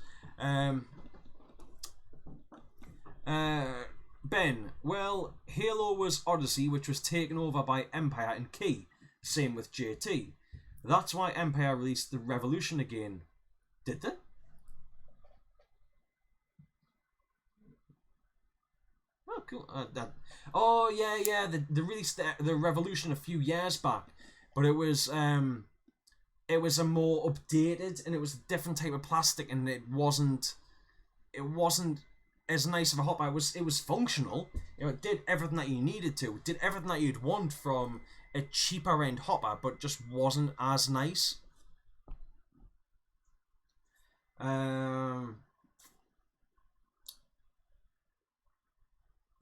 Speaker 1: Ben, well, Halo was Odyssey, which was taken over by Empire and Key. Same with JT. That's why Empire released the Revolution again. Did they? Huh. cool. Oh yeah. They released the Revolution a few years back, but it was a more updated, and it was a different type of plastic, and it wasn't as nice of a hopper. It was functional. It did everything that you needed to. It did everything that you'd want from a cheaper end hopper, but just wasn't as nice.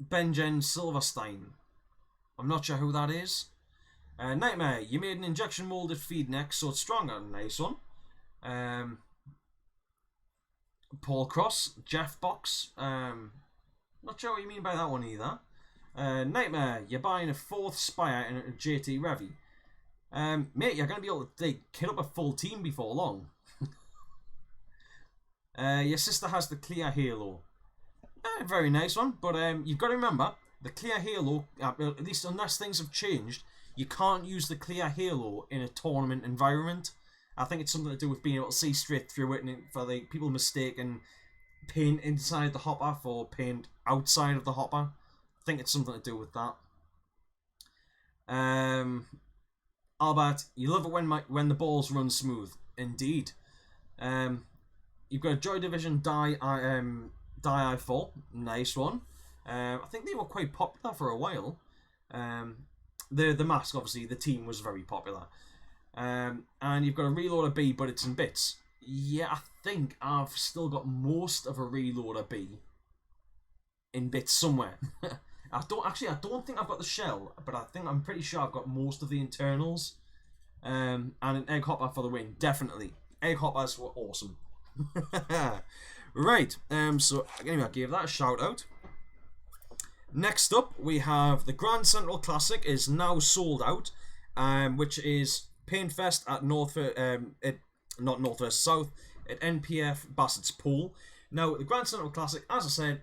Speaker 1: Benjen Silverstein. I'm not sure who that is. Nightmare, you made an injection molded feed neck so it's stronger. Nice one. Paul Cross, Jeff Box. Not sure what you mean by that one either. Nightmare, you're buying a 4th Spire and a JT Revy. Mate, you're going to be able to kit up a full team before long. Your sister has the clear halo. Very nice one, but you've got to remember, the clear halo, at least unless things have changed, you can't use the clear halo in a tournament environment. I think it's something to do with being able to see straight through it, and for the people mistaking paint inside the hopper for paint outside of the hopper. I think it's something to do with that. Albert, you love it when the balls run smooth. Indeed. You've got a Joy Division Die I4. Nice one. I think they were quite popular for a while. The mask, obviously, the team was very popular. And you've got a Reloader B, but it's in bits. Yeah, I think I've still got most of a Reloader B in bits somewhere. I don't think I've got the shell, but I'm pretty sure I've got most of the internals. And an Egg Hopper for the win, definitely. Egg Hoppers were awesome. Right, so anyway, I gave that a shout out. Next up, we have the Grand Central Classic is now sold out, which is Paintfest at not North vs South, at NPF Bassett's Pool. Now, the Grand Central Classic, as I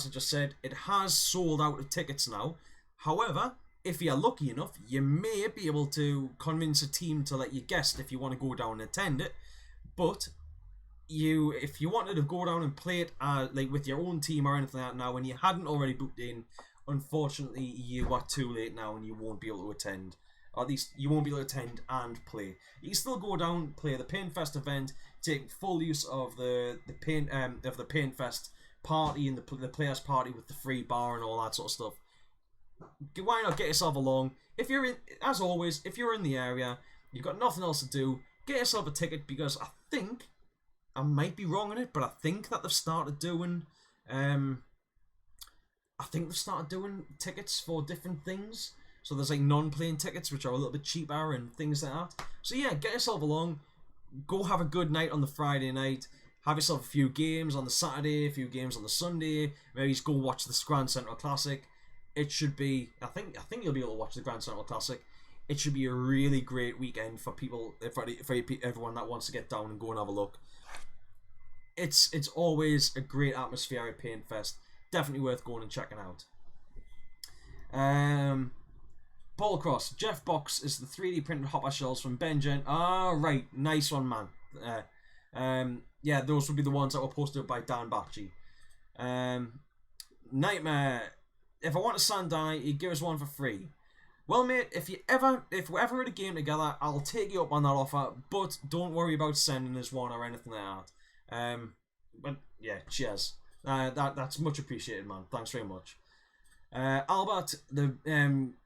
Speaker 1: just said, it has sold out of tickets now. However, if you're lucky enough, you may be able to convince a team to let you guest if you want to go down and attend it. But if you wanted to go down and play it like with your own team or anything like that now, and you hadn't already booked in, unfortunately you are too late now, and you won't be able to attend. Or at least you won't be able to attend and play. You can still go down, play the Paintfest event, take full use of the Paintfest party and the players' party with the free bar and all that sort of stuff. Why not get yourself along? If you're in, as always, if you're in the area, you've got nothing else to do, get yourself a ticket, because I might be wrong on it, but I think that they've started doing tickets for different things. So there's like non-playing tickets, which are a little bit cheaper and things like that. So yeah, get yourself along. Go have a good night on the Friday night. Have yourself a few games on the Saturday, a few games on the Sunday. Maybe just go watch the Grand Central Classic. It should be, I think you'll be able to watch the Grand Central Classic. It should be a really great weekend for people, for everyone that wants to get down and go and have a look. It's always a great atmosphere at Paintfest. Definitely worth going and checking out. Paul Cross, Jeff Box is the 3D printed hopper shells from Benjen. Ah, right, nice one, man. Yeah, those would be the ones that were posted by Dan Bacci. Nightmare, if I want a Sandai, you give us one for free. Well, mate, if we're ever at a game together, I'll take you up on that offer, but don't worry about sending us one or anything like that. But yeah, cheers. That's much appreciated, man. Thanks very much. Albert, the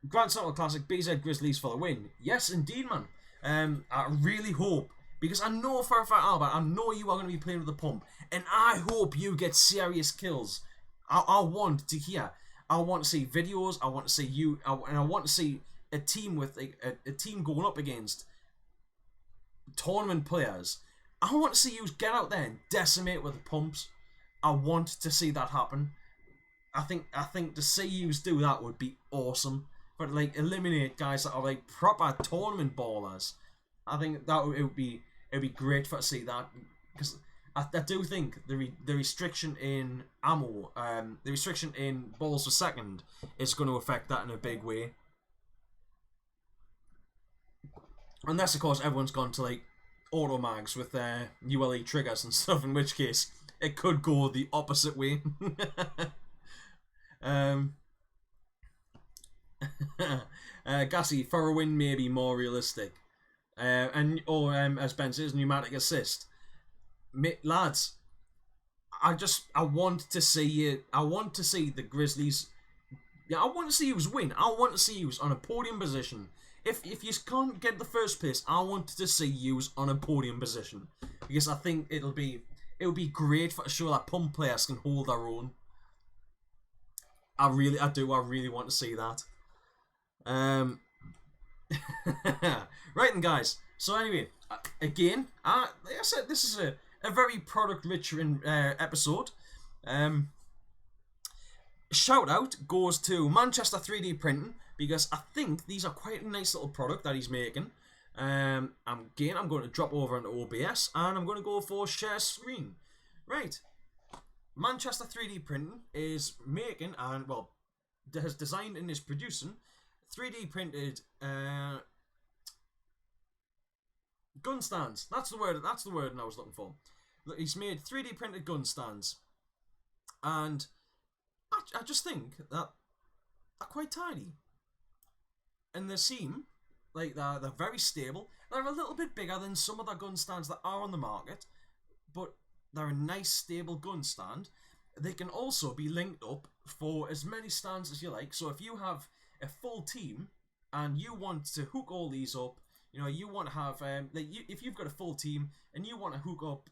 Speaker 1: Grand Central Classic, BZ Grizzlies for the win. Yes, indeed, man. I really hope, because I know for a fact, Albert, I know you are going to be playing with the pump, and I hope you get serious kills. I want to hear. I want to see videos. I want to see you, and I want to see a team with a team going up against tournament players. I want to see you get out there and decimate with the pumps. I want to see that happen. I think to see you do that would be awesome. But like eliminate guys that are like proper tournament ballers. I think that it'd be great to see that, because I do think the restriction in ammo, the restriction in balls per second is going to affect that in a big way. Unless of course everyone's gone to like auto mags with their ULE triggers and stuff, in which case it could go the opposite way. Gassy, for a win may be more realistic. As Ben says, pneumatic assist. Lads, I want to see it. I want to see the Grizzlies. Yeah, I want to see you win. I want to see you on a podium position. If you can't get the first place, I want to see you on a podium position, because I think it'll be great for to show that pump players can hold their own. I really want to see that. Right then, guys. So anyway, again, like I said, this is a very product-rich episode. Shout out goes to Manchester 3D Printing, because I think these are quite a nice little product that he's making. I'm going to drop over into OBS and I'm going to go for share screen. Right. Manchester 3D Printing is making and, well, has designed and is producing 3D printed gun stands. That's the word I was looking for. He's made 3D printed gun stands. And I just think that they're quite tidy. And they seem like they're very stable. They're a little bit bigger than some of the gun stands that are on the market, but they're a nice stable gun stand. They can also be linked up for as many stands as you like. So if you have a full team and you want to hook all these up, you know, you want to have if you've got a full team and you want to hook up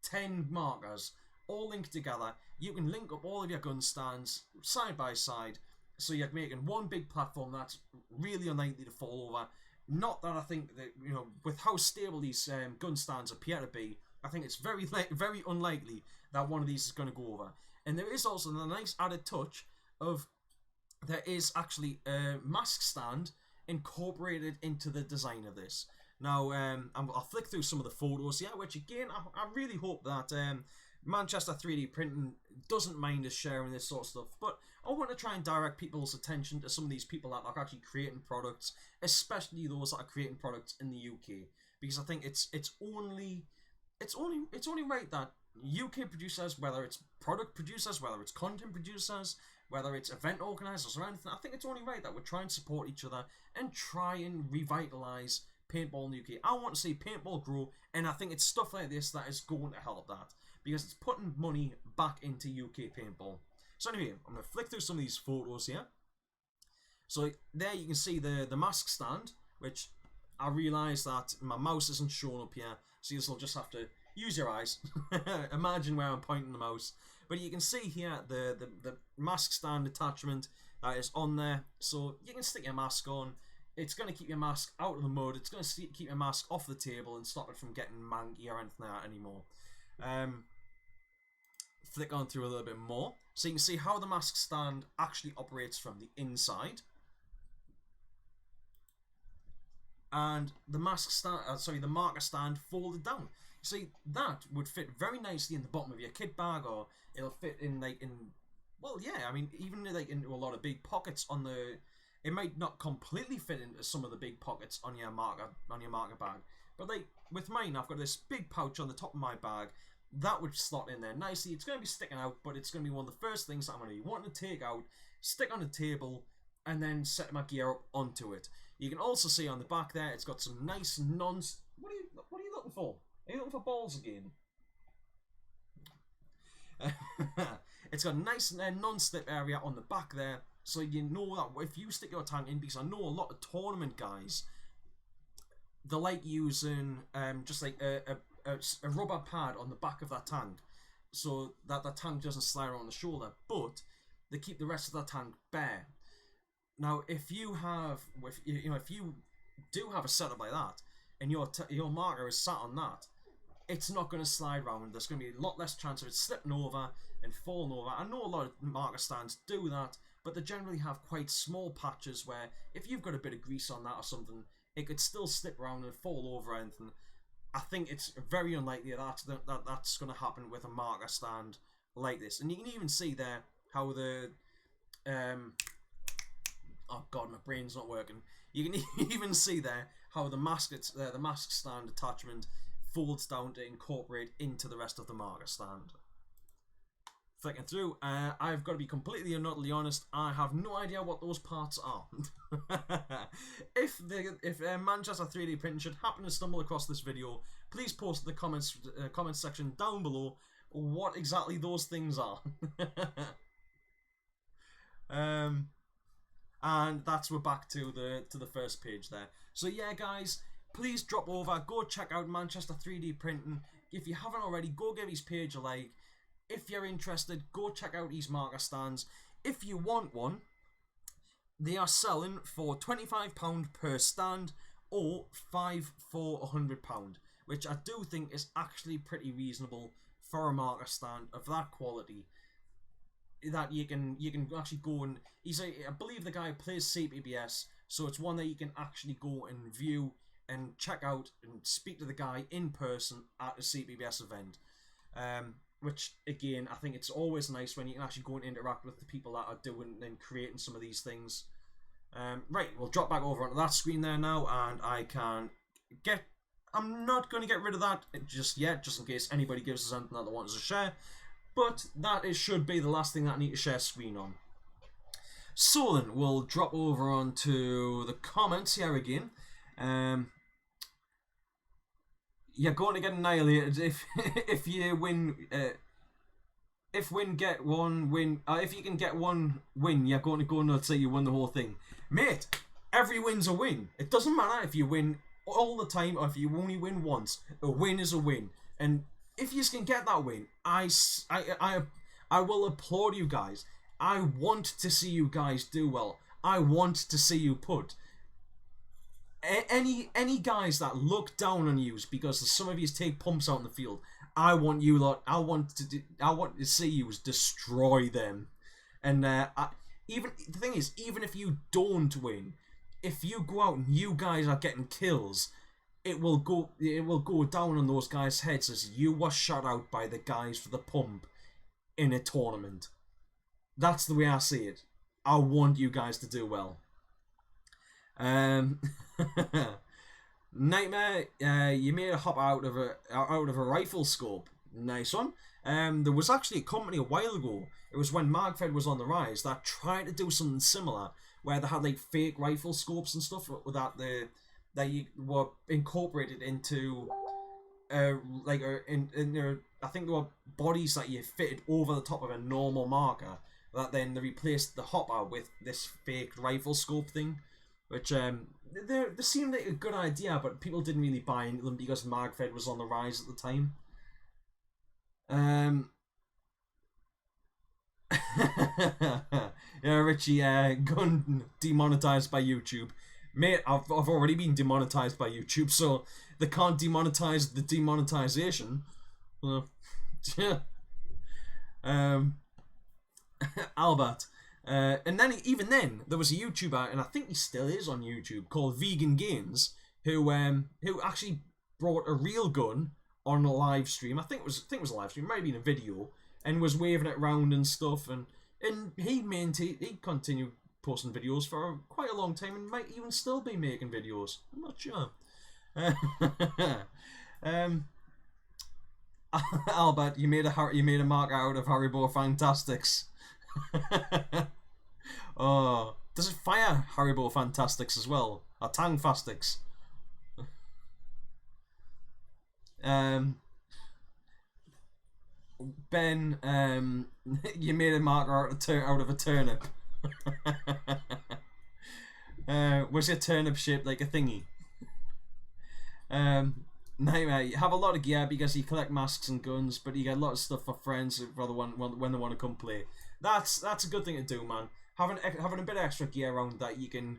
Speaker 1: 10 markers all linked together, you can link up all of your gun stands side by side, so you're making one big platform that's really unlikely to fall over. Not that I think that, you know, with how stable these gun stands appear to be, I think it's very unlikely that one of these is going to go over. And there is also a nice added touch of there is actually a mask stand incorporated into the design of this. Now, I'll flick through some of the photos here, which again, I really hope that Manchester 3D Printing doesn't mind us sharing this sort of stuff, but I want to try and direct people's attention to some of these people that are actually creating products, especially those that are creating products in the UK, because I think it's only right that UK producers, whether it's product producers, whether it's content producers, whether it's event organisers or anything, I think it's only right that we try and support each other and try and revitalise paintball in the UK. I want to see paintball grow, and I think it's stuff like this that is going to help that, because it's putting money back into UK paintball. So anyway, I'm going to flick through some of these photos here. So there you can see the mask stand, which I realise that my mouse isn't showing up here, so you'll just have to use your eyes. Imagine where I'm pointing the mouse. But you can see here the mask stand attachment that is on there, so you can stick your mask on. It's going to keep your mask out of the mud. It's going to keep your mask off the table and stop it from getting manky or anything like that anymore. Flick on through a little bit more, so you can see how the mask stand actually operates from the inside. And the mask stand, the marker stand folded down. See, that would fit very nicely in the bottom of your kit bag, or it'll fit in well, yeah, I mean, even into a lot of big pockets on the. It might not completely fit into some of the big pockets on your marker bag, but with mine, I've got this big pouch on the top of my bag that would slot in there nicely. It's going to be sticking out, but it's going to be one of the first things that I'm going to be wanting to take out, stick on the table, and then set my gear up onto it. You can also see on the back there, it's got some nice What are you looking for? Are you looking for balls again? It's got a nice non-slip area on the back there, so you know that if you stick your tank in, because I know a lot of tournament guys, they like using just like a rubber pad on the back of that tank, so that the tank doesn't slide around the shoulder, but they keep the rest of the tank bare. Now, if you do have a setup like that, and your marker is sat on that, it's not going to slide around. There's going to be a lot less chance of it slipping over and falling over. I know a lot of marker stands do that, but they generally have quite small patches where if you've got a bit of grease on that or something, it could still slip around and fall over or anything. I think it's very unlikely that's going to happen with a marker stand like this. And you can even see there how the oh god, my brain's not working. You can even see there how the mask stand attachment folds down to incorporate into the rest of the marker stand. flicking through. I've got to be completely and utterly honest. I have no idea what those parts are. If Manchester 3D printing should happen to stumble across this video, please post in the comments section down below what exactly those things are. And we're back to the first page there. So yeah, guys, please drop over, go check out Manchester 3D printing. If you haven't already, go give his page a like. If you're interested, go check out his marker stands. If you want one, they are selling for £25 per stand or £5 for £100, which I do think is actually pretty reasonable for a marker stand of that quality. That you can actually go and I believe the guy plays CPBS, so it's one that you can actually go and view and check out and speak to the guy in person at a CPBS event. Which again, I think it's always nice when you can actually go and interact with the people that are doing and creating some of these things. Right, we'll drop back over onto that screen there now, and I'm not going to get rid of that just yet, just in case anybody gives us anything that they want us to share. But should be the last thing that I need to share screen on. So then, we'll drop over onto the comments here again. You're going to get annihilated if you win. If you can get one win, you're going to go nuts say you won the whole thing, mate. Every win's a win. It doesn't matter if you win all the time or if you only win once. A win is a win, and if you can get that win, I will applaud you guys. I want to see you guys do well. I want to see you put. Any guys that look down on you because some of you take pumps out in the field, I want you lot. I want to see you destroy them. And even the thing is, even if you don't win, if you go out and you guys are getting kills, it will go down on those guys' heads as you were shut out by the guys for the pump in a tournament. That's the way I see it. I want you guys to do well. Nightmare, you made a hop out of a rifle scope. Nice one. There was actually a company a while ago. It was when MagFed was on the rise that tried to do something similar, where they had like fake rifle scopes and stuff that you were incorporated into in their, I think there were bodies that you fitted over the top of a normal marker. That then they replaced the hopper with this fake rifle scope thing, which they seemed like a good idea, but people didn't really buy into them because MagFed was on the rise at the time. Yeah, Richie, gun demonetized by YouTube. Mate, I've already been demonetized by YouTube, so they can't demonetize the demonetization. Yeah. Albert. And then even then there was a YouTuber, and I think he still is on YouTube, called Vegan Games, who actually brought a real gun on a live stream. I think it was a live stream, maybe in a video, and was waving it around and stuff, and he continued posting videos for quite a long time and might even still be making videos. I'm not sure. Albert, you made a mark out of Haribo Fantastics. Oh, does it fire Haribo Fantastics as well? Or Tang Fastics? Ben, you made a marker out of a turnip. Was your turnip shaped like a thingy? Nightmare, you have a lot of gear because you collect masks and guns, but you get a lot of stuff for friends when they want to come play. That's a good thing to do, man. Having a bit of extra gear around that you can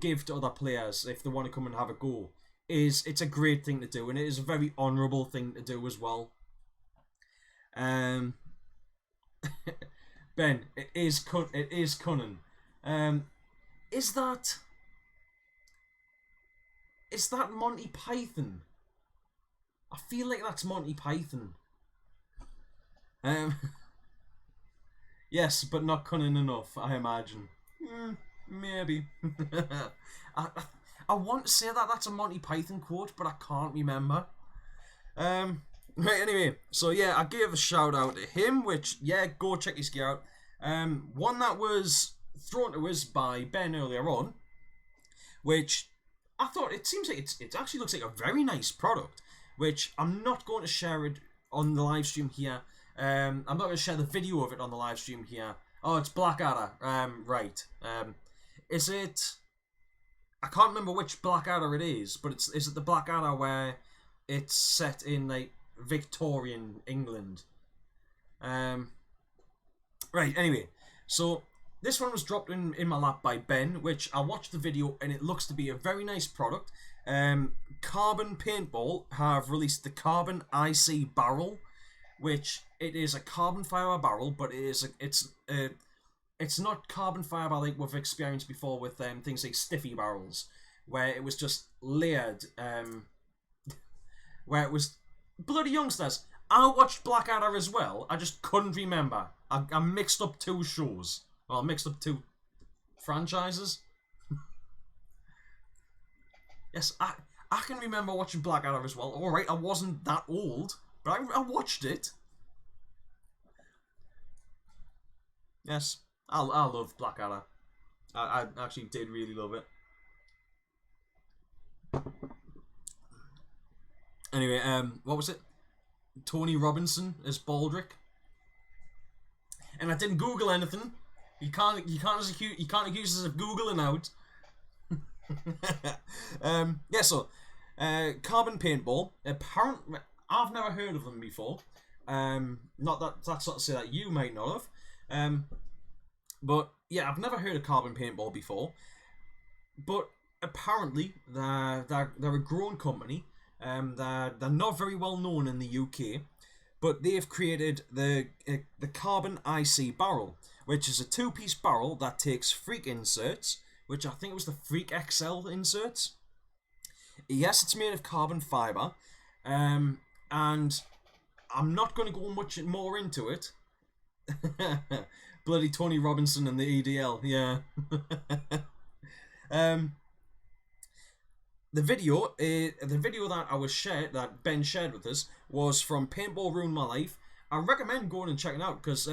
Speaker 1: give to other players if they want to come and have a go it's a great thing to do, and it is a very honourable thing to do as well. Ben, it is cunning. Is that Monty Python? I feel like that's Monty Python. Yes, but not cunning enough, I imagine. Maybe. I want to say that that's a Monty Python quote, but I can't remember. Right, anyway, so yeah, I gave a shout out to him, which, yeah, go check his gear out. One that was thrown to us by Ben earlier on, which I thought it seems like it actually looks like a very nice product, which I'm not going to share it on the live stream here. I'm not going to share the video of it on the live stream here. Oh, it's Blackadder. Right. Is it? I can't remember which Blackadder it is, but is it the Blackadder where it's set in like Victorian England? Right. Anyway, so this one was dropped in my lap by Ben, which I watched the video and it looks to be a very nice product. Carbon Paintball have released the Carbon IC barrel, which it is a carbon fiber barrel, but it's not carbon fiber like we've experienced before with things like stiffy barrels, where it was just layered, where it was bloody youngsters. I watched Blackadder as well. I just couldn't remember. I mixed up two shows. Well, I mixed up two franchises. Yes, I can remember watching Blackadder as well. Alright, I wasn't that old, but I watched it. Yes, I love Blackadder. I actually did really love it. Anyway, what was it? Tony Robinson as Baldric. And I didn't Google anything. You can't accuse us of Googling out. Yeah, so Carbon Paintball. Apparently, I've never heard of them before. Not that that's not to say that you might not have. But yeah, I've never heard of Carbon Paintball before. But apparently, they're a growing company. They're not very well known in the UK, but they've created the Carbon IC barrel, which is a two-piece barrel that takes Freak inserts, which I think was the Freak XL inserts. Yes, it's made of carbon fiber, and I'm not going to go much more into it. Bloody Tony Robinson and the EDL, yeah. The video that Ben shared with us was from Paintball Ruined My Life. I recommend going and checking it out because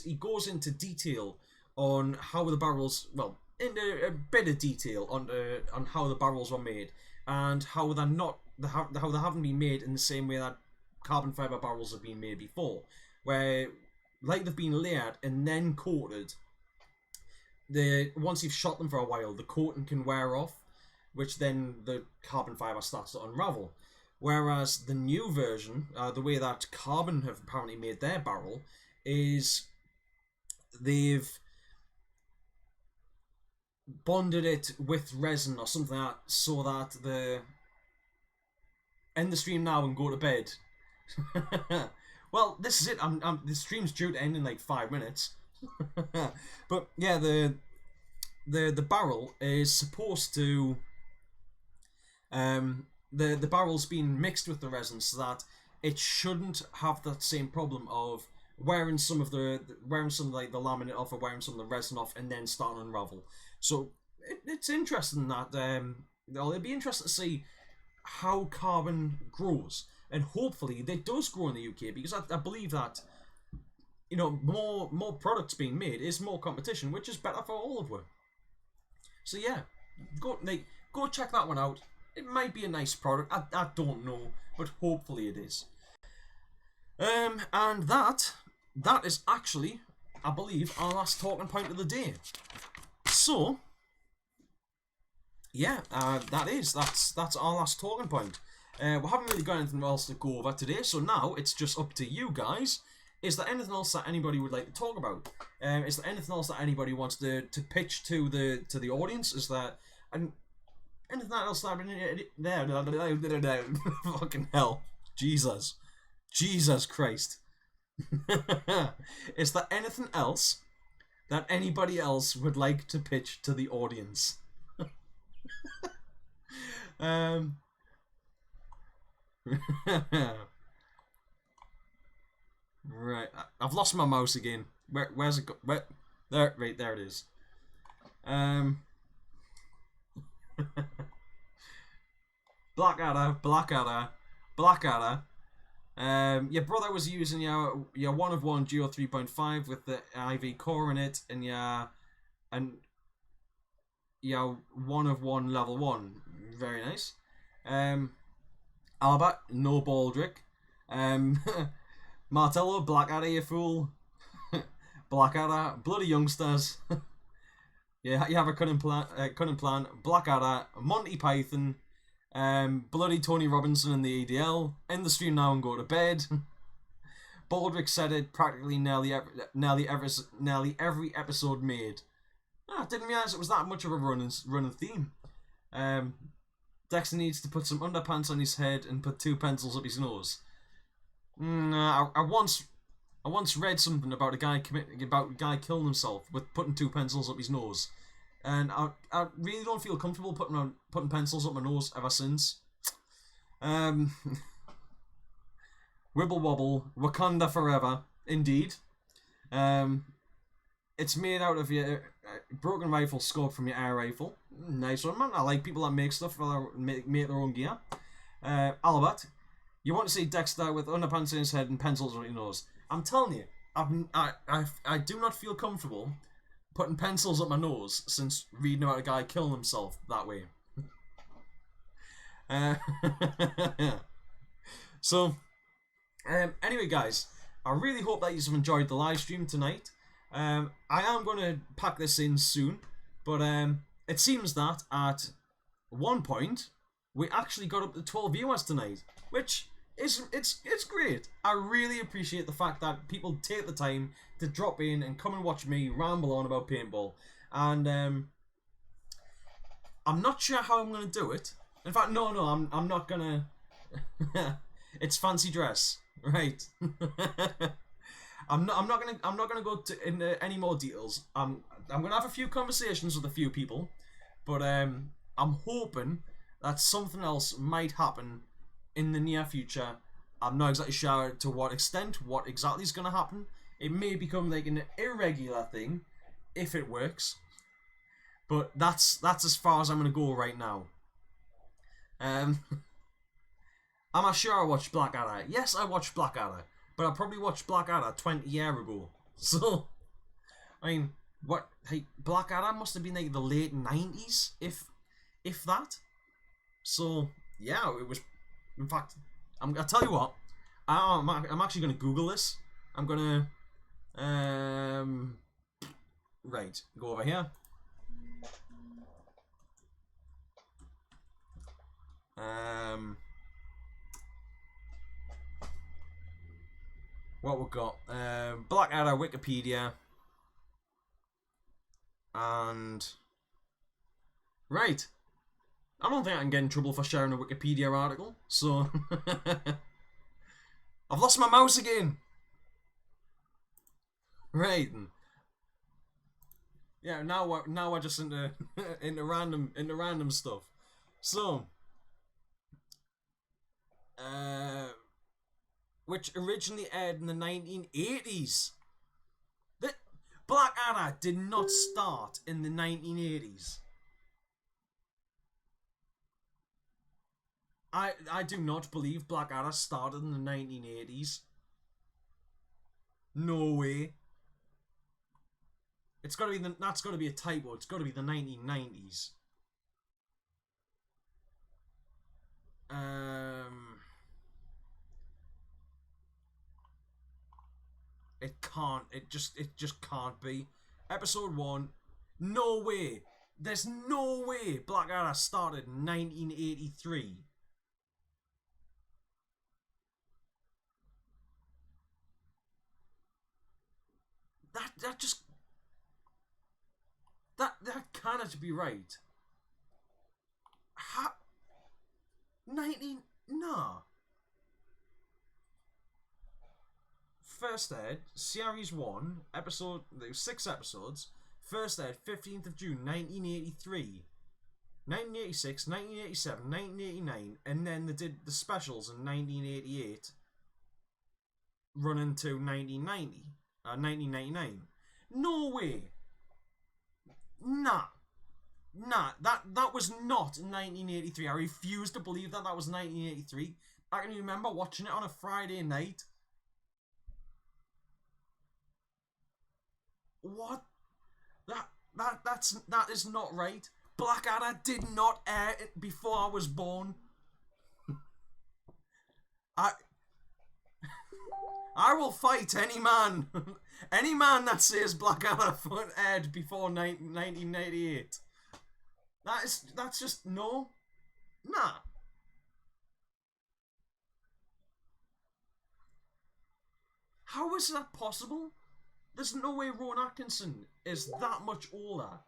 Speaker 1: he goes into detail on how the barrels, well, into a bit of detail on how the barrels were made and how they haven't been made in the same way that carbon fiber barrels have been made before, where like they've been layered and then coated. Once you've shot them for a while, the coating can wear off, which then the carbon fiber starts to unravel. Whereas the new version, the way that Carbon have apparently made their barrel, is they've bonded it with resin or something like that, so that end the stream now and go to bed. Well, this is it. The stream's due to end in like 5 minutes. But yeah, the barrel is supposed to the barrel's been mixed with the resin so that it shouldn't have that same problem of wearing some of the like the laminate off or wearing some of the resin off and then starting to unravel. So it's interesting that it'll be interesting to see how Carbon grows, and hopefully it does grow in the UK, because I believe that, you know, more products being made is more competition, which is better for all of us. So yeah, go check that one out. It might be a nice product. I don't know, but hopefully it is. And that is actually, I believe, our last talking point of the day. So yeah, that's our last talking point. We haven't really got anything else to go over today, so now it's just up to you guys. Is there anything else that anybody would like to talk about? Is there anything else that anybody wants to pitch to the audience? Is there anything else that fucking hell, Jesus Christ? Is there anything else that anybody else would like to pitch to the audience? Right, I've lost my mouse again. Where's it go? There, right there it is. Blackadder. Your brother was using your 1 of 1 Geo 3.5 with the IV core in it, and your 1 of 1 level 1. Very nice. Albert, no Baldric. Martello, Blackadder, you fool. Blackadder, bloody youngsters. Yeah, you have a cunning plan. Blackadder, Monty Python, bloody Tony Robinson in the EDL. End the stream now and go to bed. Baldric said it practically nearly every episode made. I didn't realise it was that much of a running theme. Dexter needs to put some underpants on his head and put 2 pencils up his nose. I once read something about a guy killing himself with putting 2 pencils up his nose, and I really don't feel comfortable putting pencils up my nose ever since. Wibble wobble, Wakanda forever, indeed. It's made out of your broken rifle scope from your air rifle. Nice one, man. I like people that make stuff, make their own gear. Albert, you want to see Dexter with underpants in his head and pencils on his nose. I'm telling you, I do not feel comfortable putting pencils up my nose since reading about a guy killing himself that way. So, anyway, guys, I really hope that you've enjoyed the live stream tonight. I am going to pack this in soon, but it seems that at one point we actually got up to 12 viewers tonight, which is it's great. I really appreciate the fact that people take the time to drop in and come and watch me ramble on about paintball, and I'm not sure how I'm going to do it. In fact, no, I'm not gonna. It's fancy dress, right? I'm not gonna go into any more details. I'm gonna have a few conversations with a few people, but I'm hoping that something else might happen in the near future. I'm not exactly sure to what extent, what exactly is gonna happen. It may become like an irregular thing, if it works. But that's as far as I'm gonna go right now. Am I sure I watched Blackadder? Yes, I watched Blackadder. But I probably watched Blackadder 20 years ago. So, I mean, what? Hey, Blackadder must have been like the late 90s, if that. So, yeah, it was. In fact, I'll tell you what. I'm actually gonna Google this. I'm gonna. Right, go over here. What we've got? Blackadder Wikipedia. And right. I don't think I can get in trouble for sharing a Wikipedia article, so I've lost my mouse again. Right. Yeah, now we're just into into random stuff. So which originally aired in the 1980s. The Blackadder did not start in the 1980s. I do not believe Blackadder started in the 1980s. No way. It's got to be that's got to be a typo. It's got to be the 1990s. It can't. It just can't be. Episode 1. No way. There's no way Blackadder started in 1983. That just that cannot be right. How 19 no. First aired series 1 episode. There were 6 episodes. First aired 15th of June 1983, 1986, 1987, 1989, and then they did the specials in 1988, running to 1999. No way. Nah, that was not 1983. I refuse to believe that was 1983. I can remember watching it on a Friday night. What? That is not right. Blackadder did not air it before I was born. I will fight any man. Any man that says Blackadder aired before 1998. That's just no. Nah. How is that possible? There's no way Rowan Atkinson is that much older.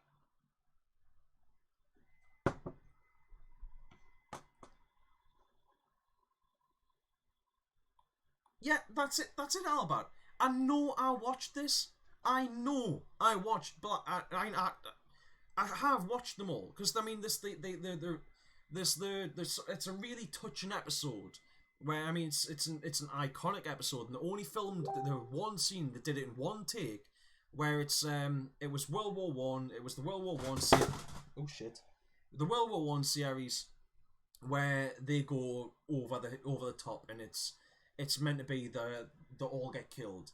Speaker 1: Yeah, that's it, Albert. I know I watched this. I know I watched I have watched them all. Because, I mean, it's a really touching episode. Where, I mean, it's an iconic episode. And they only filmed the one scene, that did it in one take. Where it was World War One. It was the World War One series. Oh, shit. The World War One series where they go over the top, and it's meant to be the all get killed.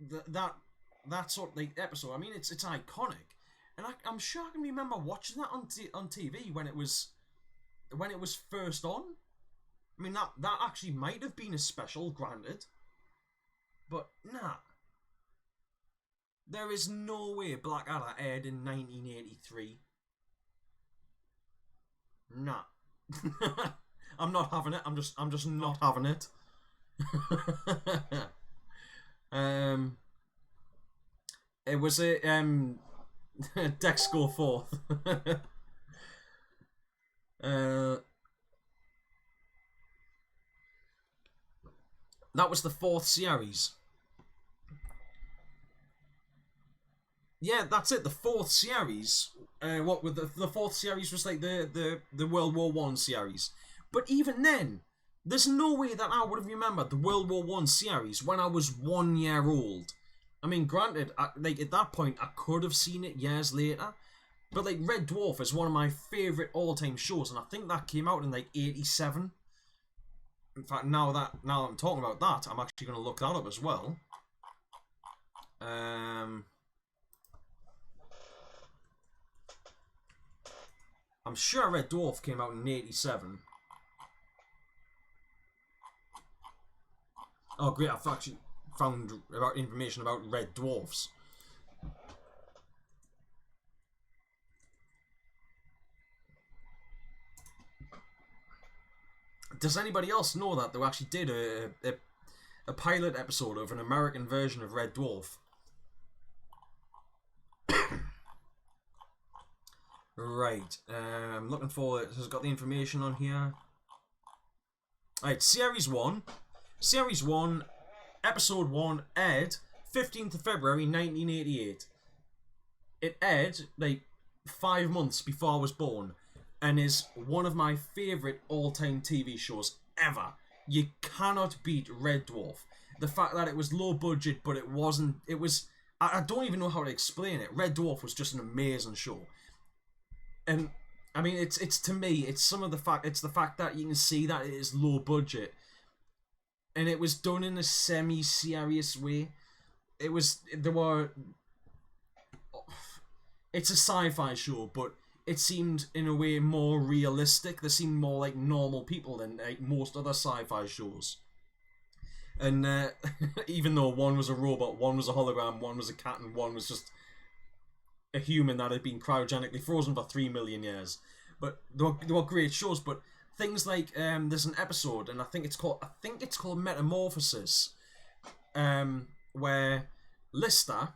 Speaker 1: That sort of like episode. I mean, it's iconic, and I'm sure I can remember watching that on TV when it was first on. I mean, that actually might have been a special, granted, but nah. There is no way Blackadder aired in 1983. Nah. I'm not having it. I'm just not having it. It was a Dex go forth. That was the 4th series. Yeah, that's it. The 4th series. What with the 4th series was like the World War One series. But even then, there's no way that I would have remembered the World War One series when I was 1 year old. I mean, granted, like at that point, I could have seen it years later. But like Red Dwarf is one of my favourite all-time shows, and I think that came out in like '87. In fact, now that I'm talking about that, I'm actually going to look that up as well. I'm sure Red Dwarf came out in '87. Oh great, I've actually found information about Red Dwarfs. Does anybody else know that they actually did a pilot episode of an American version of Red Dwarf? Right, I'm looking for it. Has got the information on here. Right, Series 1, Episode 1 aired 15th of February 1988. It aired like 5 months before I was born, and is one of my favourite all-time TV shows ever. You cannot beat Red Dwarf. The fact that it was low budget, but it wasn't. It was. I don't even know how to explain it. Red Dwarf was just an amazing show. And I mean, it's to me, it's the fact that you can see that it is low budget, and it was done in a semi-serious way. It's a sci-fi show, but it seemed in a way more realistic. They seemed more like normal people than like most other sci-fi shows. And even though one was a robot, one was a hologram, one was a cat, and one was just a human that had been cryogenically frozen for 3 million years. But they were great shows. But things like there's an episode, and I think it's called Metamorphosis, where Lister,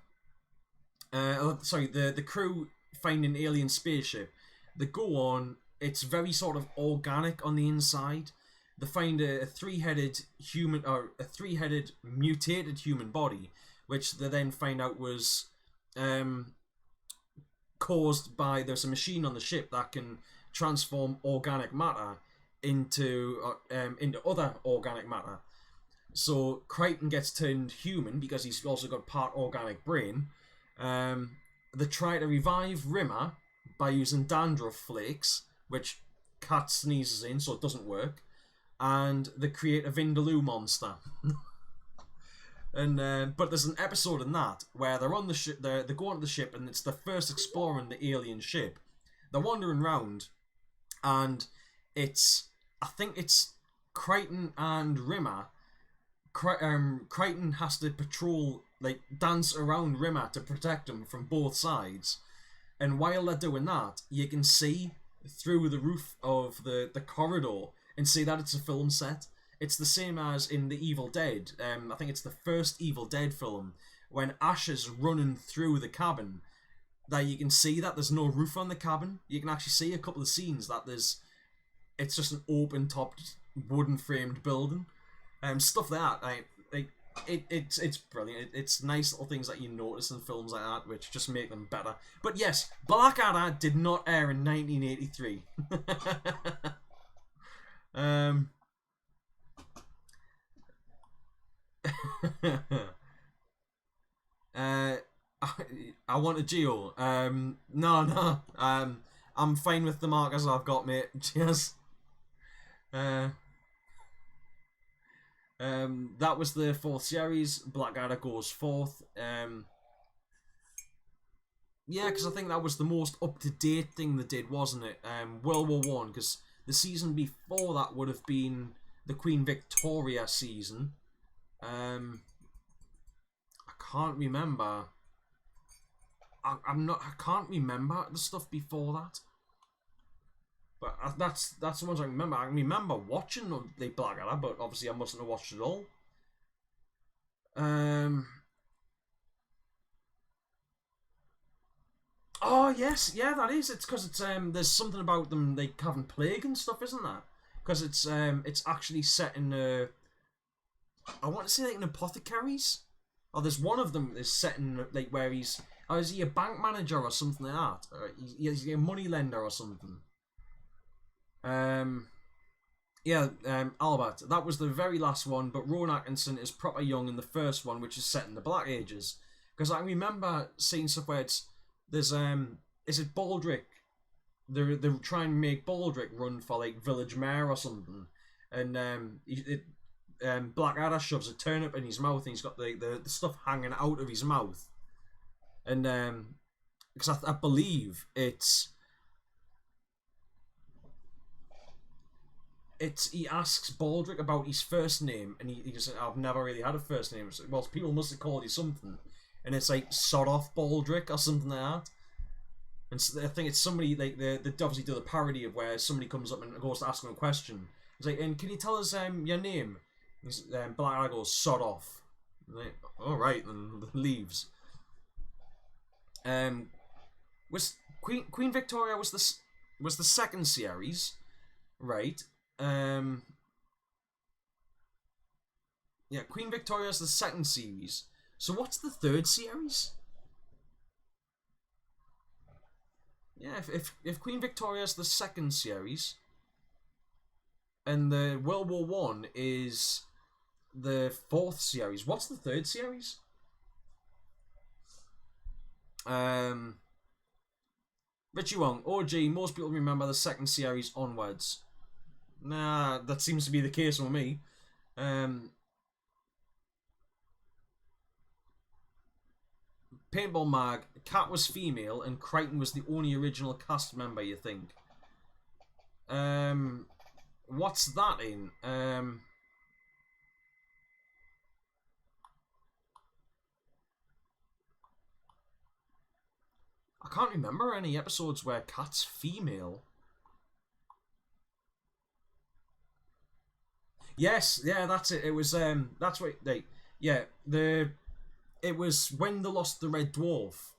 Speaker 1: the crew find an alien spaceship. They go on. It's very sort of organic on the inside. They find a three-headed human, or a three-headed mutated human body, which they then find out was caused by, there's a machine on the ship that can transform organic matter into other organic matter. So Crichton gets turned human because he's also got part organic brain. They try to revive Rimmer by using dandruff flakes, which cat sneezes in, so it doesn't work. And they create a Vindaloo monster. And but there's an episode in that where they're on the ship, they go onto the ship, and it's the first exploring the alien ship. They're wandering around, and I think it's Crichton and Rimmer. Crichton has to patrol, like dance around Rimmer to protect him from both sides. And while they're doing that, you can see through the roof of the corridor and see that it's a film set. It's the same as in The Evil Dead. I think it's the first Evil Dead film, when Ash is running through the cabin, that you can see that there's no roof on the cabin. You can actually see a couple of scenes that it's just an open-topped, wooden-framed building. Stuff like that. It's brilliant. It's nice little things that you notice in films like that, which just make them better. But yes, Blackadder did not air in 1983. I want a Geo. No. I'm fine with the markers I've got, mate. Cheers. That was the 4th series. Blackadder goes 4th. Yeah, because I think that was the most up-to-date thing they did, wasn't it? World War One, because the season before that would have been the Queen Victoria season. I can't remember. I can't remember the stuff before that. But that's the ones I remember. I remember watching the Blackadder, but obviously I mustn't have watched it all. Oh yes, yeah, that is. It's because it's there's something about them like having plague and stuff, isn't that? Because it's actually set in I want to say like an apothecaries. Or there's one of them is set in like where is he a bank manager or something like that? Or he's a money lender or something. Albert, that was the very last one, but Rowan Atkinson is proper young in the first one, which is set in the Black Ages. Because I remember seeing stuff where there's is it Baldrick? They're trying to make Baldrick run for like village mayor or something, and Blackadder shoves a turnip in his mouth, and he's got the stuff hanging out of his mouth, and because I believe he asks Baldrick about his first name, and he says, "I've never really had a first name." Well, people must have called you something, and it's like sod off Baldrick or something like that. And so I think it's somebody like they obviously do the parody of where somebody comes up and goes to ask him a question. He's like, "And can you tell us your name?" Blackadder goes, "Sod off." Like, all right, and leaves. Was Queen Victoria was the second series, right? Yeah, Queen Victoria's the second series. So what's the third series? Yeah, if Queen Victoria's the second series, and the World War One is the 4th series, what's the 3rd series? Richie Wong, OG, most people remember the 2nd series onwards. Nah, that seems to be the case with me. Paintball Mag, Kat was female and Crichton was the only original cast member, you think? What's that in? I can't remember any episodes where Kat's female. Yes, yeah, that's it. It was that's what it was when they lost the Red Dwarf.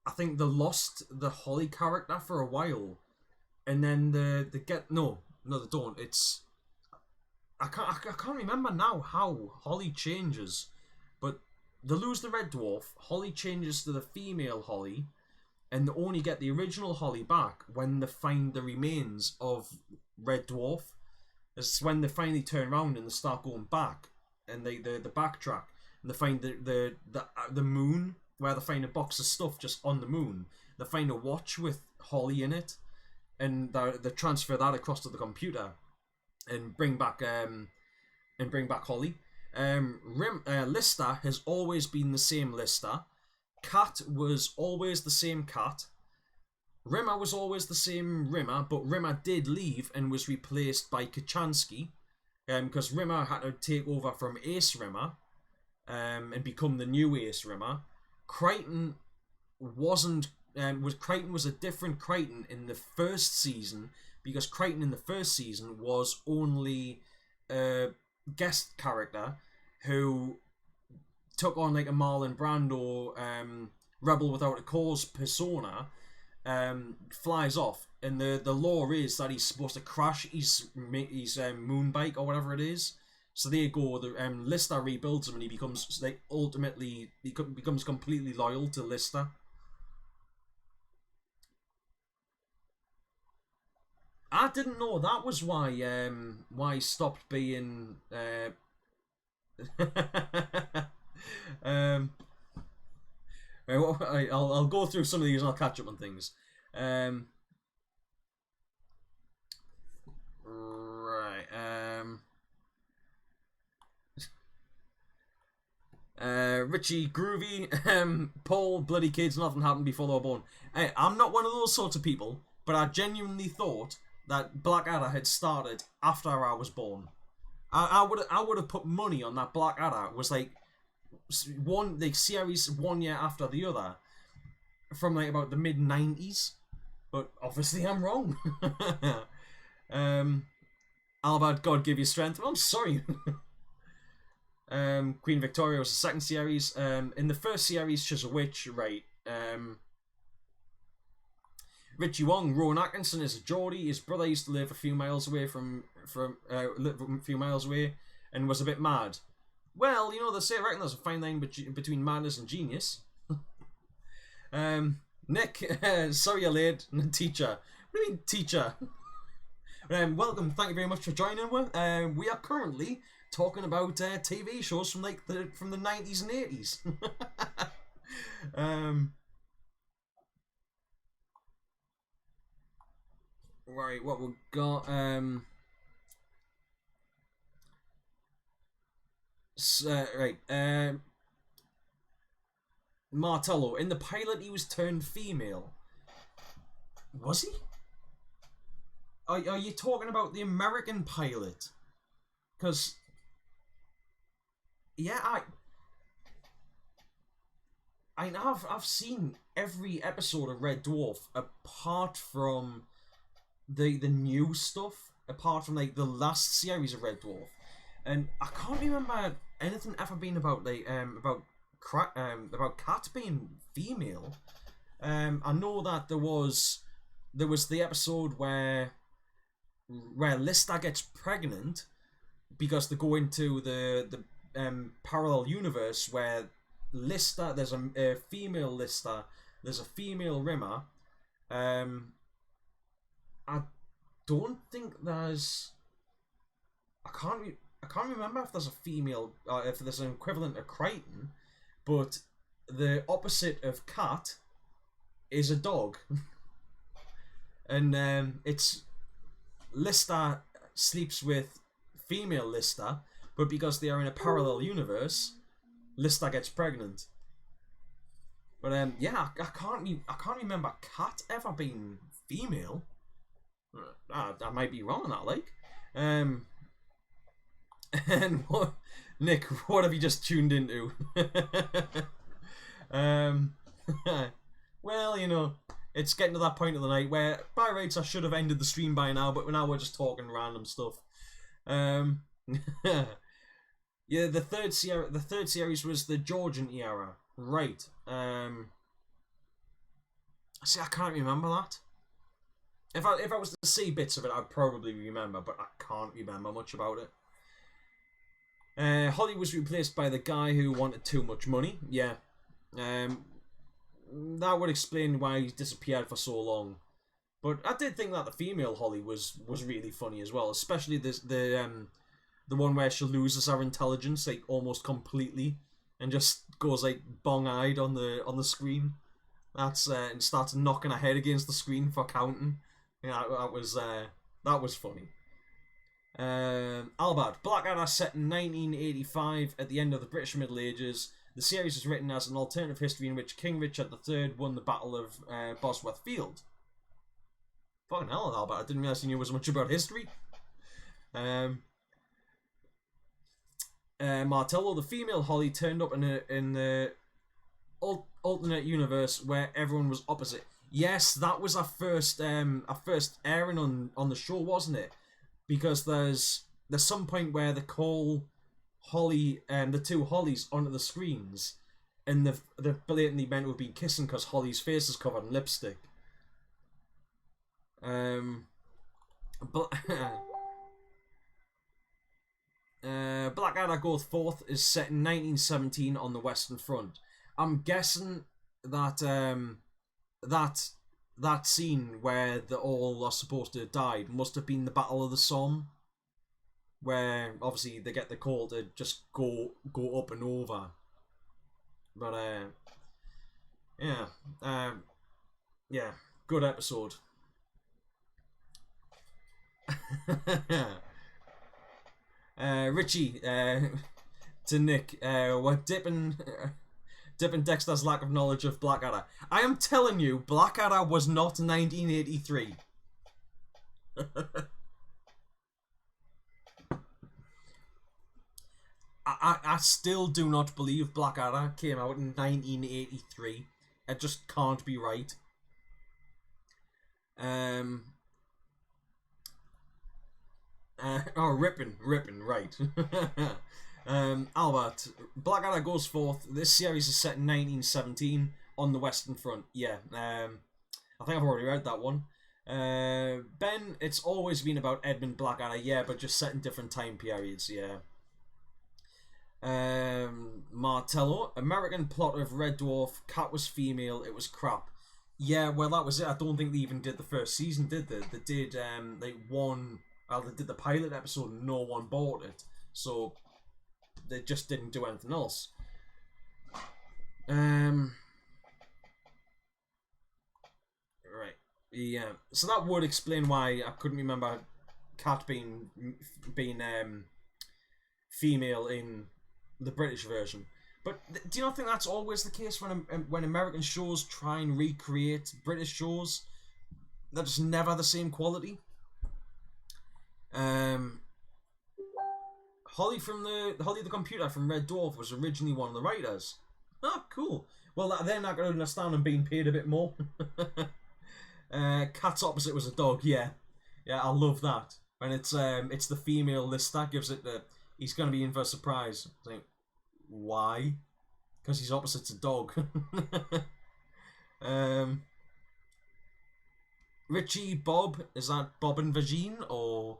Speaker 1: I think they lost the Holly character for a while, and then they get they don't. It's I can't remember now how Holly changes, but they lose the Red Dwarf. Holly changes to the female Holly, and they only get the original Holly back when they find the remains of Red Dwarf. It's when they finally turn around and they start going back, and they backtrack, and they find the moon, where they find a box of stuff just on the moon. They find a watch with Holly in it, and they transfer that across to the computer and bring back Holly. Lister has always been the same Lister. Cat was always the same Cat. Rimmer was always the same Rimmer, but Rimmer did leave and was replaced by Kachansky, because Rimmer had to take over from Ace Rimmer, and become the new Ace Rimmer. Crichton wasn't. Crichton was a different Crichton in the first season, because Crichton in the first season was only a guest character who took on like a Marlon Brando Rebel Without a Cause persona, flies off, and the lore is that he's supposed to crash his moon bike or whatever it is. So there you go. The Lister rebuilds him, and he becomes becomes completely loyal to Lister. I didn't know that was why he stopped being I'll go through some of these and I'll catch up on things. Richie Groovy, Paul, bloody kids, nothing happened before they were born. I'm not one of those sorts of people, but I genuinely thought that Blackadder had started after I was born. I would have put money on that Blackadder was like series 1 year after the other, from like about the mid-90s, but obviously I'm wrong. Albert, God give you strength. I'm sorry. Queen Victoria was the second series. In the first series, she's a witch, right? Richie Wong, Rowan Atkinson is a Geordie. His brother used to live a few miles away and was a bit mad. Well, you know, they say, I reckon there's a fine line between madness and genius. Nick, sorry you're late. Teacher. What do you mean, teacher? Welcome, thank you very much for joining. We are currently talking about TV shows from the 90s and 80s. Right, what we've got. Martello. In the pilot, he was turned female. Was he? Are you talking about the American pilot? Because, yeah, I've seen every episode of Red Dwarf apart from the new stuff, apart from like the last series of Red Dwarf, and I can't remember anything ever being about like about Kat being female. I know that there was the episode where Lister gets pregnant because they go into the parallel universe where Lister, there's a female Lister, there's a female Rimmer. I don't think there's. I can't remember if there's a female, if there's an equivalent of Crichton, but the opposite of cat is a dog, and it's Lister sleeps with female Lister, but because they are in a parallel universe, Lister gets pregnant. But yeah, I can't remember Cat ever being female. I might be wrong on that, like. And what, Nick? What have you just tuned into? Well, you know, it's getting to that point of the night where, by rights, I should have ended the stream by now, but now we're just talking random stuff. Yeah, the third series was the Georgian era, right? See, I can't remember that. If I was to see bits of it, I'd probably remember, but I can't remember much about it. Holly was replaced by the guy who wanted too much money. Yeah. That would explain why he disappeared for so long. But I did think that the female Holly was really funny as well, especially the one where she loses her intelligence like almost completely and just goes like bong-eyed on the screen. That's and starts knocking her head against the screen for counting. Yeah, that was funny. Albert, Blackadder set in 1985 at the end of the British Middle Ages. The series is written as an alternative history in which King Richard III won the Battle of Bosworth Field. Fucking hell, Albert, I didn't realise you knew as much about history. Martello, the female Holly, turned up in the alternate universe where everyone was opposite. Yes, that was our first airing on the show, wasn't it? Because there's some point where they call Holly the two Hollies onto the screens, and they're blatantly meant to have been kissing because Holly's face is covered in lipstick. Blackadder Goes Forth is set in 1917 on the Western Front. I'm guessing that that scene where they all are supposed to have died must have been the Battle of the Somme, where obviously they get the call to just go up and over. But yeah, good episode. Richie to Nick, we're dipping Dexter's lack of knowledge of Blackadder. I am telling you, Blackadder was not 1983. I still do not believe Blackadder came out in 1983. It just can't be right. Ripping, right. Albert, Blackadder Goes Forth. This series is set in 1917 on the Western Front. Yeah, I think I've already read that one. Ben, it's always been about Edmund Blackadder. Yeah, but just set in different time periods. Yeah. Martello, American plot of Red Dwarf. Cat was female. It was crap. Yeah, well, that was it. I don't think they even did the first season, did they? They did. They did the pilot episode and no one bought it, so they just didn't do anything else. Right. Yeah. So that would explain why I couldn't remember Cat being female in the British version. But do you not think that's always the case when American shows try and recreate British shows? They're just never the same quality. Holly the computer from Red Dwarf was originally one of the writers. Oh, cool. Well, they're not going to understand I'm being paid a bit more. Cat's opposite was a dog. Yeah, I love that. And it's the female list that gives it the. He's going to be in for a surprise. Like, why? Because he's opposite's a dog. Richie Bob, is that Bob and Vagine or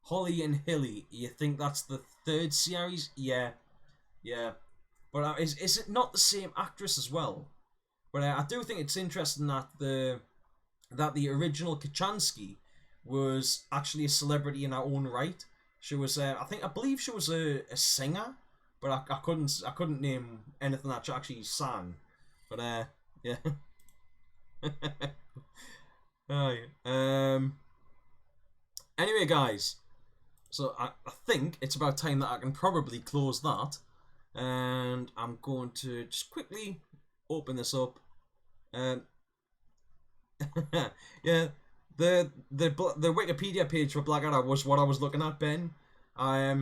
Speaker 1: Holly and Hilly? You think that's the third series? Yeah. But is it not the same actress as well? But I do think it's interesting that the original Kachansky was actually a celebrity in her own right. She was, I believe she was a singer, but I couldn't name anything that she actually sang. But yeah. Anyway, guys, so I think it's about time that I can probably close that, and I'm going to just quickly open this up. Yeah. The Wikipedia page for Blackadder was what I was looking at, Ben. I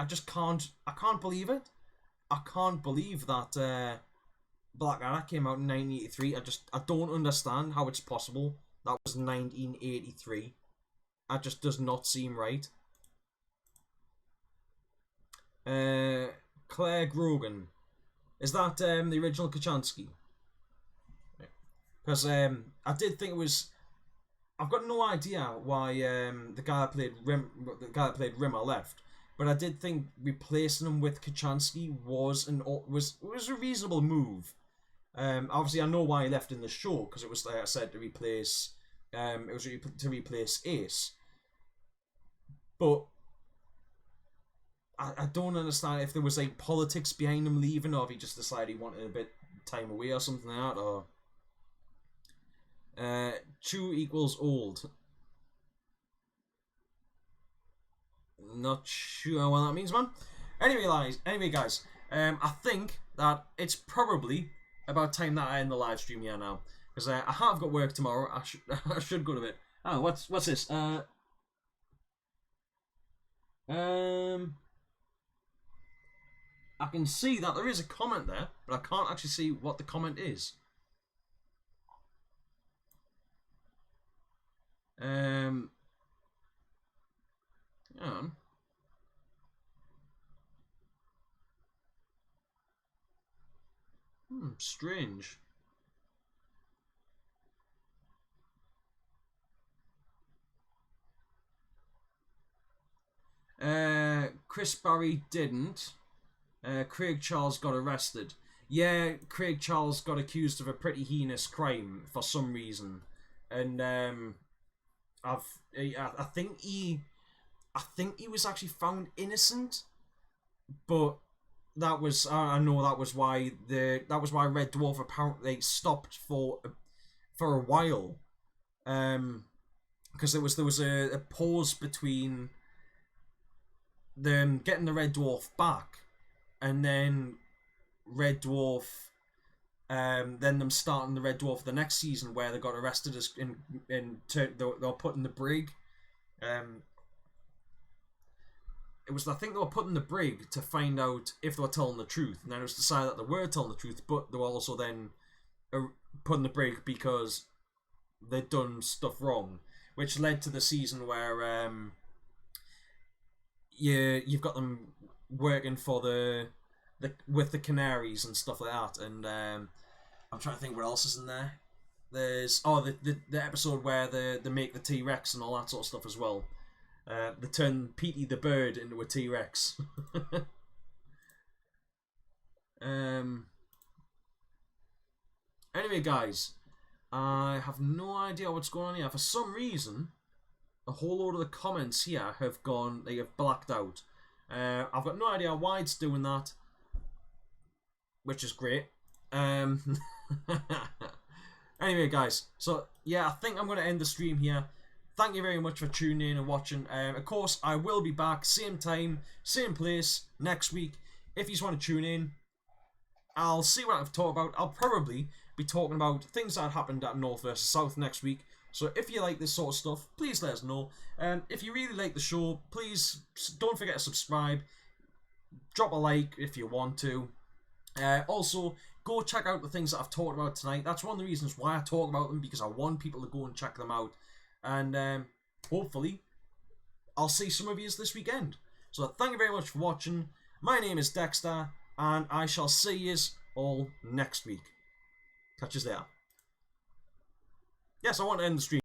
Speaker 1: just can't believe it. I can't believe that Blackadder came out in 1983. I don't understand how it's possible. That was 1983. That just does not seem right. Claire Grogan, is that the original Kachansky? Because I did think it was. I've got no idea why the guy that played Rimmer left, but I did think replacing him with Kachansky was a reasonable move. Obviously, I know why he left in the show, because it was, like I said, to replace Ace. But I don't understand if there was like politics behind him leaving, or if he just decided he wanted a bit time away or something like that, or 2 equals old. Not sure what that means, man. Anyway, guys, I think that it's probably about time that I end the live stream here now, because I have got work tomorrow. I should go to bed. Oh, what's this? I can see that there is a comment there, but I can't actually see what the comment is. Hang on. Strange. Chris Barry didn't. Craig Charles got arrested. Yeah, Craig Charles got accused of a pretty heinous crime for some reason, and I think he was actually found innocent, but that was I know that was why Red Dwarf apparently stopped for a while, because there was a pause between them getting the Red Dwarf back, and then Red Dwarf, then them starting the Red Dwarf the next season, where they got arrested as they were put in the brig. It was, I think, they were put in the brig to find out if they were telling the truth, and then it was decided that they were telling the truth, but they were also then put in the brig because they'd done stuff wrong, which led to the season where you've got them working for the with the Canaries and stuff like that, and I'm trying to think what else is in there. There's the episode where they make the T-Rex and all that sort of stuff as well. They turn Petey the bird into a T-Rex. Anyway, guys, I have no idea what's going on here. For some reason, a whole load of the comments here have blacked out. I've got no idea why it's doing that, which is great. Anyway, guys, so yeah, I think I'm going to end the stream here. Thank you very much for tuning in and watching. Of course, I will be back, same time, same place, next week. If you just want to tune in, I'll see what I've talked about. I'll probably be talking about things that happened at North versus South next week. So if you like this sort of stuff, please let us know. If you really like the show, please don't forget to subscribe. Drop a like if you want to. Also, go check out the things that I've talked about tonight. That's one of the reasons why I talk about them, because I want people to go and check them out. And hopefully, I'll see some of you this weekend. So thank you very much for watching. My name is Dexter, and I shall see you all next week. Catch us there. Yes, I want to end the stream.